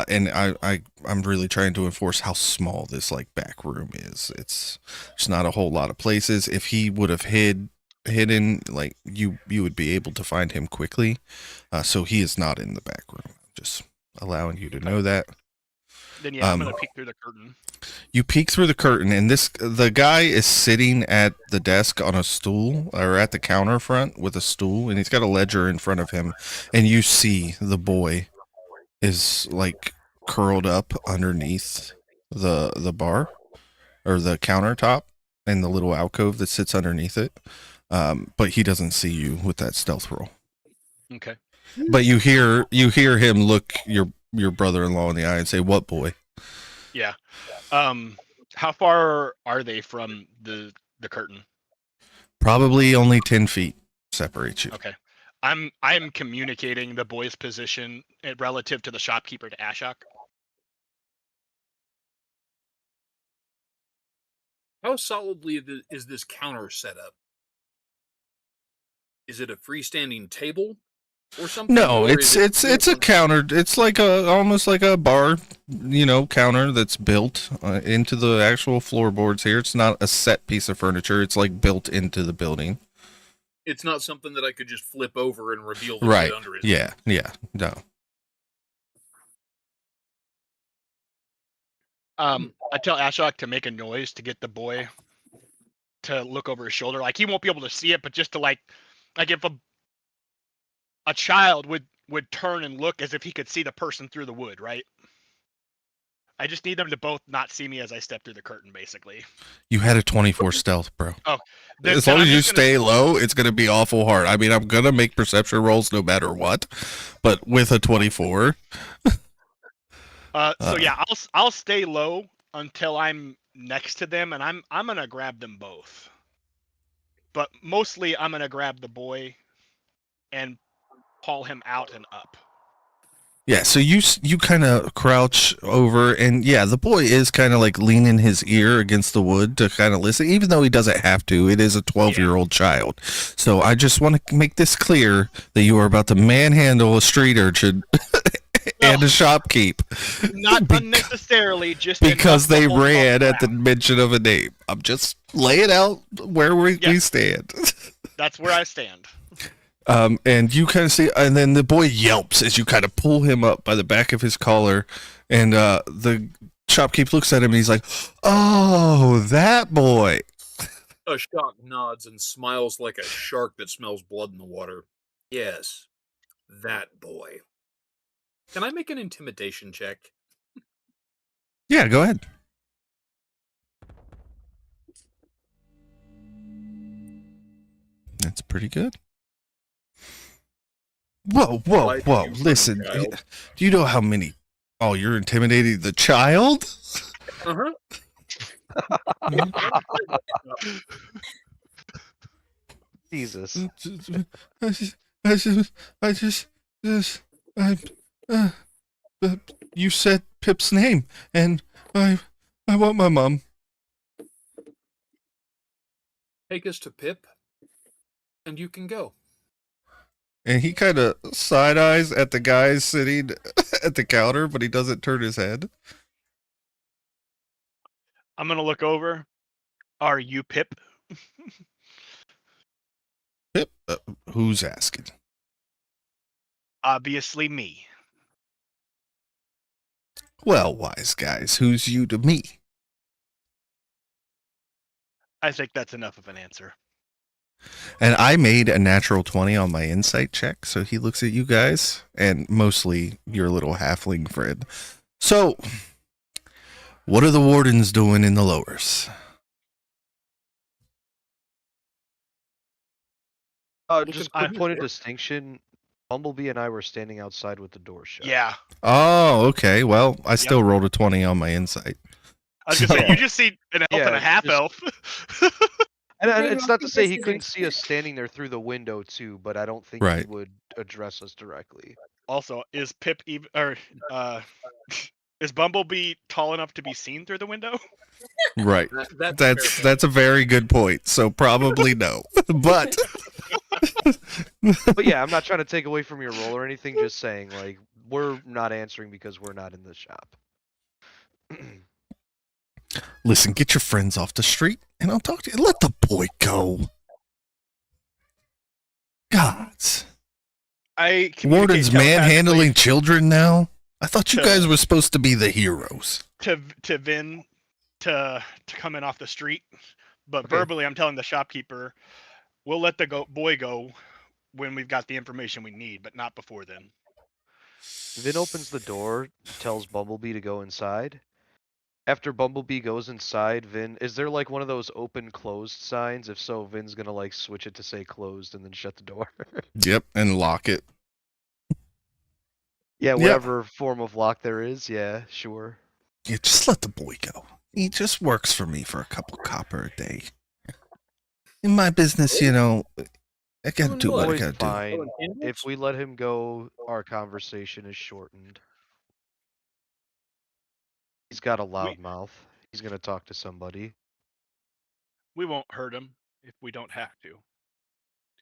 And I'm really trying to enforce how small this like back room is. It's not a whole lot of places. If he would have hidden, like you would be able to find him quickly. So he is not in the back room. Just allowing you to know that. Then yeah, I'm Um, gonna peek through the curtain. You peek through the curtain, and the guy is sitting at the desk on a stool, or at the counter front with a stool, and he's got a ledger in front of him, and you see the boy is like curled up underneath the bar or the countertop and the little alcove that sits underneath it. But he doesn't see you with that stealth roll. Okay. But you hear him look your brother-in-law in the eye and say, "What boy?" Yeah. How far are they from the curtain? Probably only 10 feet separates you. Okay. I'm communicating the boy's position relative to the shopkeeper to Ashok. How solidly is this counter set up? Is it a freestanding table or something? No, or it's is it a counter. It's like almost like a bar, counter that's built into the actual floorboards here. It's not a set piece of furniture. It's like built into the building. It's not something that I could just flip over and reveal the Right. shit under it. Yeah. No. I tell Ashok to make a noise to get the boy to look over his shoulder. Like he won't be able to see it, but just to like if a child would turn and look as if he could see the person through the wood, right? I just need them to both not see me as I step through the curtain, basically. You had a 24 stealth, bro. Oh, As long as you stay low, it's going to be awful hard. I mean, I'm going to make perception rolls no matter what, but with a 24. So yeah, I'll stay low until I'm next to them, and I'm gonna grab them both. But mostly, I'm gonna grab the boy and haul him out and up. Yeah, so you kind of crouch over, and yeah, the boy is kind of like leaning his ear against the wood to kind of listen, even though he doesn't have to. It is a 12-year-old child. So I just want to make this clear that you are about to manhandle a street urchin and a shopkeep. Not unnecessarily, just because they enough to hold ran them at the down. mention of a name. I'm just laying out where we stand. That's where I stand. And you kind of see, and then the boy yelps as you kind of pull him up by the back of his collar, and the shopkeep looks at him and he's like, "Oh, that boy." Ashok nods and smiles like a shark that smells blood in the water. Yes, that boy. Can I make an intimidation check? Yeah, go ahead. That's pretty good. Whoa! Why do you Listen, child? do you know how many? Oh, you're intimidating the child? Uh-huh. Jesus. You said Pip's name, and I want my mom. Take us to Pip, and you can go. And he kind of side eyes at the guy sitting at the counter, but he doesn't turn his head. I'm gonna look over. Are you Pip? Pip, who's asking? Obviously me. Well, wise guys, who's you to me? I think that's enough of an answer. And I made a natural 20 on my insight check, so he looks at you guys, and mostly your little halfling friend. So, what are the Wardens doing in the lowers? Just a quick point of distinction. Bumblebee and I were standing outside with the door shut. Yeah. Oh, okay. Well, I still rolled a 20 on my insight. I was gonna say, you just see an elf and a half elf. And Very it's not to rock, say paper, he couldn't scissors. see us standing there through the window too, but I don't think Right. he would address us directly. Also, is Pip even is Bumblebee tall enough to be seen through the window? Right. That's That's a very good point. So probably no. But But yeah, I'm not trying to take away from your role or anything, just saying, like, we're not answering because we're not in the shop. listen, get your friends off the street and I'll talk to you. Let the boy go. Gods. I Warden's communicate manhandling telepathically. children now? I thought you To- guys were supposed to be the heroes. to Vin to come in off the street, but Okay. verbally I'm telling the shopkeeper we'll let the boy go when we've got the information we need, but not before then. Vin opens the door, tells Bumblebee to go inside. After Bumblebee goes inside, Vin, is there like one of those open closed signs? If so, Vin's gonna like switch it to say closed and then shut the door. Yep, and lock it. Yeah, Yep. whatever form of lock there is, yeah, sure. Yeah, just let the boy go. He just works for me for a couple copper a day. In my business, you know, I gotta do what I Boy's gotta do. fine. If we let him go, our conversation is shortened. He's got a loud mouth. He's gonna talk to somebody. We won't hurt him if we don't have to.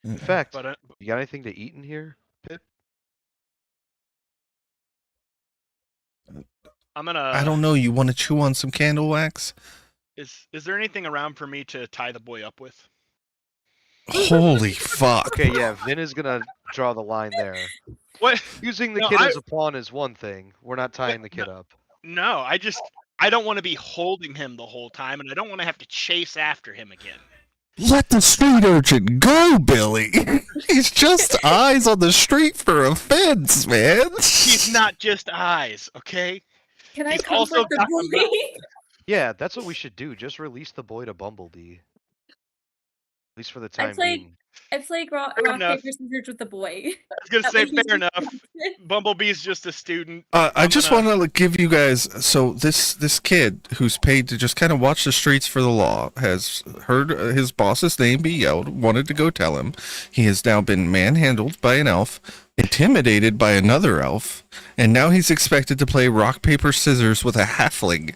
In fact, But you got anything to eat in here, Pip? I'm gonna. I don't know. You want to chew on some candle wax? Is there anything around for me to tie the boy up with? Holy fuck! Okay, yeah, Vin is gonna draw the line there. What? Using the No, kid as a pawn is one thing. We're not tying the kid up. No, I don't want to be holding him the whole time, and I don't want to have to chase after him again. Let the street urchin go, Billy. He's just eyes on the street for a fence, man. He's not just eyes, okay? Can I He's also comfort the got a mouth. boy? Yeah, that's what we should do. Just release the boy to Bumblebee. At least for the time being. It's like rock, Fair rock enough. paper, scissors with the boy. I was gonna That say way he's fair enough. protected. Bumblebee's just a student. I I'm just gonna- want to give you guys. So this kid who's paid to just kind of watch the streets for the law has heard his boss's name be yelled, wanted to go tell him. He has now been manhandled by an elf, intimidated by another elf, and now he's expected to play rock paper scissors with a halfling.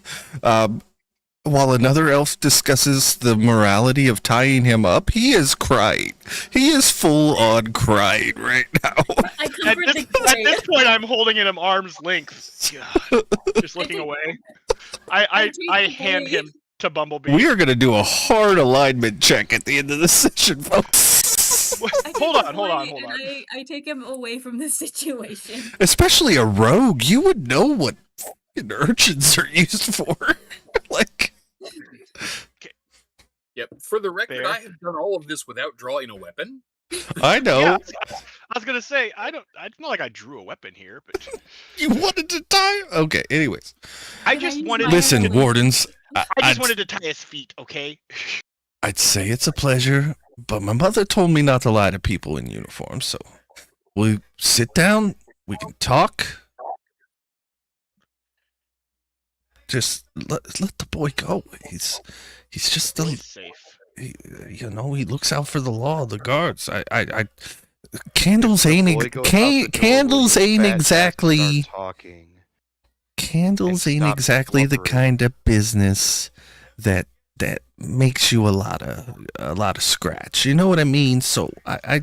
While another elf discusses the morality of tying him up, he is crying. He is full on crying right now. I At comfort this, the at boy. this point, I'm holding it at arm's length, God, just looking away. I take the hand boy. him to Bumblebee. We are going to do a hard alignment check at the end of the session, folks. I take Hold the on. boy and I take him away from the situation. Especially a rogue. You would know what fucking urchins are used for. Like, Yep. For the record, Fair. I have done all of this without drawing a weapon. I know. Yeah, I was gonna say it's not like I drew a weapon here, but You wanted to die? Okay, anyways. I Can I just use wanted. my- Listen, hand. Wardens. I just wanted to tie his feet. Okay. I'd say it's a pleasure, but my mother told me not to lie to people in uniform, so we'll sit down, we can talk. Just let the boy go. He's just He's a, safe. he looks out for the law, the guards. I candles The ain't boy goes out the door, candles will you ain't fat ass exactly start talking. candles and ain't stop exactly the blubbering. kind of business that makes you a lot of scratch. You know what I mean? So I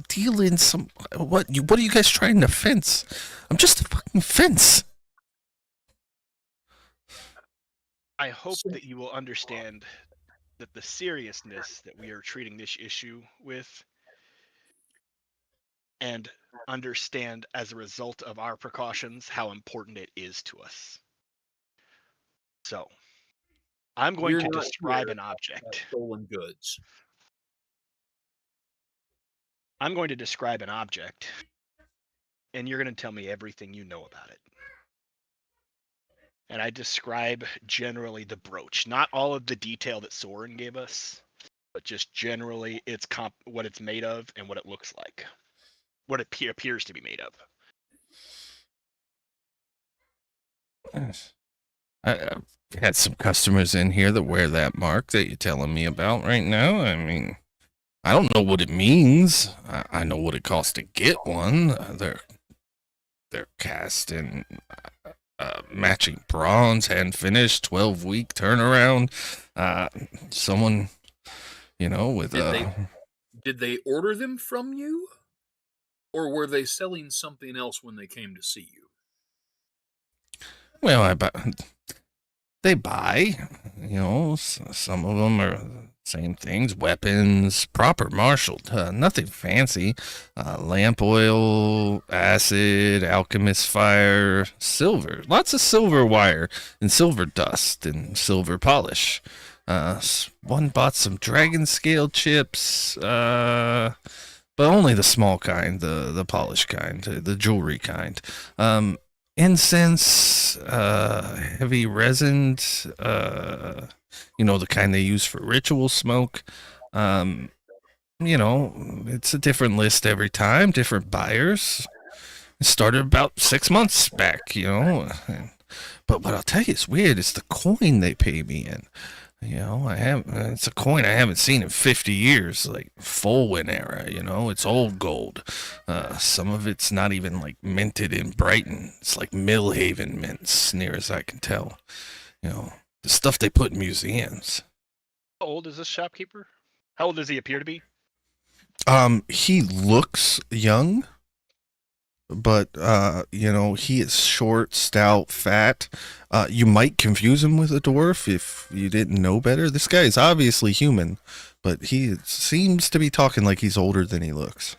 deal in some what are you guys trying to fence? I'm just a fucking fence. I hope that you will understand that the seriousness that we are treating this issue with, and understand as a result of our precautions how important it is to us. So, I'm going We're to not describe here an about object. stolen goods. I'm going to describe an object, and you're going to tell me everything you know about it. And I describe generally the brooch, not all of the detail that Soren gave us, but just generally its what it's made of and what it looks like, what it appears to be made of. Yes. I've had some customers in here that wear that mark that you're telling me about right now. I mean, I don't know what it means. I know what it costs to get one. They're cast in matching bronze, hand finished, 12-week turnaround. Someone, with Did they order them from you? Or were they selling something else when they came to see you? well, they buy. Some of them are Same things, weapons, proper marshaled, nothing fancy. Lamp oil, acid, alchemist fire, silver, lots of silver wire, and silver dust, and silver polish. One bought some dragon scale chips, but only the small kind, the polished kind, the jewelry kind. Incense, heavy resin, the kind they use for ritual smoke. It's a different list every time, different buyers. It started about 6 months back, But what I'll tell you is weird. It's the coin they pay me in. It's a coin I haven't seen in 50 years, like Fulwin era, it's old gold. Some of it's not even like minted in Brighton. It's like Millhaven mints, near as I can tell. The stuff they put in museums. How old is this shopkeeper? How old does he appear to be? He looks young, but he is short, stout, fat. You might confuse him with a dwarf if you didn't know better. This guy is obviously human, but he seems to be talking like he's older than he looks.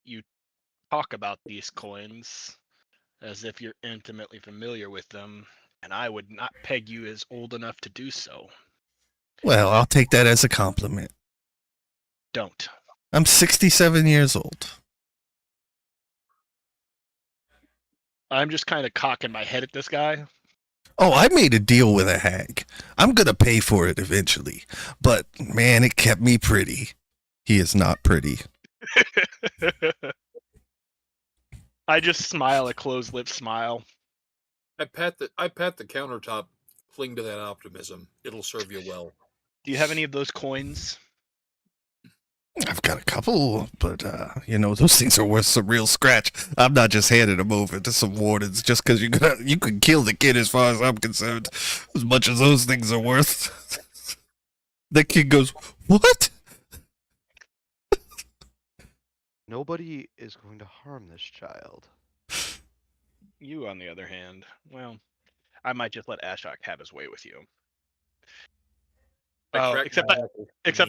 You talk about these coins as if you're intimately familiar with them, and I would not peg you as old enough to do so. Well, I'll take that as a compliment. Don't. I'm 67 years old. I'm just kind of cocking my head at this guy. Oh, I made a deal with a hag. I'm going to pay for it eventually. But, man, it kept me pretty. He is not pretty. I just smile, a closed lip smile. I pat the countertop, cling to that optimism. It'll serve you well. Do you have any of those coins? I've got a couple, but, those things are worth some real scratch. I'm not just handing them over to some wardens just because you can kill the kid as far as I'm concerned, as much as those things are worth. The kid goes, what? Nobody is going to harm this child. You, on the other hand, well, I might just let Ashok have his way with you. Except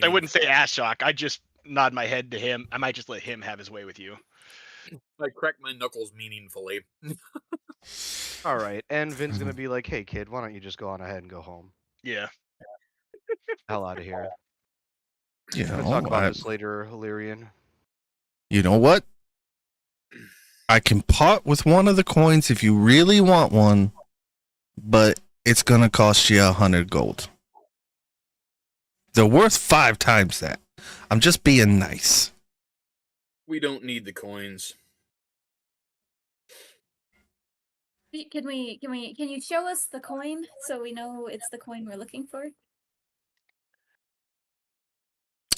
I wouldn't say Ashok. I just nod my head to him. I might just let him have his way with you. I crack my knuckles meaningfully. All right, and Vin's gonna be like, "Hey, kid, why don't you just go on ahead and go home? Yeah. Hell out of here." You We'll know, talk about this later, Illyrian. You know what? I can part with one of the coins if you really want one, but it's gonna cost you 100 gold. They're worth 5 times that. I'm just being nice. We don't need the coins. Can you show us the coin so we know it's the coin we're looking for?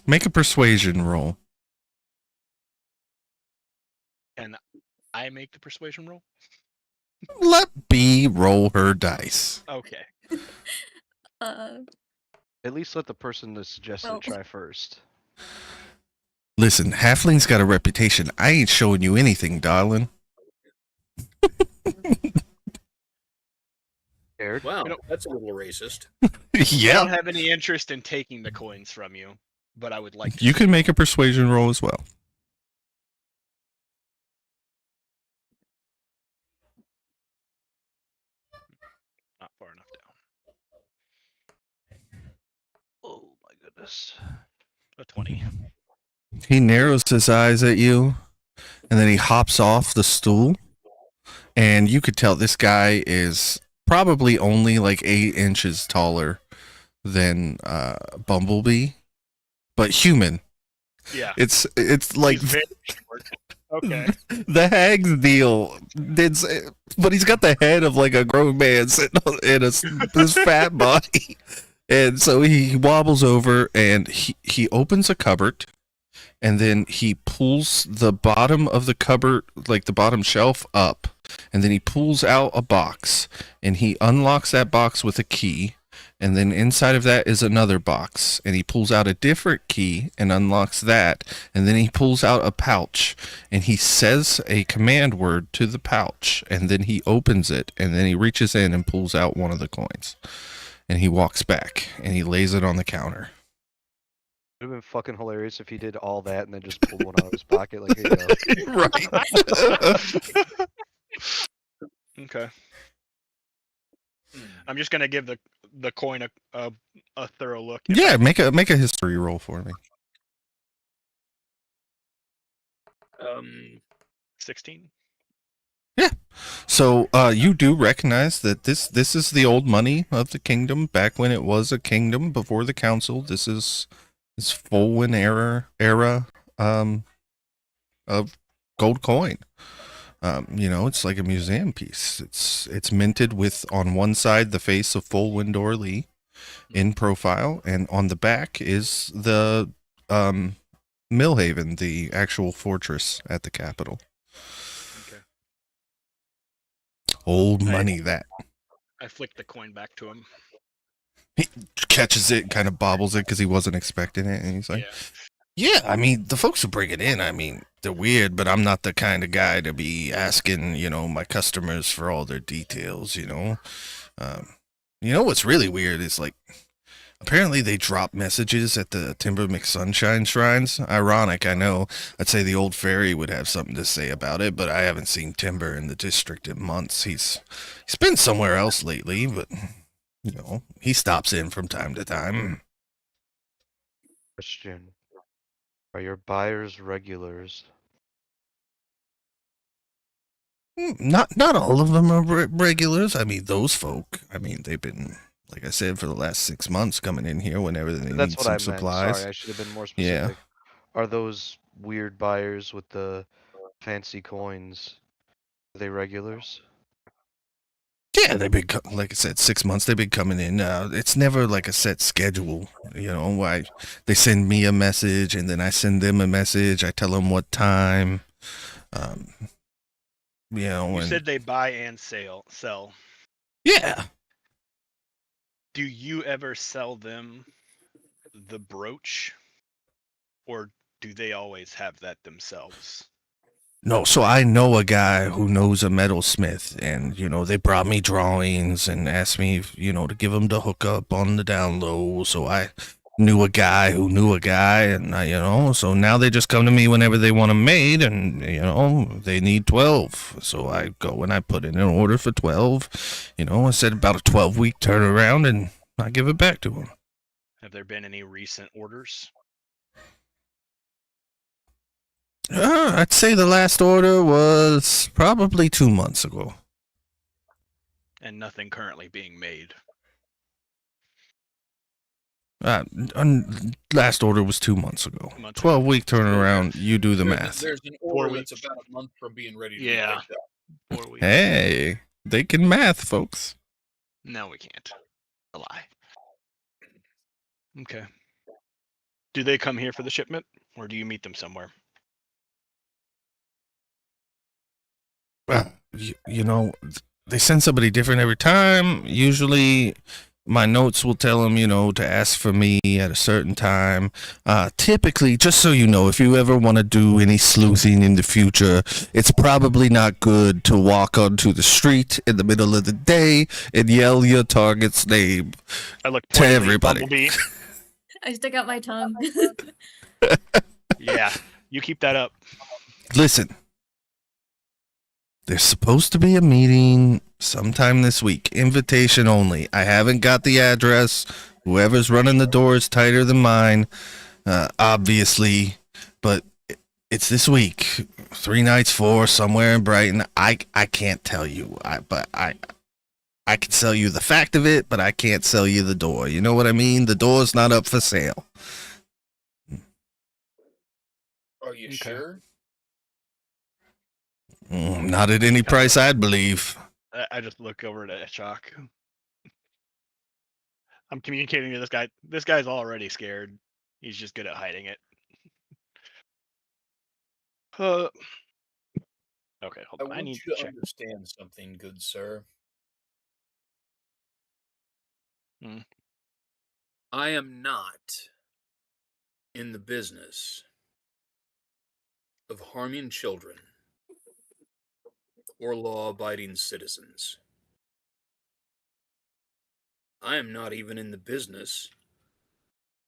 Make a persuasion roll. Can I make the persuasion roll? Let B roll her dice. Okay. At least let the person that suggested it try first. Listen, Halfling's got a reputation. I ain't showing you anything, darling. Scared? Wow, that's a little racist. I Yeah. don't have any interest in taking the coins from you, but I would like to. You can make a persuasion roll as well. Not far enough down. Oh my goodness. A 20. He narrows his eyes at you, and then he hops off the stool. And you could tell this guy is probably only like 8 inches taller than Bumblebee, but human. Yeah. It's like He's very short. Okay. the hag's deal. But he's got the head of like a grown man sitting in this fat body. And so he wobbles over and he opens a cupboard, and then he pulls the bottom of the cupboard, like the bottom shelf, up, and then he pulls out a box, and he unlocks that box with a key, And then inside of that is another box, and he pulls out a different key and unlocks that, and then he pulls out a pouch and he says a command word to the pouch, and then he opens it, and then he reaches in and pulls out one of the coins, and he walks back and he lays it on the counter. It would have been fucking hilarious if he did all that and then just pulled one out of his pocket. Like, here you go. Right. Okay. I'm just gonna give the coin a thorough look. Yeah, make a history roll for me. 16. Yeah. So you do recognize that this is the old money of the kingdom back when it was a kingdom before the council. This is Fulwin era of gold coin. It's like a museum piece. It's minted with, on one side, the face of Fulwin Lee in profile, and on the back is the Millhaven, the actual fortress at the capital. Okay. Old money, that. I flick the coin back to him. He catches it, kind of bobbles it because he wasn't expecting it, and he's like, yeah, I mean, the folks who bring it in, I mean, they're weird, but I'm not the kind of guy to be asking, my customers for all their details, What's really weird is, like, apparently they drop messages at the Timber McSunshine shrines. Ironic, I know. I'd say the old fairy would have something to say about it, but I haven't seen Timber in the district in months. He's been somewhere else lately, but, he stops in from time to time. Question. Are your buyers regulars? Not all of them are regulars. I mean, those folk. I mean, they've been, like I said, for the last 6 months coming in here whenever they That's need what some I supplies. meant. Sorry, I should have been more specific. Yeah. Are those weird buyers with the fancy coins, are they regulars? Yeah, they've been, like I said, 6 months. They've been coming in. It's never like a set schedule. They send me a message, and then I send them a message. I tell them what time. You said they buy and sell. Yeah. Do you ever sell them the brooch, or do they always have that themselves? No, so I know a guy who knows a metalsmith, and they brought me drawings and asked me, to give them the hookup on the down low. So I knew a guy who knew a guy, and so now they just come to me whenever they want them made, and they need 12. So I go and I put in an order for 12. I said about a 12-week turnaround, and I give it back to them. Have there been any recent orders? I'd say the last order was probably 2 months ago. And nothing currently being made. Last order was 2 months ago. 12-week turnaround. You do the math. There's an order that's about a month from being ready to be picked up. 4 weeks. Hey, they can math, folks. No, we can't. A lie. Okay. Do they come here for the shipment, or do you meet them somewhere? Well, they send somebody different every time. Usually, my notes will tell them, to ask for me at a certain time. Typically, just so you know, if you ever want to do any sleuthing in the future, it's probably not good to walk onto the street in the middle of the day and yell your target's name to everybody. I stick out my tongue. Yeah, you keep that up. Listen. There's supposed to be a meeting sometime this week. Invitation only. I haven't got the address. Whoever's running the door is tighter than mine, obviously. But it's this week. 3 nights, 4, somewhere in Brighton. I can't tell you. I can sell you the fact of it, but I can't sell you the door. You know what I mean? The door's not up for sale. Are you sure? Not at any price, I'd believe. I just look over at Shock. I'm communicating to this guy. This guy's already scared. He's just good at hiding it. Okay, hold on. I need you to understand something, good sir. I am not in the business of harming children or law-abiding citizens. I am not even in the business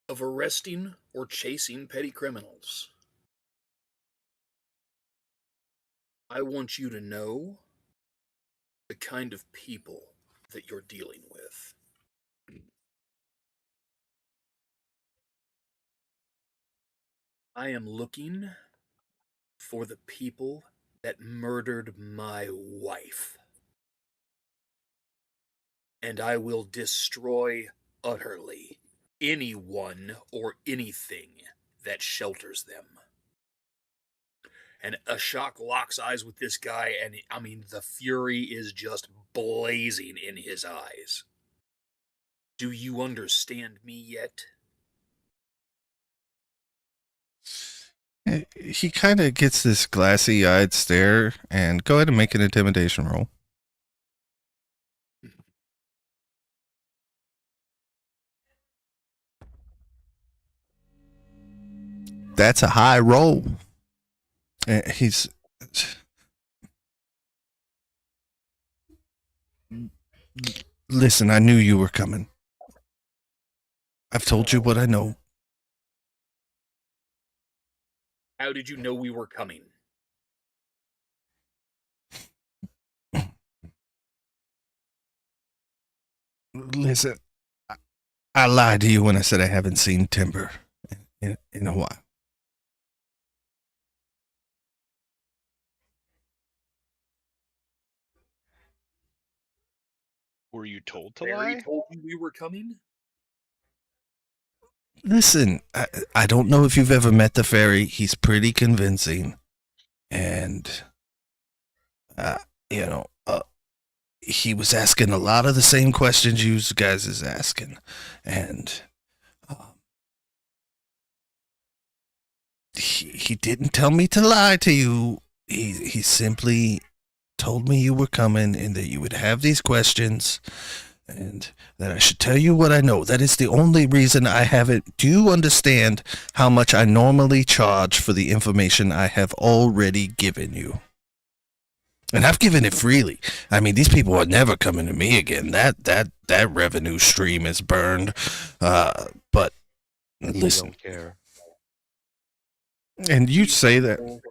of arresting or chasing petty criminals. I want you to know the kind of people that you're dealing with. I am looking for the people that murdered my wife. And I will destroy utterly anyone or anything that shelters them. And Ashok locks eyes with this guy, and I mean, the fury is just blazing in his eyes. Do you understand me yet? He kind of gets this glassy-eyed stare, and go ahead and make an intimidation roll. That's a high roll. He's... Listen, I knew you were coming. I've told you what I know. How did you know we were coming? Listen, I lied to you when I said I haven't seen Timber in a while. Were you told to Barry lie? told you we were coming? Listen, I don't know if you've ever met the fairy. He's pretty convincing. And, he was asking a lot of the same questions you guys is asking. And he didn't tell me to lie to you. He simply told me you were coming and that you would have these questions and that I should tell you what I know. That is the only reason I haven't. Do you understand how much I normally charge for the information I have already given you? And I've given it freely. I mean, these people are never coming to me again. That revenue stream is burned. But listen. We don't care. And you say that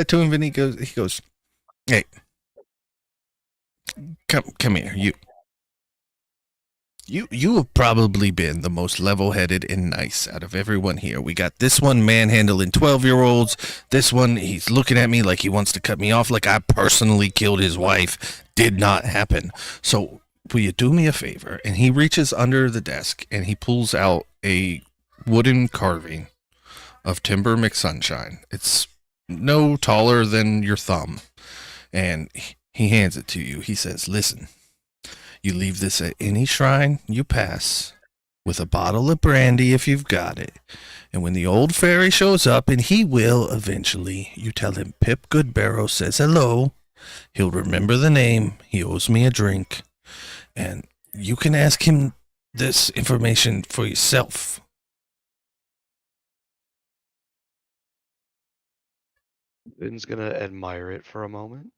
to him, and he goes, hey, come here, You have probably been the most level-headed and nice out of everyone here. We got this one manhandling 12-year-olds. This one, he's looking at me like he wants to cut me off, like I personally killed his wife. Did not happen. So will you do me a favor? And he reaches under the desk and he pulls out a wooden carving of Timber McSunshine. It's no taller than your thumb. And he hands it to you. He says, listen. You leave this at any shrine you pass with a bottle of brandy if you've got it. And when the old fairy shows up, and he will eventually, you tell him Pip Goodbarrow says hello. He'll remember the name. He owes me a drink. And you can ask him this information for yourself. Vin's going to admire it for a moment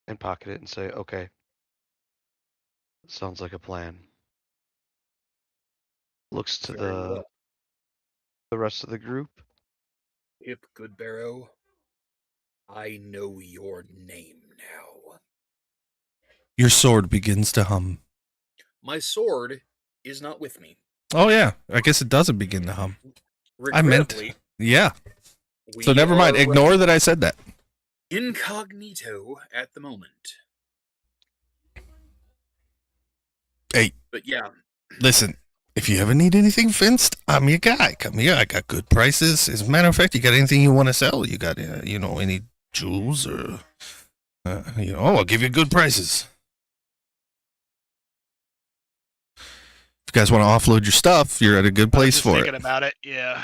and pocket it and say, okay. Sounds like a plan. Looks to the rest of the group. Pip Goodbarrow, I know your name now. Your sword begins to hum. My sword is not with me. Oh, yeah. I guess it doesn't begin to hum. I meant, yeah. So never mind. Ignore that I said that. Incognito at the moment. Hey. But yeah. Listen, if you ever need anything fenced, I'm your guy. Come here. I got good prices. As a matter of fact, you got anything you want to sell? You got, any jewels or, I'll give you good prices. If you guys want to offload your stuff, you're at a good place for it. Thinking about it, yeah.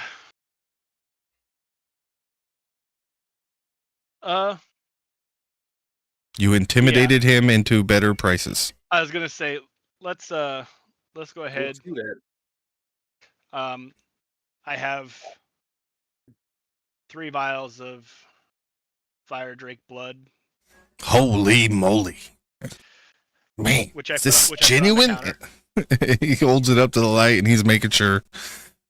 You intimidated him into better prices. I was gonna say, let's go ahead. Let's do that. I have 3 vials of fire drake blood, Holy moly. Man, which I is put this on the genuine? counter. He holds it up to the light and he's making sure.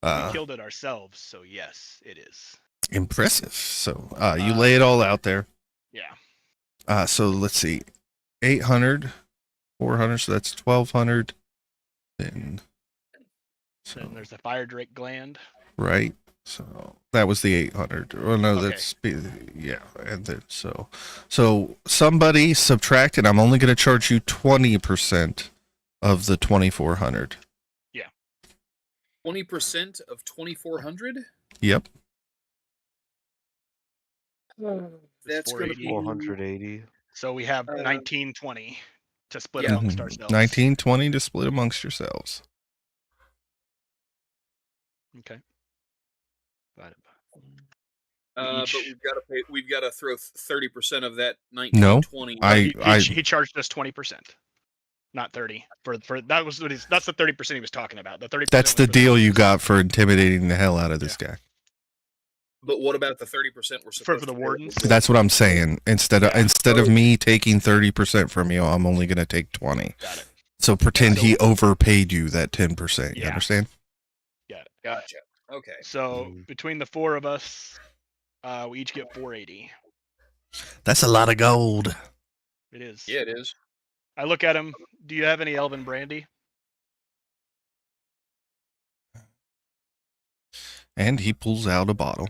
We killed it ourselves, so yes, it is. Impressive. So you lay it all out there. Yeah. So let's see. 800, 400, so that's 1200. Then, Then there's the fire drake gland. right. So that was the 800. Oh no, Okay. that's yeah. And then so somebody subtracted. I'm only going to charge you 20% of the 2400. 20% of 2,400. Yep. That's going to 480. be 480. So we have 1920 to split yeah. amongst ourselves. 1920 to split amongst yourselves. Okay. But Each- we've got to throw 30% of that No, 1920. He charged us 20%, not 30. For that was what that's the 30% he was talking about. The 30%. That's was the for deal you got for intimidating the hell out of this guy. But what about the 30% we're supposed for the to wardens? That's what I'm saying. Instead of me taking 30% from you, I'm only going to take 20. Got it. So pretend So- he overpaid you that 10%. You Yeah. understand? Got it. Gotcha. Okay. So between the 4 of us, we each get 480. That's a lot of gold. It is. Yeah, it is. I look at him. Do you have any elven brandy? And he pulls out a bottle.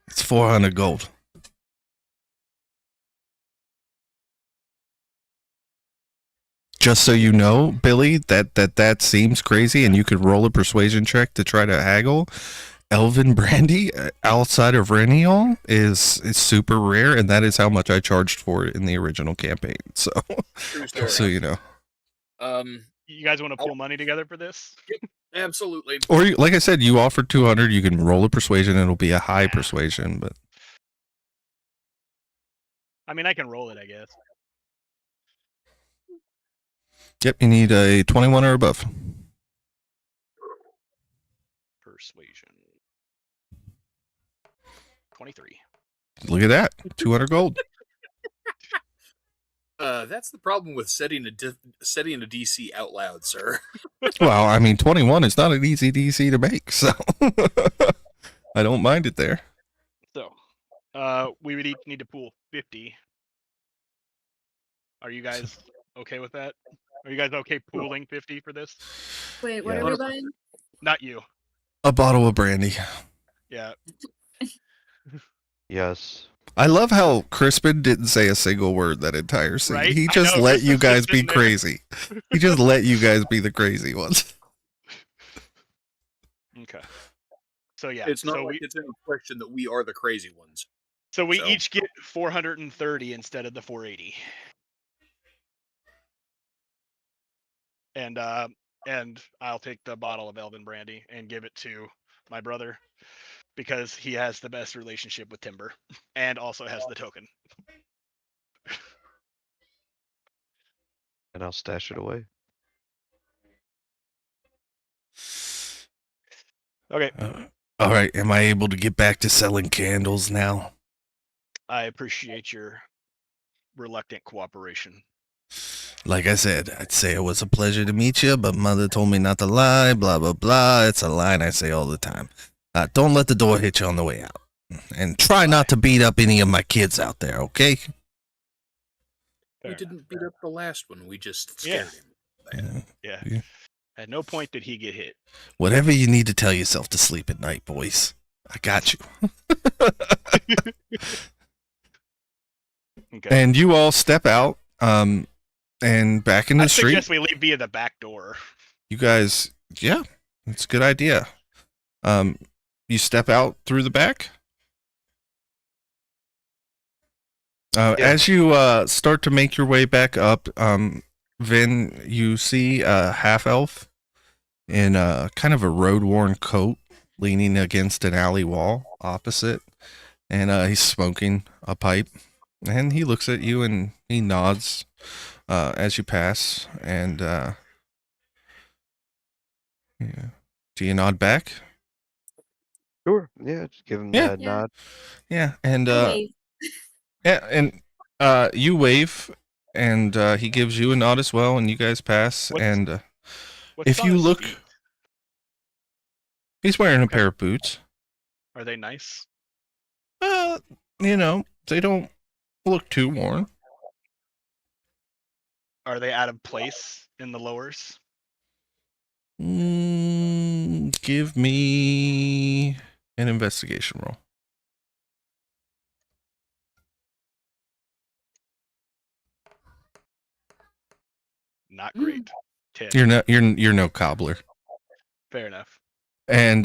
It's 400 gold. Just so you know, Billy, that seems crazy, and you could roll a persuasion check to try to haggle. Elven brandy outside of Renial is super rare, and that is how much I charged for it in the original campaign. So, True story. so you know. You guys want to pull money together for this? Absolutely. Or like I said, you offered 200. You can roll a persuasion. It'll be a high persuasion, but I mean, I can roll it, I guess. yep, you need a 21 or above. Persuasion. 23. Look at that, 200 gold. That's the problem with setting a DC out loud, sir. Well, I mean, 21 is not an easy DC to make, so I don't mind it there. So, we would each need to pool 50. Are you guys okay with that? Are you guys okay pooling 50 for this? Wait, what Yeah. are we buying? Not you. A bottle of brandy. Yeah. Yes. I love how Crispin didn't say a single word that entire scene. Right? He I just know, let you Crispin's guys just be sitting there. crazy. He just let you guys be the crazy ones. Okay. So yeah. It's not so like it's any question that we are the crazy ones. we so. each get 430 instead of the 480. And I'll take the bottle of Elven brandy and give it to my brother because he has the best relationship with Timber and also has the token. And I'll stash it away. Okay. All right, am I able to get back to selling candles now? I appreciate your reluctant cooperation. Like I said, I'd say it was a pleasure to meet you, but Mother told me not to lie, blah, blah, blah. It's a line I say all the time. Don't let the door hit you on the way out. And try not to beat up any of my kids out there, okay? We didn't beat up the last one. We just scared him. Yeah. Yeah. At no point did he get hit. Whatever you need to tell yourself to sleep at night, boys. I got you. Okay. And you all step out, and back in the I street. suggest we leave via the back door. You guys, yeah, it's a good idea. You step out through the back. As you start to make your way back up, Vin, you see a half elf in kind of a road-worn coat, leaning against an alley wall opposite, and he's smoking a pipe. And he looks at you and he nods as you pass, and Yeah. Do you nod back? Sure. Yeah, just give him the Yeah. head Yeah. nod. Yeah, and I wave. yeah, and you wave, and he gives you a nod as well, and you guys pass. What's- And What's if on you his look, feet? he's wearing a Okay. pair of boots. Are they nice? You know, they don't look too worn. Are they out of place in the lowers? Give me an investigation roll. Not great. 10. You're no cobbler. Fair enough. And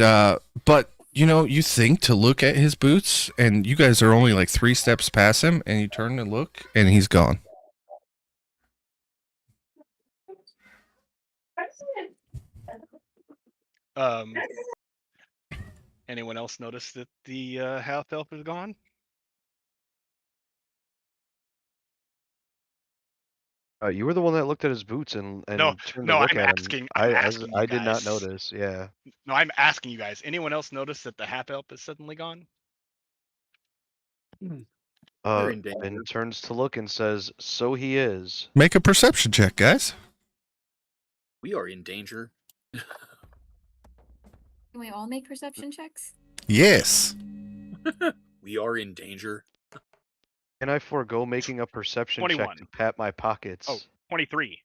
but you think to look at his boots, and you guys are only like 3 steps past him, and you turn to look, and he's gone. Anyone else notice that the half elf is gone? You were the one that looked at his boots and No, turned no, to look I'm at asking- him. I'm asking you I did not guys. notice. Yeah. No, I'm asking you guys. Anyone else notice that the half elf is suddenly gone? We're in danger. Ben turns to look and says, "So he is." Make a perception check, guys. We are in danger. Can we all make perception checks? Yes. We are in danger. Can I forego making a perception check 21. to pat my pockets? Oh. 23.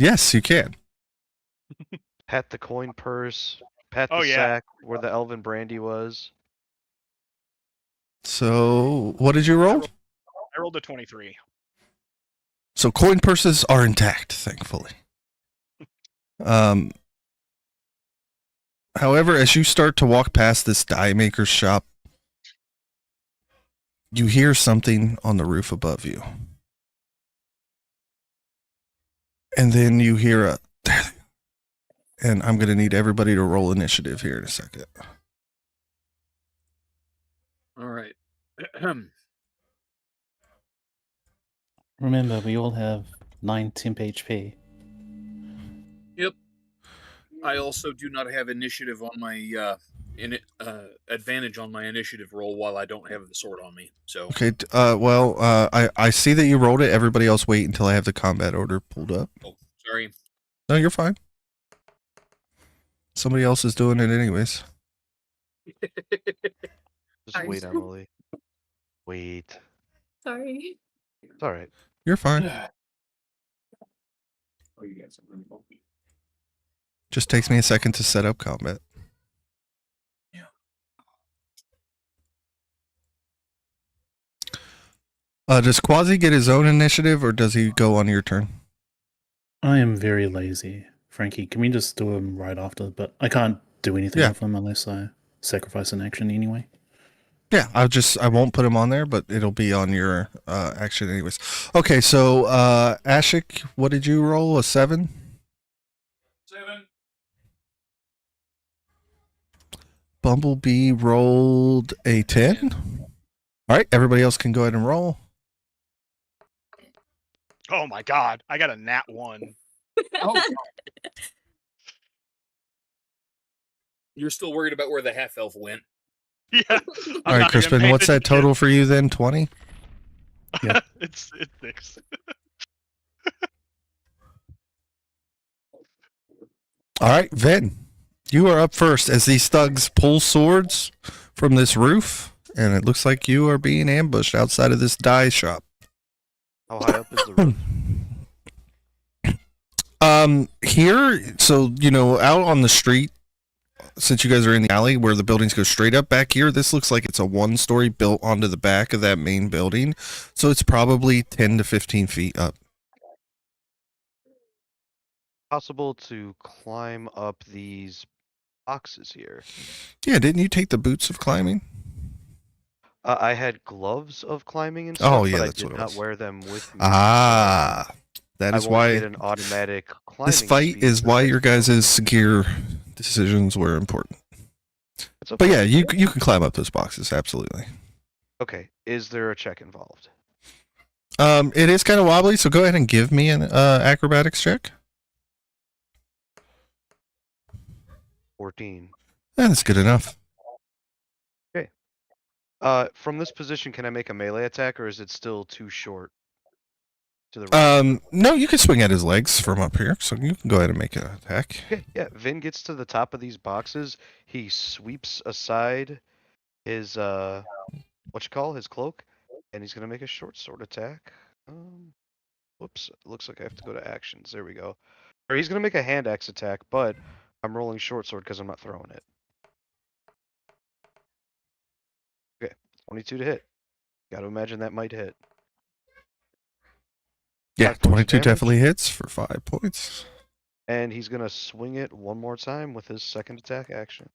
Yes, you can. Pat the coin purse. Pat Oh, the yeah. sack where the elven brandy was. So, what did you roll? I rolled a 23. So, coin purses are intact, thankfully. However, as you start to walk past this dye maker's shop, you hear something on the roof above you. And then you hear a... And I'm going to need everybody to roll initiative here in a second. All right. Remember, we all have 9 temp HP. Yep. I also do not have initiative on my advantage on my initiative roll while I don't have the sword on me. So Okay, I see that you rolled it. Everybody else wait until I have the combat order pulled up. oh, sorry. No, you're fine. Somebody else is doing it anyways. Just Sorry. wait, Emily. Wait. Sorry. It's all right. You're fine. Just takes me a second to set up combat. Does Quasi get his own initiative, or does he go on your turn? I am very lazy. Frankie, can we just do them right after? But I can't do anything Yeah. with them unless I sacrifice an action anyway. Yeah, I won't put him on there, but it'll be on your action anyways. Okay, so Ashik, what did you roll? A 7? 7. Bumblebee rolled a 10. All right, everybody else can go ahead and roll. Oh my god, I got a nat 1. Oh. You're still worried about where the half elf went. Yeah. All right, Crispin, what's that total for you then? 20? Yeah. It's 6. All right, Ven, you are up first as these thugs pull swords from this roof, and it looks like you are being ambushed outside of this dye shop. How high up is the roof? Here, so, out on the street, since you guys are in the alley where the buildings go straight up back here, this looks like it's a 1-story built onto the back of that main building. So it's probably 10 to 15 feet up. Possible to climb up these boxes here. Yeah, didn't you take the boots of climbing? I had gloves of climbing and Oh, stuff, yeah, but that's I what did it not was. wear them with me. Ah, that I is won't why get an automatic climbing this fight speed is for why this your guys' gear decisions were important. It's But okay. yeah, you can climb up those boxes, absolutely. Okay, is there a check involved? It is kind of wobbly, so go ahead and give me an acrobatics check. 14. That's good enough. From this position, can I make a melee attack, or is it still too short to the range? No, you can swing at his legs from up here, so you can go ahead and make an attack. Okay, yeah. Vin gets to the top of these boxes. He sweeps aside his his cloak, and he's gonna make a short sword attack. Whoops, it looks like I have to go to actions. There we go. Or he's gonna make a hand axe attack, but I'm rolling short sword because I'm not throwing it. Okay, 22 to hit. Got to imagine that might hit. Yeah, 5 points of 22 damage. definitely hits for 5 points. And he's gonna swing it one more time with his second attack action.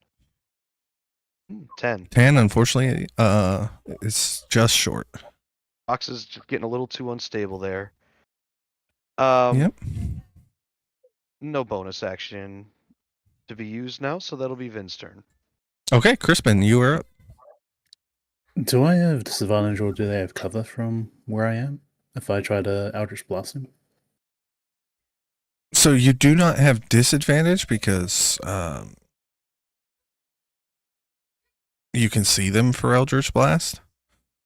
10. 10, unfortunately, it's just short. Box is just getting a little too unstable there. Yep. No bonus action to be used now, so that'll be Vin's turn. Okay, Crispin, you are up. Do I have disadvantage or do they have cover from where I am if I try to Eldritch Blast him? So you do not have disadvantage because you can see them for Eldritch Blast.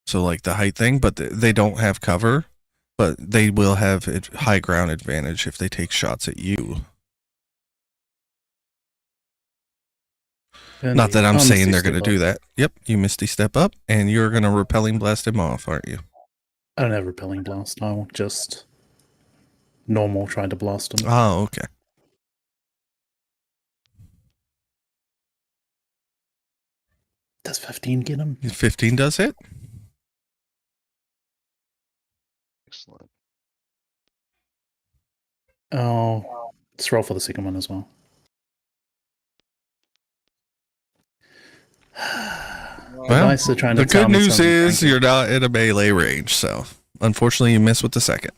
So like the height thing, but they don't have cover. But they will have high ground advantage if they take shots at you. Not that I'm saying they're going to do that. Yep, you Misty Step up, and you're going to Repelling Blast him off, aren't you? I don't have Repelling Blast. I'll just normal trying to blast him. Oh, okay. Does 15 get him? 15 does hit. Excellent. Oh, let's roll for the second one as well. Well, Dice are trying to the tell good me news something, is thank you. you're not in a melee range, so unfortunately you miss with the second.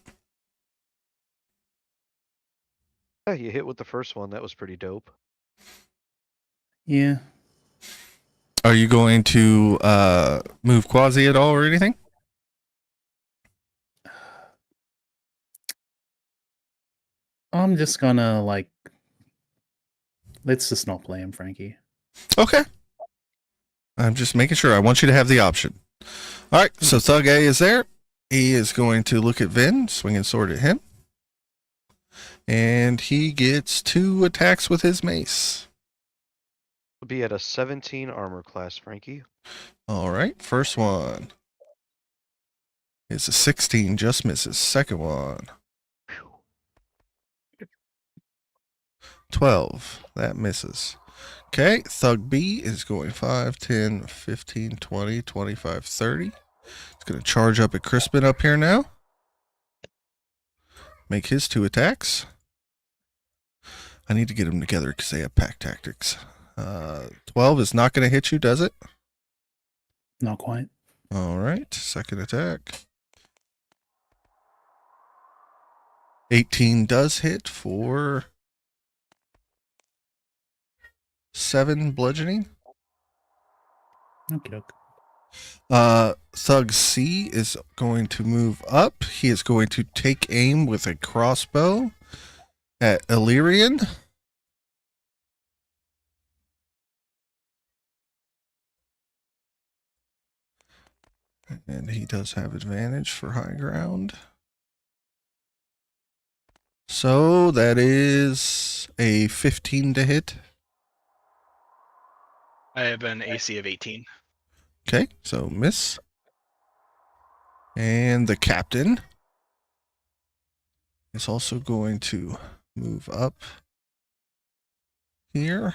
Yeah, you hit with the first one. That was pretty dope. Yeah. Are you going to move Quasi at all or anything? I'm just gonna, let's just not play him, Frankie. Okay. I'm just making sure. I want you to have the option. All right, so Thug A is there. He is going to look at Vin, swinging sword at him. And he gets 2 attacks with his mace. Will be at a 17 armor class, Frankie. All right, first one is a 16, just misses. Second one, 12, that misses. Okay, Thug B is going 5, 10, 15, 20, 25, 30. He's going to charge up at Crispin up here now. Make his 2 attacks. I need to get them together because they have pack tactics. 12 is not going to hit you, does it? Not quite. All right, second attack. 18 does hit for 7 bludgeoning. Okay, doke. Thug C is going to move up. He is going to take aim with a crossbow at Illyrian. And he does have advantage for high ground. So that is a 15 to hit. I have an AC of 18. Okay, so miss. And the captain is also going to move up here.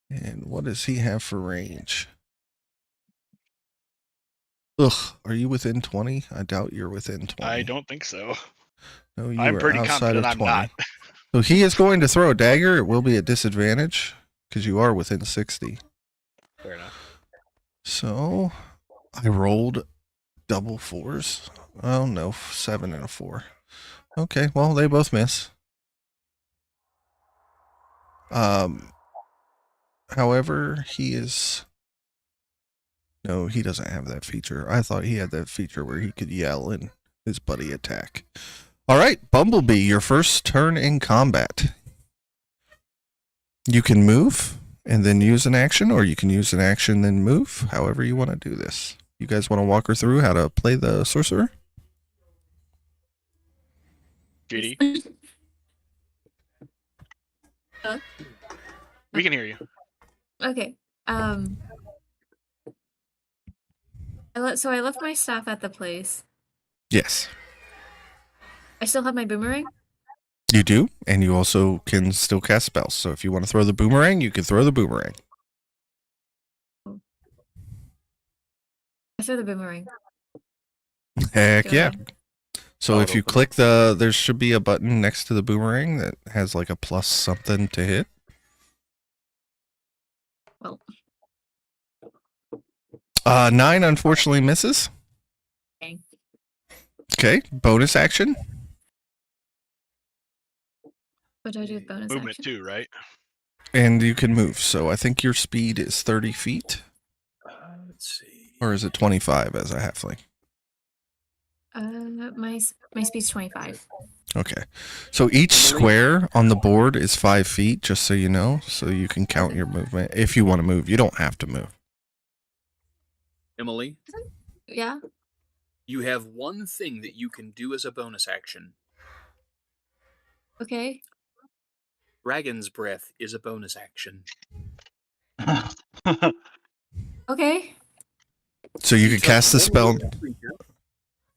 And what does he have for range? Ugh, are you within 20? I doubt you're within 20. I don't think so. No, you I'm are pretty outside confident of I'm 20. not. So he is going to throw a dagger. It will be a disadvantage because you are within 60. Fair enough. So I rolled double 4s. Oh no, 7 and a 4. Okay, well they both miss. However, he is. No, he doesn't have that feature. I thought he had that feature where he could yell and his buddy attack. All right, Bumblebee, your first turn in combat. You can move. and then use an action, or you can use an action then move. However you want to do this. You guys want to walk her through how to play the sorcerer? JD, Huh? we can hear you. Okay. So I left my staff at the place. Yes. I still have my boomerang. You do, and you also can still cast spells. So if you want to throw the boomerang, you can throw the boomerang. I throw the boomerang. Heck Go yeah. ahead. So Oh, if it you opened click there should be a button next to the boomerang that has like a plus something to hit. Well, 9 unfortunately misses. dang. Okay, bonus action. What do I do with bonus Movement action? too, right? And you can move. So I think your speed is 30 feet. Let's see. Or is it 25 as a halfling? My speed's 25. Okay. So each square on the board is 5 feet, just so you know. So you can count Okay. your movement. If you want to move, you don't have to move. Emily, Yeah. you have one thing that you can do as a bonus action. Okay. Dragon's Breath is a bonus action. Okay. So you can touch cast the one spell. living creature,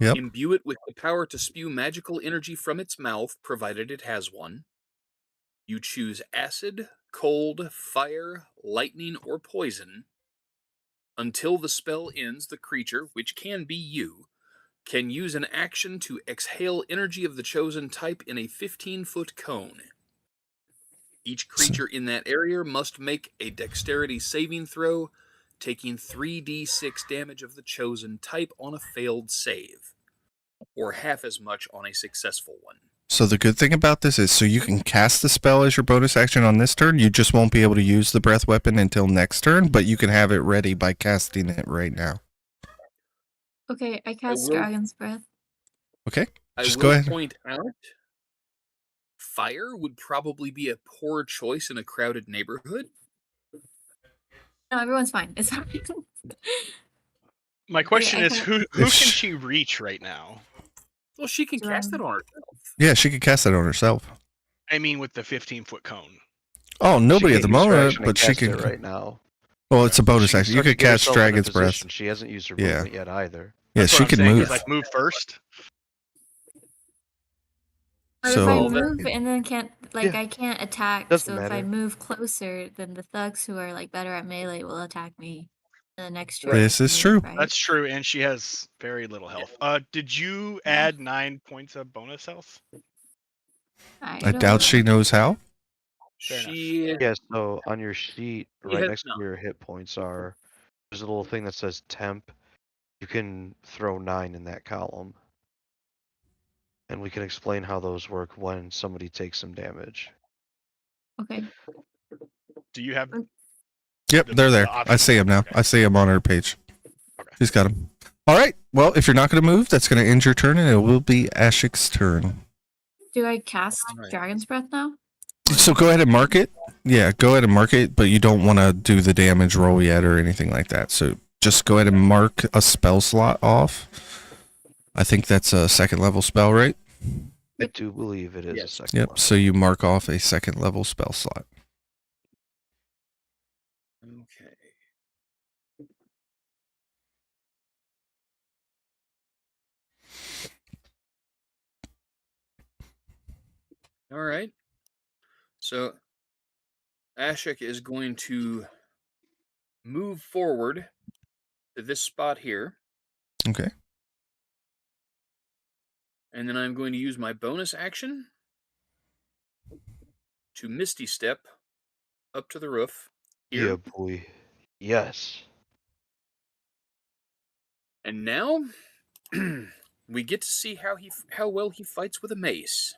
Yep. imbue it with the power to spew magical energy from its mouth, provided it has one. You choose acid, cold, fire, lightning, or poison. Until the spell ends, the creature, which can be you, can use an action to exhale energy of the chosen type in a 15-foot cone. Each creature in that area must make a dexterity saving throw, taking 3d6 damage of the chosen type on a failed save, or half as much on a successful one. So the good thing about this is, so you can cast the spell as your bonus action on this turn. You just won't be able to use the breath weapon until next turn, but you can have it ready by casting it right now. Okay, I cast will- Dragon's Breath. Okay, I just will go ahead. point out, fire would probably be a poor choice in a crowded neighborhood. No, everyone's fine. It's fine. My question I is, can't- who If can sh- she reach right now? Well, she can cast it on herself. Yeah, she could cast that on herself. I mean, with the 15-foot cone. Oh, nobody at She the can't use her moment, action to but she cast can. it right now. Well, it's a bonus She can action. You start to could get cast herself in a Dragon's Breath. position. She hasn't used her Yeah. movement yet either. Yeah, That's she what I'm could saying, move. is, like, move first. But So- if I Well, that- move and then can't, like, Yeah. I can't attack. Doesn't So if I matter. move closer, then the thugs who are like better at melee will attack me. And the next turn. This I is can true. move, right? That's true, and she has very little health. Did you Yeah. add 9 points of bonus health? I don't doubt know. she knows how. Fair enough. She Yeah, so on your sheet, right has next to not. where your hit points are, there's a little thing that says temp. You can throw 9 in that column. And we can explain how those work when somebody takes some damage. Okay. Do you have? Yep, The- they're the there. I option see there, them now. okay. I see them on her page. Okay. She's got them. All right. Well, if you're not going to move, that's going to end your turn, and it will be Ashik's turn. Do I cast Alright. Dragon's Breath now? So go ahead and mark it. Yeah, go ahead and mark it, but you don't want to do the damage roll yet or anything like that. So just go ahead and mark a spell slot off. I think that's a second level spell, right? I do believe it is a Yes. second Yep. level. So you mark off a second level spell slot. Okay. All right. So Ashik is going to move forward to this spot here, Okay. and then I'm going to use my bonus action to Misty Step up to the roof here. Yeah, boy. Yes. And now we get to see how well he fights with a mace.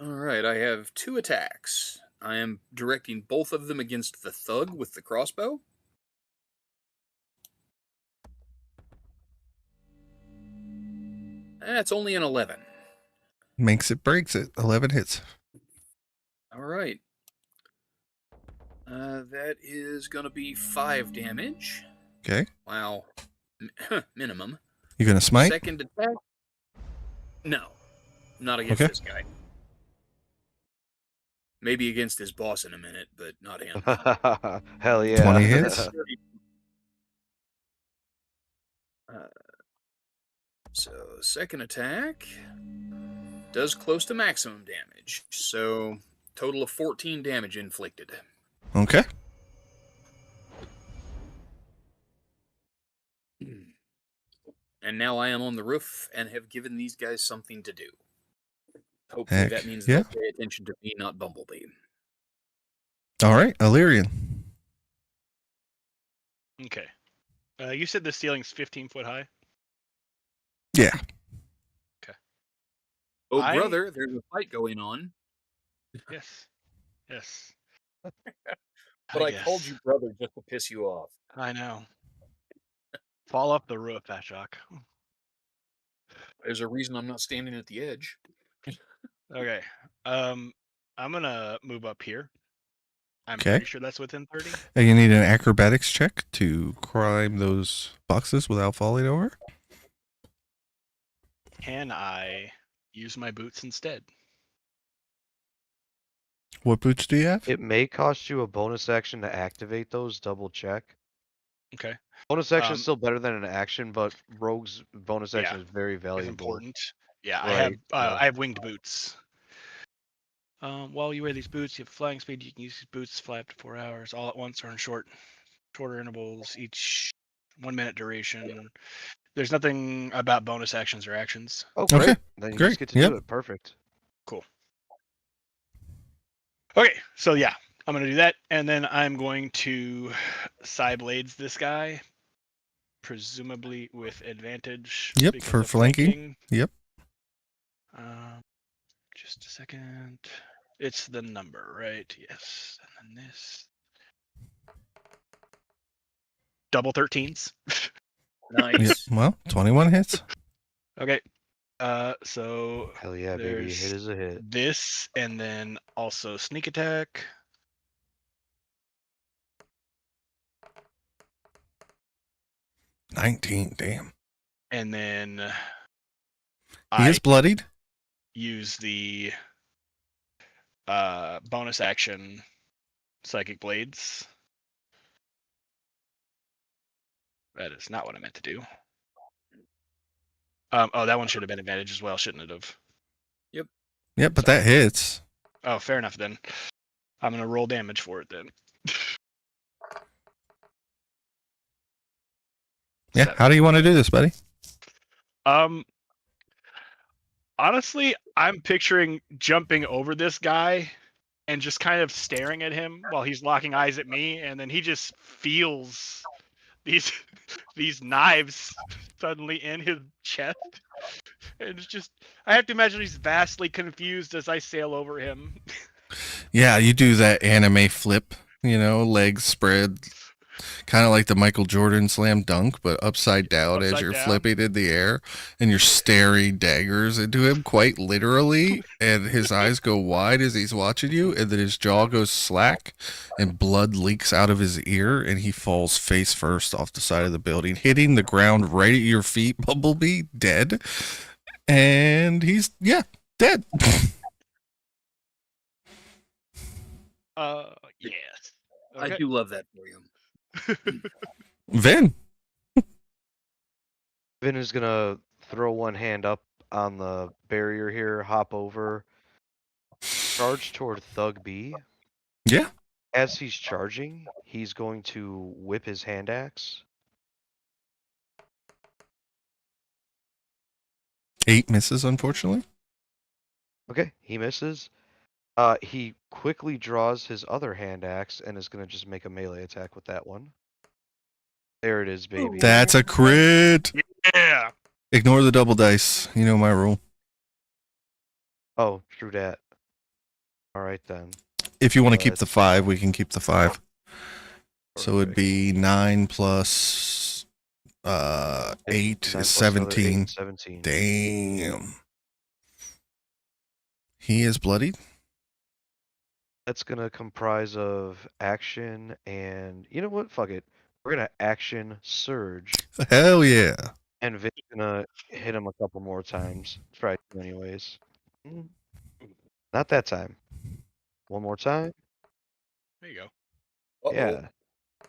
All right, I have 2 attacks. I am directing both of them against the thug with the crossbow. That's only an 11. Makes it, breaks it. 11 hits. All right. That is going to be 5 damage. Okay. Wow. Minimum. You gonna smite? Second attack? No. Not against Okay. this guy. Maybe against his boss in a minute, but not him. Hell yeah. 20 hits. So, second attack does close to maximum damage. So, total of 14 damage inflicted. Okay. And now I am on the roof and have given these guys something to do. Hopefully Heck, that means yeah. they'll pay attention to me, not Bumblebee. All right, Illyrian. Okay. You said the ceiling's 15 foot high? Yeah. Oh, I- brother, there's a fight going on. Yes. Yes. But I called guess. you brother just to piss you off. I know. Fall off the roof, Ashok. There's a reason I'm not standing at the edge. Okay. I'm gonna move up here. I'm Okay. pretty sure that's within 30. And you need an acrobatics check to climb those boxes without falling over. Can I use my boots instead? What boots do you have? It may cost you a bonus action to activate those. Double check. Okay. Bonus action is still better than an action, but Rogue's bonus Yeah, action is very It's valuable. important. Yeah, Right, yeah. I have winged boots. While you wear these boots, you have flying speed. You can use these boots to fly up to 4 hours all at once or in shorter intervals, each 1 minute duration. There's nothing about bonus actions or actions. Oh, great. Okay, Then you great, just get to yep. do it. Perfect. Cool. Okay, so yeah, I'm gonna do that, and then I'm going to side blades this guy, presumably with advantage. Yep, because for of flanking. Yep. Just a second. It's the number, right? Yes. And then this. Double 13s. Nice. Yep. Well, 21 hits. Okay. So Hell yeah, baby. A there's hit is a hit. this, and then also sneak attack. $19, damn. And then He is bloodied. use the bonus action psychic blades. That is not what I meant to do. Oh, that one should have been advantage as well, shouldn't it have? Yep, but that hits. Oh, fair enough then. I'm gonna roll damage for it then. Yeah, 7. how do you want to do this, buddy? Honestly, I'm picturing jumping over this guy and just kind of staring at him while he's locking eyes at me, and then he just feels these knives suddenly in his chest. And it's just, I have to imagine he's vastly confused as I sail over him. Yeah, you do that anime flip, legs spread, kind of like the Michael Jordan slam dunk, but upside down as Upside you're down. flipping in the air, and you're staring daggers into him quite literally, and his eyes go wide as he's watching you, and then his jaw goes slack, and blood leaks out of his ear, and he falls face first off the side of the building, hitting the ground right at your feet, Bumblebee, dead. And he's, dead. Yes. I do love that for you. Vin. Vin is gonna throw one hand up on the barrier here, hop over, charge toward Thug B. Yeah. As he's charging, he's going to whip his hand axe. 8 misses, unfortunately. Okay, he misses. He quickly draws his other hand axe and is gonna just make a melee attack with that one. There it is, baby. That's a crit. Yeah. Ignore the double dice. You know my rule. Oh, true that. All right then. If you want to keep Let's- the 5, we can keep the 5. So it'd Perfect. be 9 plus 8 9 is plus another 17. 8, 17. Damn. He is bloodied. That's gonna comprise of action and you know what? Fuck it. We're gonna action surge, Hell yeah. and Vin's gonna hit him a couple more times. Try to, anyways. Mm, Not that time. One more time. There you go. Uh-oh. Yeah.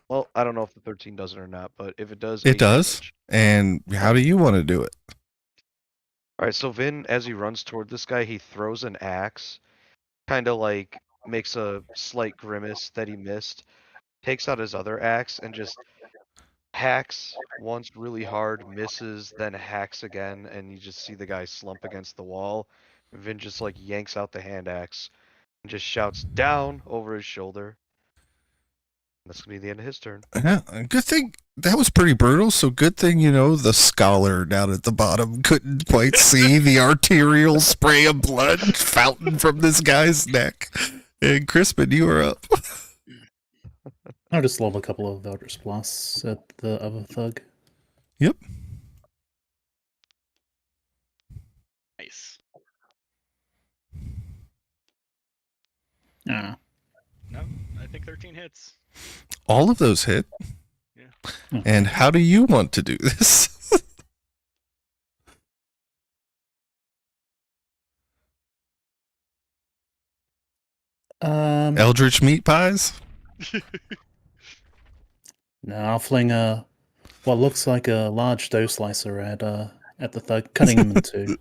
Well, I don't know if the 13 does it or not, but if it does, It 8 does. damage. And how do you want to do it? All right. So Vin, as he runs toward this guy, he throws an axe, kind of like makes a slight grimace that he missed, takes out his other axe, and just hacks once really hard, misses, then hacks again, and you just see the guy slump against the wall. Vin just like yanks out the hand axe and just shouts down over his shoulder. That's gonna be the end of his turn. Yeah, good thing that was pretty brutal. So good thing, the scholar down at the bottom couldn't quite see the arterial spray of blood fountain from this guy's neck. And Crispin, you are up. I'll just lob a couple of Eldritch Blasts at the other thug. Yep. Nice. Ah. No, I think 13 hits. All of those hit. Yeah. And how do you want to do this? Eldritch meat pies? No, I'll fling what looks like a large dough slicer at the thug, cutting him in two.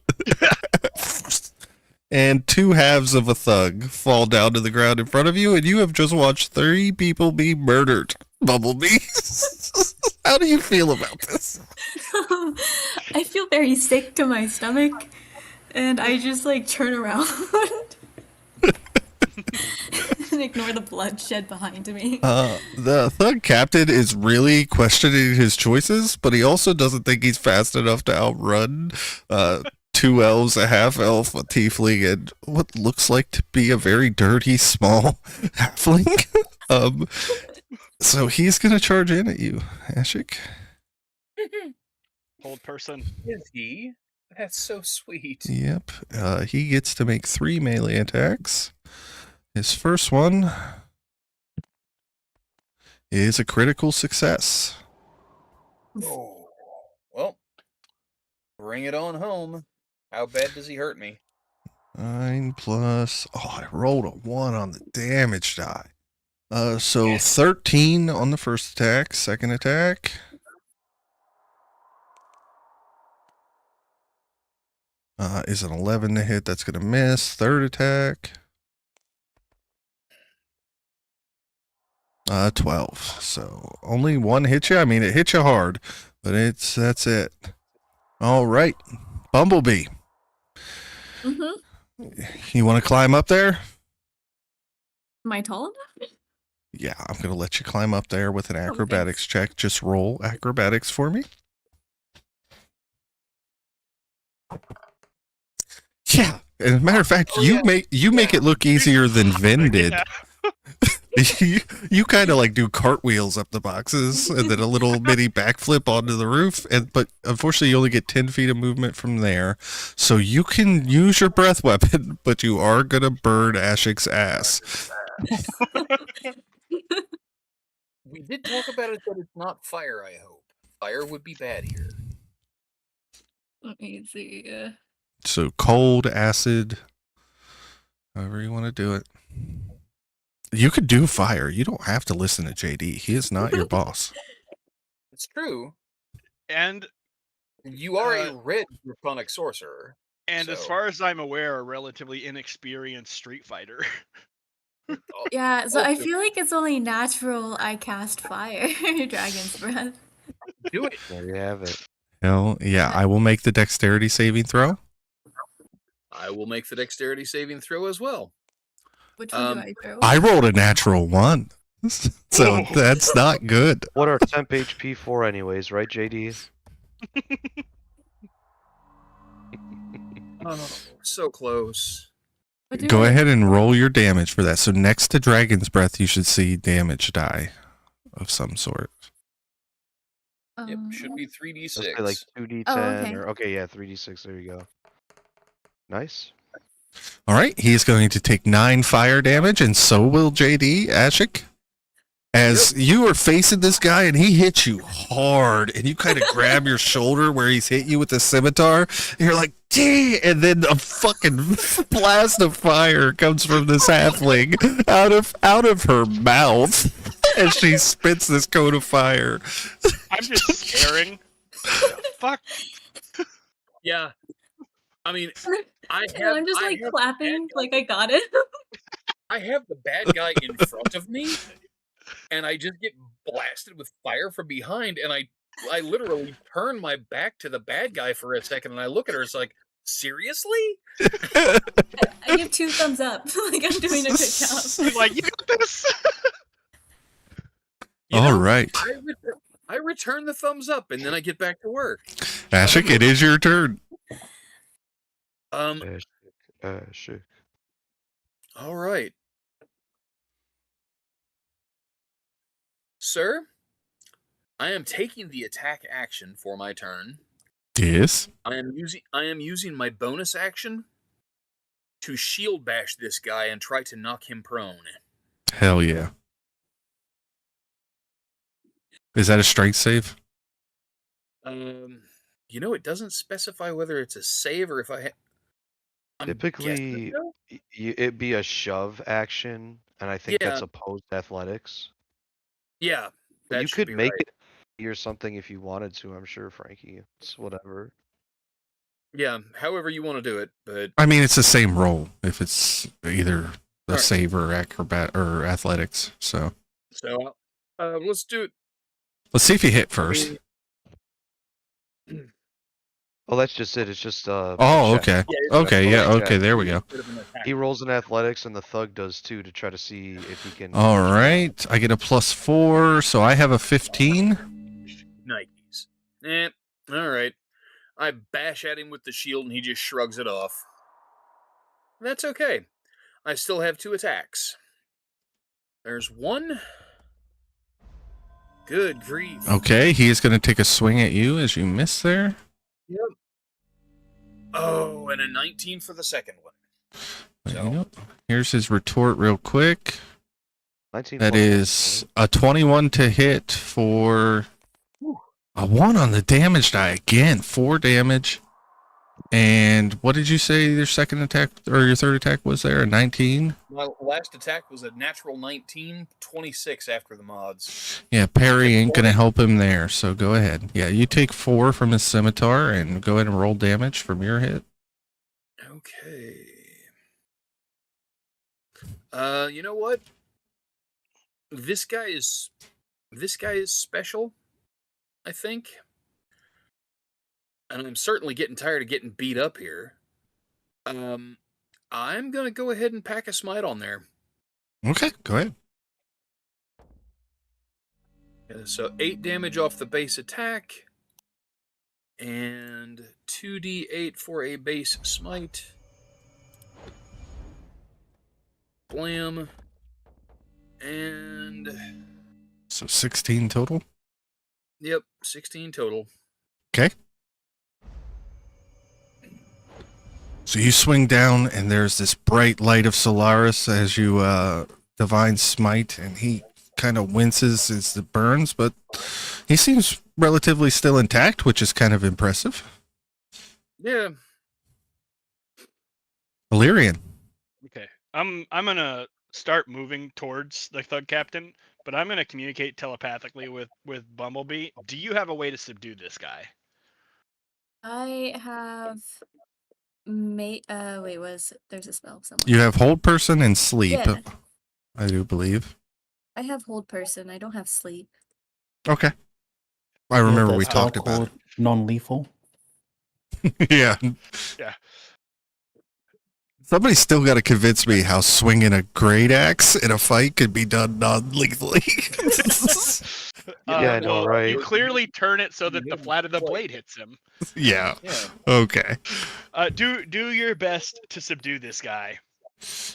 And 2 halves of a thug fall down to the ground in front of you, and you have just watched 3 people be murdered. Bumblebee. How do you feel about this? I feel very sick to my stomach, and I just like turn around and ignore the bloodshed behind me. The thug captain is really questioning his choices, but he also doesn't think he's fast enough to outrun 2 elves, a half elf, a tiefling, and what looks like to be a very dirty, small halfling. So he's gonna charge in at you, Ashik. Old person. Is he? That's so sweet. Yep. He gets to make 3 melee attacks. His first one is a critical success. Oh. Well, bring it on home. How bad does he hurt me? 9 plus... Oh, I rolled a 1 on the damage die. So 13 on the first attack. Second attack. Is an 11 to hit. That's going to miss. Third attack. 12. So only 1 hit you. I mean, it hit you hard, but that's it. All right. Bumblebee. You want to climb up there? Am I tall enough? Yeah, I'm going to let you climb up there with an Oh, acrobatics check. Just roll acrobatics for me. Yeah. As a matter of fact, you make it look easier than Vin did. You kind of like do cartwheels up the boxes and then a little mini backflip onto the roof. But unfortunately, you only get 10 feet of movement from there. So you can use your breath weapon, but you are going to burn Ashik's ass. We did talk about it, but it's not fire, I hope. Fire would be bad here. Let me see. So cold, acid, however you want to do it. You could do fire. You don't have to listen to JD. He is not your boss. It's true. And You are a red draconic sorcerer. as So- far as I'm aware, a relatively inexperienced street fighter. Yeah, so I Also- feel like it's only natural I cast fire, Dragon's Breath. Do it. There you have it. Hell yeah, I will make the dexterity saving throw. I will make the dexterity saving throw as well. Which one do I throw? I rolled a natural 1. So that's not good. What are temp HP for, anyways, right, JD? Oh, so close. What do Go I- ahead and roll your damage for that. So next to Dragon's Breath, you should see damage die of some sort. Yep, should be Let's 3d6. say like 2d10 Oh, okay. or okay, yeah, 3d6. There you go. Nice. All right, he's going to take 9 fire damage, and so will JD Ashik. As you are facing this guy and he hits you hard, and you kind of grab your shoulder where he's hit you with the scimitar, and you're like, "Gee!" And then a fucking blast of fire comes from this halfling out of her mouth, as she spits this cone of fire. I'm just staring. The fuck? Yeah. I mean, I And have. I'm just I like have clapping, the bad like I got it. I have the bad guy in front of me, and I just get blasted with fire from behind, and I literally turn my back to the bad guy for a second, and I look at her. It's like, seriously? I give 2 thumbs up. Like I'm doing a good job. He's like, you got this. You All know, right, I return the thumbs up, and then I get back to work. Ashik, it is your turn. Ashik. All right, sir. I am taking the attack action for my turn. Yes. I am using my bonus action to shield bash this guy and try to knock him prone. Hell yeah. Is that a strength save? You know, it doesn't specify whether it's a save or if I'm Typically, guessing so? it'd be a shove action, and I think Yeah. that's opposed to athletics. Yeah, But that you should could be make right. it or something if you wanted to. I'm sure, Frankie. It's whatever. Yeah, however you want to do it, but I mean, it's the same roll if it's either the Alright. save or acrobat or athletics. So let's do it. let's see if you hit I first. mean, Oh, that's just it. It's just Oh, check. okay. yeah, it's Okay, a yeah, bonus okay, check there we go. instead of an attack. He rolls in athletics, and the thug does too, to try to see if he can. All right, I get a +4, so I have a 15. Nikes. All right. I bash at him with the shield, and he just shrugs it off. That's okay. I still have 2 attacks. There's one. Good grief. Okay, he is going to take a swing at you as you miss there. Yep. Oh, and a 19 for the second one. There you go. Here's his retort real quick. 19 That plus is a 21 to hit for a 1 on the damage die again. 4 damage. And what did you say your second attack or your third attack was there? A 19? My last attack was a natural 19, 26 after the mods. Yeah, parry ain't going to help him there, so go ahead. Yeah, you take 4 from his scimitar and go ahead and roll damage from your hit. Okay. You know what? This guy is special, I think. And I'm certainly getting tired of getting beat up here. I'm gonna go ahead and pack a smite on there. Okay, go ahead. So 8 damage off the base attack, and 2d8 for a base smite. Blam. And So 16 total. yep, 16 total. Okay. So you swing down, and there's this bright light of Solaris as you divine smite, and he kind of winces as it burns, but he seems relatively still intact, which is kind of impressive. Yeah. Illyrian. Okay. I'm gonna start moving towards the thug captain, but I'm gonna communicate telepathically with Bumblebee. Do you have a way to subdue this guy? I have there's a spell somewhere. You have hold person and sleep, Yeah. I do believe. I have hold person. I don't have sleep. Okay. I remember we that spell talked about called non-lethal. it. Yeah. Yeah. Somebody's still got to convince me how swinging a great axe in a fight could be done non-lethally. Yeah, I know, well, right? You clearly turn it so that the flat of the blade hits him. Yeah. Yeah. Okay. Do your best to subdue this guy.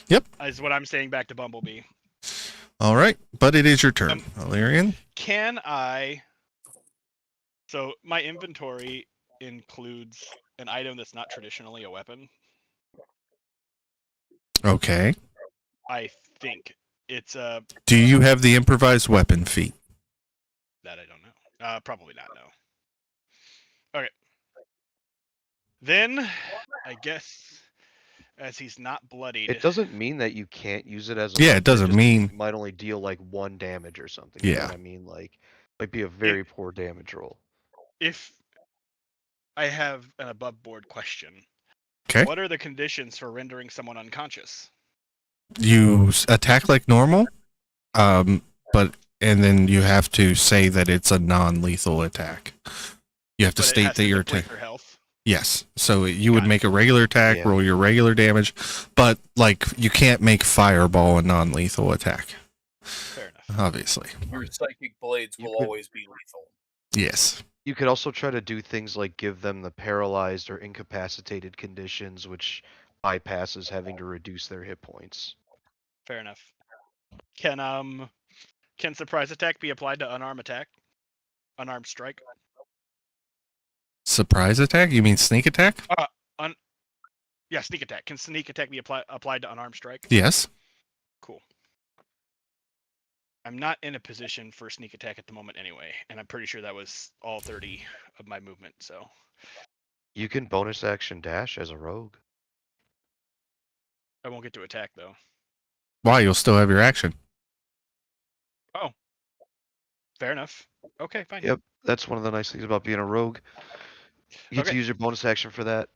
Yep. Is what I'm saying back to Bumblebee. All right, but it is your turn, Illyrian. Can I? So my inventory includes an item that's not traditionally a weapon. Okay. I think it's Do you have the improvised weapon feat? that I don't know. Probably not. No. Okay. Then I guess as he's not bloodied. It doesn't mean that you can't use it as a Yeah, weapon. it doesn't just mean. might only deal like 1 damage or something. You know Yeah. what I mean? Like, might be a very poor damage roll. If I have an above board question. Okay. What are the conditions for rendering someone unconscious? You attack like normal, but and then you have to say that it's a non-lethal attack. You have to But it state has that to you're deplete their health. Yes. So you would Got it. make a regular attack, Yeah. roll your regular damage, but like you can't make fireball a non-lethal attack. Fair enough. Obviously. Your psychic blades You will could- always be lethal. Yes. You could also try to do things like give them the paralyzed or incapacitated conditions, which bypasses having to reduce their hit points. Fair enough. Can surprise attack be applied to unarmed attack? Unarmed strike? Surprise attack? You mean sneak attack? Yeah, sneak attack. Can sneak attack be applied to unarmed strike? Yes. Cool. I'm not in a position for sneak attack at the moment anyway, and I'm pretty sure that was all 30 of my movement, so. You can bonus action dash as a rogue. I won't get to attack though. Why? You'll still have your action. Oh. Fair enough. Okay, fine. Yep, that's one of the nice things about being a rogue. You get to Okay. use your bonus action for that.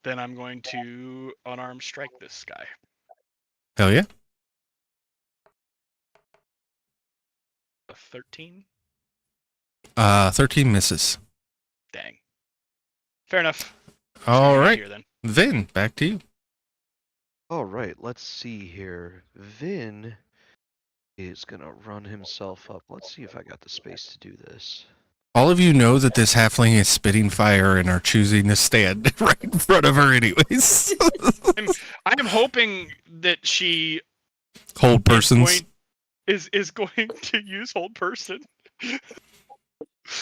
Then I'm going to unarmed strike this guy. Hell yeah. A 13? 13 misses. Dang. Fair enough. All Hang out right. here, then. Vin, back to you. All right, let's see here. Vin is gonna run himself up. Let's see if I got the space to do this. All of you know that this halfling is spitting fire and are choosing to stand right in front of her anyways. I'm hoping that she Hold persons. is going to use hold person.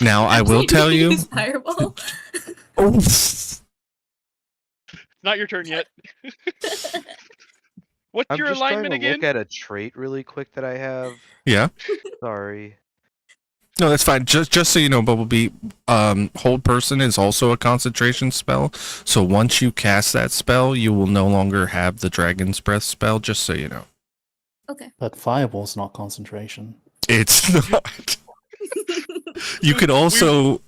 Now, I will tell you. Use Fireball. Oh, Not your turn yet. What's I'm your just trying alignment to again? look at a trait really quick that I have. yeah. Sorry. No, that's fine. Just so you know, Bumblebee, hold person is also a concentration spell. So once you cast that spell, you will no longer have the Dragon's Breath spell, just so you know. Okay. But fireball's not concentration. It's not. You could also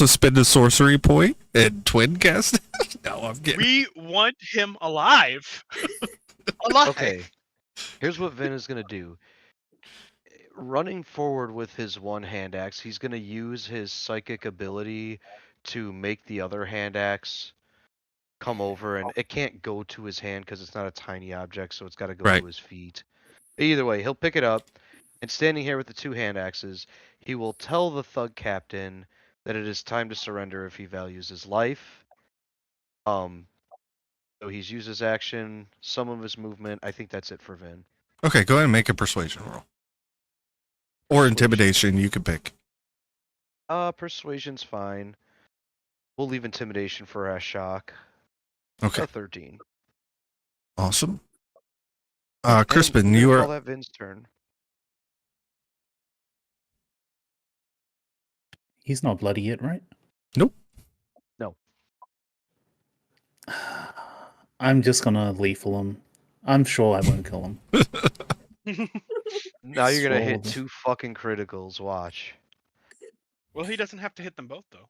spend a sorcery point and twin cast it. No, I'm kidding. We want him alive. Alive. Okay. Here's what Vin is gonna do. Running forward with his one hand axe, he's gonna use his psychic ability to make the other hand axe come over, and it can't go to his hand because it's not a tiny object, so it's got to go Right. to his feet. Either way, he'll pick it up, and standing here with the two hand axes, he will tell the thug captain that it is time to surrender if he values his life. So he's used his action, some of his movement. I think that's it for Vin. Okay, go ahead and make a persuasion roll. Or intimidation, you can pick. Persuasion's fine. We'll leave intimidation for a shock. Okay, 13. awesome. And Crispin, we're you gonna are call that Vin's turn. He's not bloody yet, right? Nope. No. I'm just gonna lethal him. I'm sure I won't kill him. Now you're gonna hit Swallow. 2 fucking criticals. Watch. Well, he doesn't have to hit them both though.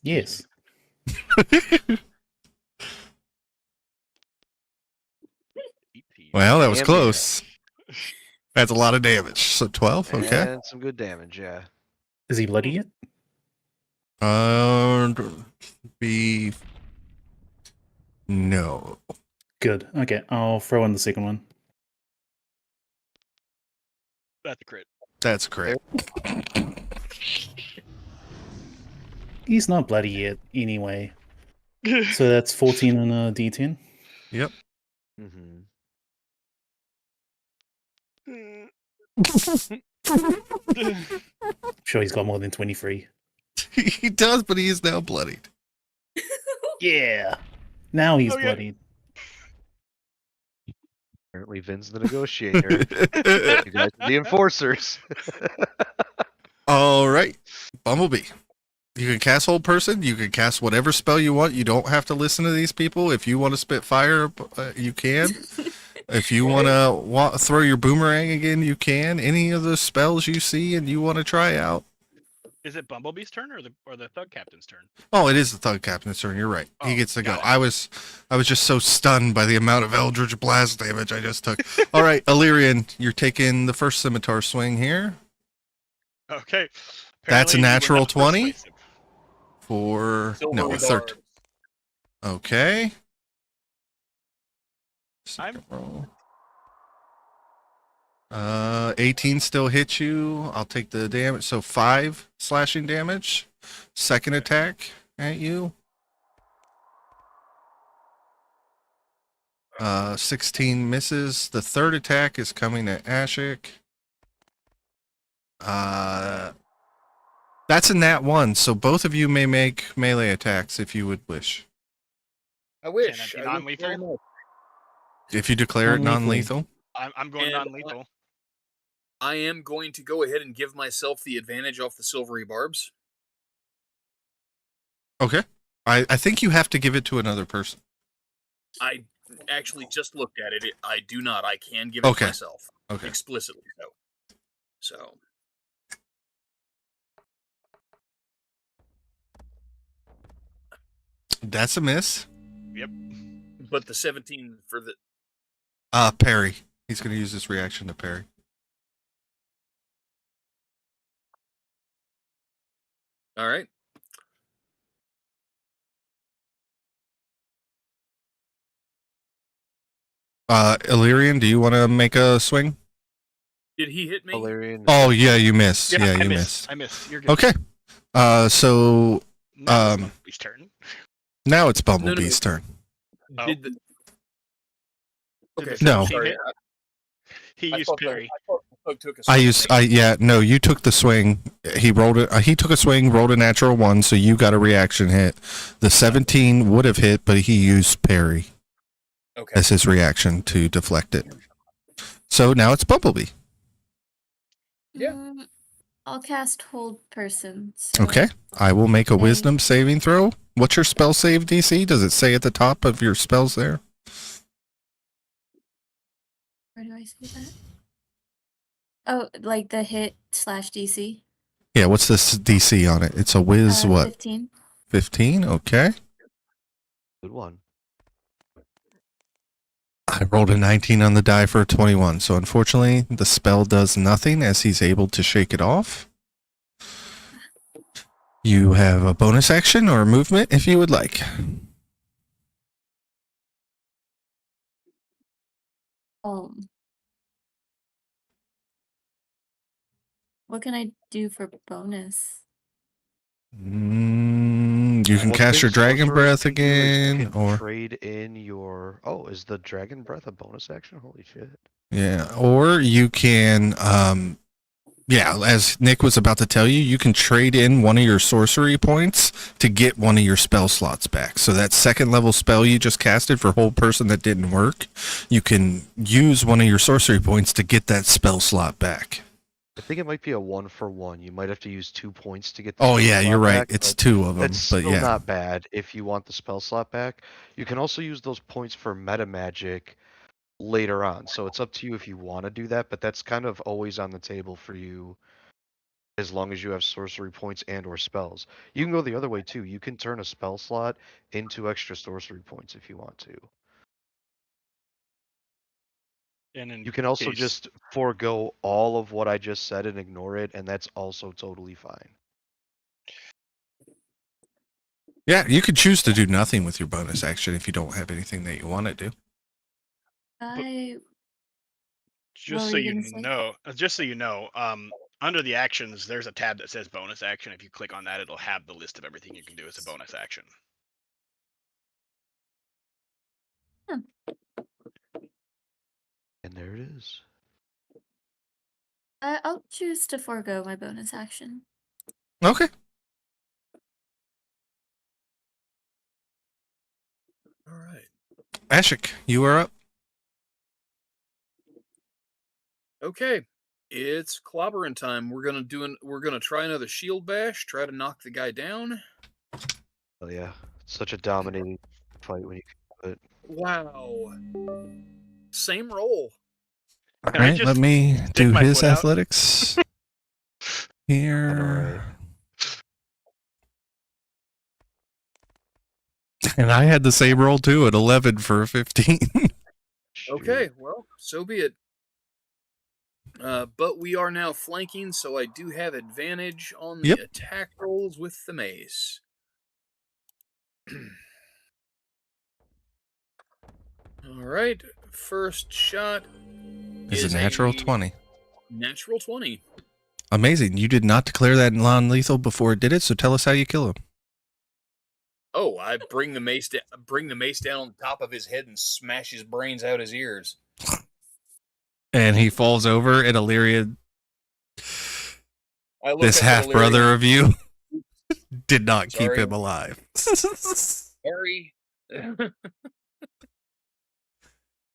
Yes. Well, that was Damn close. That's a lot of damage. So 12, okay. And some good damage, yeah. Is he bloody yet? Be no. Good. Okay, I'll throw in the second one. That's a crit. That's correct. He's not bloody yet, anyway. So that's 14 on a D10. Yep. Mm-hmm. I'm sure he's got more than 23. He does, but he is now bloodied. Yeah. Now he's Oh, yeah. bloodied. Apparently, Vin's the negotiator. You guys are the enforcers. All right, Bumblebee. You can cast Hold Person. You can cast whatever spell you want. You don't have to listen to these people. If you want to spit fire, you can. If you want to throw your boomerang again, you can. Any of the spells you see and you want to try out. Is it Bumblebee's turn or the Thug Captain's turn? Oh, it is the Thug Captain's turn. You're right. He Oh, gets to go. got it. I was just so stunned by the amount of Eldritch Blast damage I just took. All right, Illyrian, you're taking the first scimitar swing here. Okay. That's a Apparently you were natural not 20 persuasive. for Silver no, a third. barbs. Okay. I'm- Second roll. 18 still hits you. I'll take the damage. So 5 slashing damage. Second attack at you. 16 misses. The third attack is coming at Ashik. That's a nat 1, so both of you may make melee attacks if you would wish. I wish. Can it be I wish very non-lethal? much. If you declare it Non-lethal. non-lethal. I'm going And non-lethal. I am going to go ahead and give myself the advantage off the silvery barbs. Okay. I think you have to give it to another person. I actually just looked at it. I do not. I can give it Okay. to myself. Okay. Explicitly so. So. That's a miss. Yep. But the 17 for the. Parry. He's going to use this reaction to parry. All right. Illyrian, do you want to make a swing? Did he hit me? Valerian. Oh, yeah, you missed. Yeah, I you missed. missed. I missed. You're good. Okay. So Now it's um, Bumblebee's turn. now it's Bumblebee's turn. Oh. Did the... Did Okay. the No. 17 Sorry. hit? He used parry. I thought the Thug took a No, you took the swing. He rolled it. He took a swing, rolled a natural 1, so you got a reaction hit. The 17 would have hit, but he used parry Okay. as his reaction to deflect it. So now it's Bumblebee. Yeah. I'll cast Hold Person. So Okay. I will make a Okay. wisdom saving throw. What's your spell save DC? Does it say at the top of your spells there? Where do I see that? Oh, like the hit / DC. Yeah, what's this DC on it? It's a whiz what? 15. 15? Okay. Good one. I rolled a 19 on the die for a 21. So unfortunately, the spell does nothing as he's able to shake it off. You have a bonus action or a movement if you would like. What can I do for bonus? You can One cast your thing Dragon sorcerers Breath can do is you again, can or trade in your. Oh, is the Dragon Breath a bonus action? Holy shit! yeah, or you can, yeah, as Nick was about to tell you, you can trade in one of your sorcery points to get one of your spell slots back. So that second level spell you just casted for Whole Person that didn't work, you can use one of your sorcery points to get that spell slot back. I think it might be a 1-for-1. You might have to use 2 points to get. The Oh spell yeah, slot you're right. back, It's but 2 of them, That's but still yeah. not bad if you want the spell slot back. You can also use those points for meta magic later on. So it's up to you if you want to do that, but that's kind of always on the table for you as long as you have sorcery points and or spells. You can go the other way too. You can turn a spell slot into extra sorcery points if you want to. And in You can also case- just forego all of what I just said and ignore it, and that's also totally fine. Yeah, you could choose to do nothing with your bonus action if you don't have anything that you want to do. I Just What so were you you gonna say? know, under the actions, there's a tab that says bonus action. If you click on that, it'll have the list of everything you can do as a bonus action. And there it is. I'll choose to forego my bonus action. Okay. All right. Ashik, you are up. Okay, it's clobbering time. We're gonna try another shield bash. Try to knock the guy down. Oh yeah, such a dominating fight when you can do it. Wow. Same roll. All Can I right, let just me stick do my his foot out? athletics I know, right? here. And I had the same roll too at 11 for a 15. Okay, well, so be it. But we are now flanking, so I do have advantage on the Yep. attack rolls with the mace. All right, first shot Is a natural 20. Natural 20. Amazing. You did not declare that non-lethal before it did it, so tell us how you kill him. Oh, I bring the mace down on top of his head and smash his brains out his ears. And he falls over, and Illyria, I look this up at half-brother Illyria. of you, did not keep Sorry. him alive. Sorry.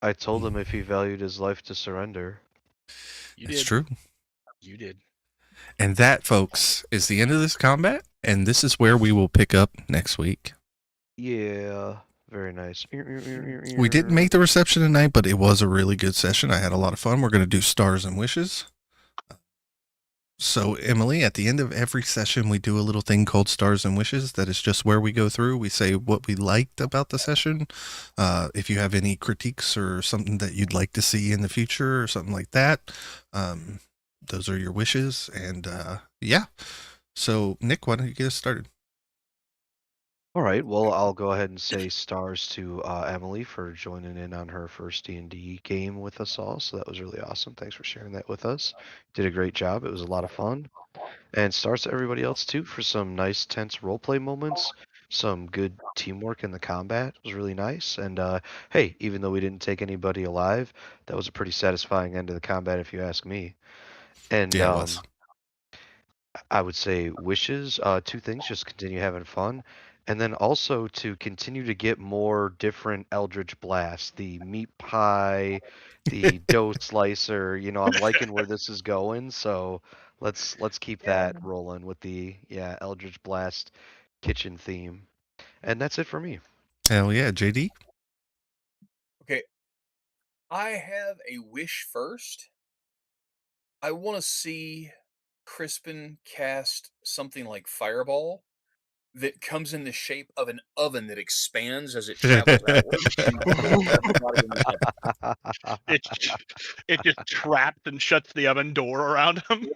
I told him if he valued his life to surrender. You It's did. true. You did. And that, folks, is the end of this combat, and this is where we will pick up next week. Yeah, very nice. We didn't make the reception tonight, but it was a really good session. I had a lot of fun. We're going to do stars and wishes. So, Emily, at the end of every session, we do a little thing called stars and wishes. That is just where we go through. We say what we liked about the session. If you have any critiques or something that you'd like to see in the future or something like that, those are your wishes. And yeah. So, Nick, why don't you get us started? All right, well, I'll go ahead and say stars to Emily for joining in on her first D&D game with us all. So that was really awesome. Thanks for sharing that with us. Did a great job. It was a lot of fun. And stars to everybody else too for some nice tense roleplay moments, some good teamwork in the combat. It was really nice. And hey, even though we didn't take anybody alive, that was a pretty satisfying end of the combat if you ask me. And Yeah, it was. I would say wishes, two things, just continue having fun. And then also to continue to get more different Eldritch Blasts, the meat pie, the dough slicer, I'm liking where this is going, so let's keep that rolling with the Eldritch Blast kitchen theme. And that's it for me. Hell yeah, JD. Okay. I have a wish first. I want to see Crispin cast something like Fireball that comes in the shape of an oven that expands as it travels outward. Everybody in the oven. It just trapped and shuts the oven door around him.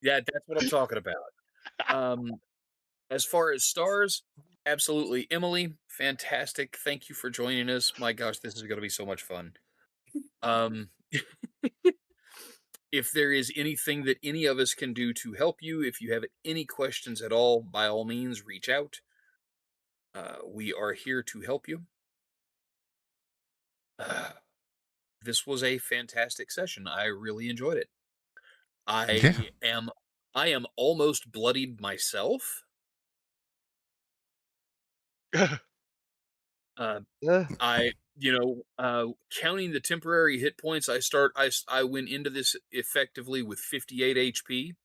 Yeah, that's what I'm talking about. As far as stars, absolutely. Emily, fantastic. Thank you for joining us. My gosh, this is going to be so much fun. If there is anything that any of us can do to help you, if you have any questions at all, by all means, reach out. We are here to help you. This was a fantastic session. I really enjoyed it. Yeah. I am almost bloodied myself. Yeah. Counting the temporary hit points, I went into this effectively with 58 HP,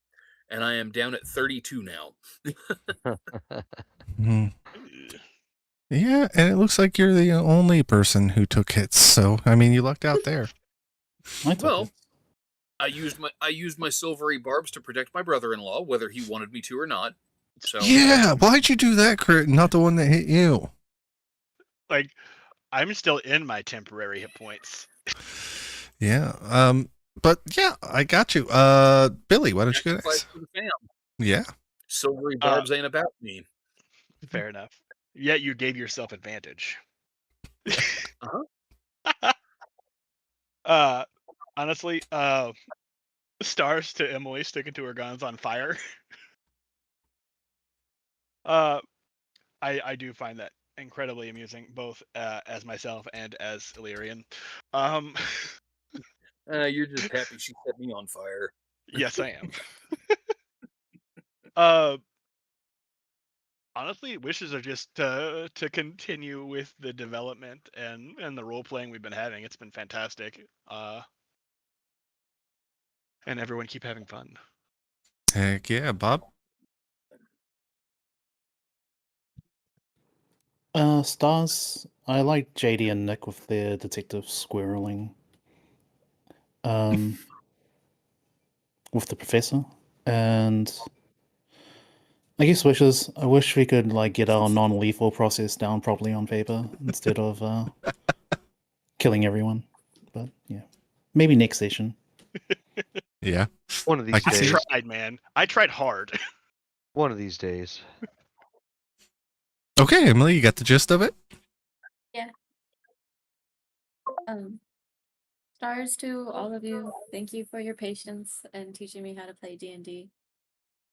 and I am down at 32 now. Mhm. Yeah, and it looks like you're the only person who took hits. So, I mean, you lucked out there. I took Well, it. I used my silvery barbs to protect my brother-in-law, whether he wanted me to or not. So Yeah, why'd you do that, crit? Not the one that hit you. Like, I'm still in my temporary hit points. Yeah. But yeah, I got you. Billy, why don't you go sacrifice next? for the fam. Yeah. Silvery barbs ain't about me. Fair enough. Yet you gave yourself advantage. Honestly, stars to Emily sticking to her guns on fire. I do find that incredibly amusing, both as myself and as Illyrian. You're just happy she set me on fire. Yes, I am. Honestly, wishes are just to continue with the development and the role playing we've been having. It's been fantastic. And everyone keep having fun. Heck yeah, Bob. Stars. I like JD and Nick with their detective squirreling. With the professor. And I guess wishes. I wish we could like get our non-lethal process down properly on paper instead of killing everyone. But yeah, maybe next session. Yeah. One of I these can I see days. it. tried, man. I tried hard. One of these days. Okay, Emily, you got the gist of it? Yeah. Stars to all of you. Thank you for your patience and teaching me how to play D&D.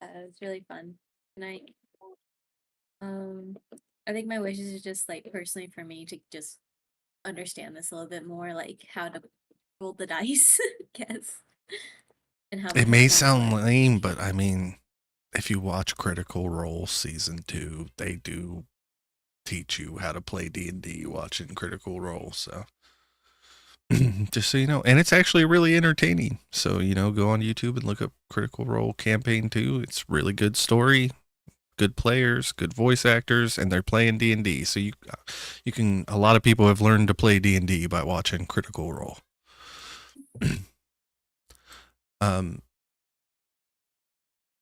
It was really fun tonight. I think my wishes is just like personally for me to just understand this a little bit more, like how to roll the dice, guess, and how the It may hit points sound work. lame, but I mean, if you watch Critical Role Season 2, they do teach you how to play D&D watching Critical Role, so just so you know. And it's actually really entertaining. So, go on YouTube and look up Critical Role Campaign 2. It's really good story, good players, good voice actors, and they're playing D&D. So you can, a lot of people have learned to play D&D by watching Critical Role.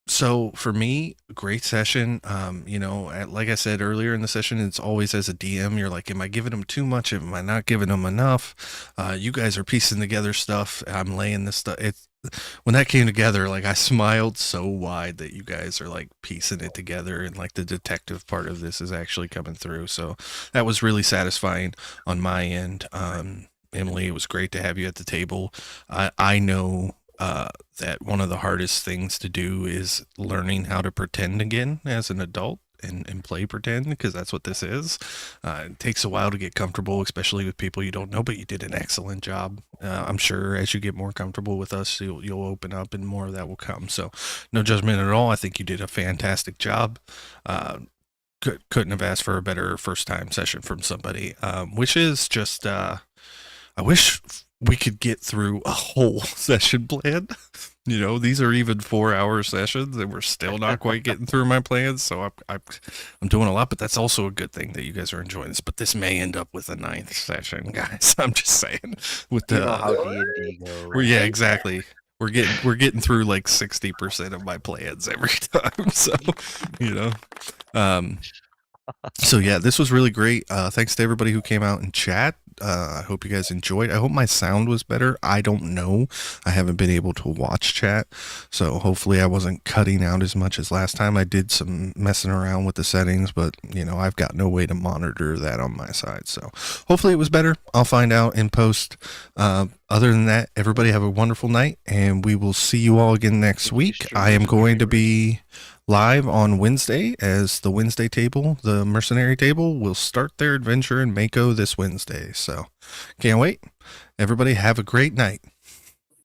So for me, great session. Like I said earlier in the session, it's always as a DM, you're like, am I giving them too much? Am I not giving them enough? You guys are piecing together stuff. I'm laying this stuff. When that came together, like I smiled so wide that you guys are like piecing it together, and like the detective part of this is actually coming through. So that was really satisfying on my end. Emily, it was great to have you at the table. I know that one of the hardest things to do is learning how to pretend again as an adult and play pretend, because that's what this is. It takes a while to get comfortable, especially with people you don't know, but you did an excellent job. I'm sure as you get more comfortable with us, you'll open up and more of that will come. So no judgment at all. I think you did a fantastic job. Couldn't have asked for a better first time session from somebody, which is just, I wish we could get through a whole session plan. These are even 4-hour sessions, and we're still not quite getting through my plans. So I'm doing a lot, but that's also a good thing that you guys are enjoying this. But this may end up with a 9th session, guys. I'm just saying. With You know how D&D goes. yeah, exactly. We're getting through like 60% of my plans every time. So, so yeah, this was really great. Thanks to everybody who came out and chat. I hope you guys enjoyed. I hope my sound was better. I don't know. I haven't been able to watch chat, so hopefully I wasn't cutting out as much as last time. I did some messing around with the settings, but I've got no way to monitor that on my side. So hopefully it was better. I'll find out in post. Other than that, everybody have a wonderful night, and we will see you all again next week. I am going to be live on Wednesday as the Wednesday table, the mercenary table, will start their adventure in Mako this Wednesday. So can't wait. Everybody have a great night.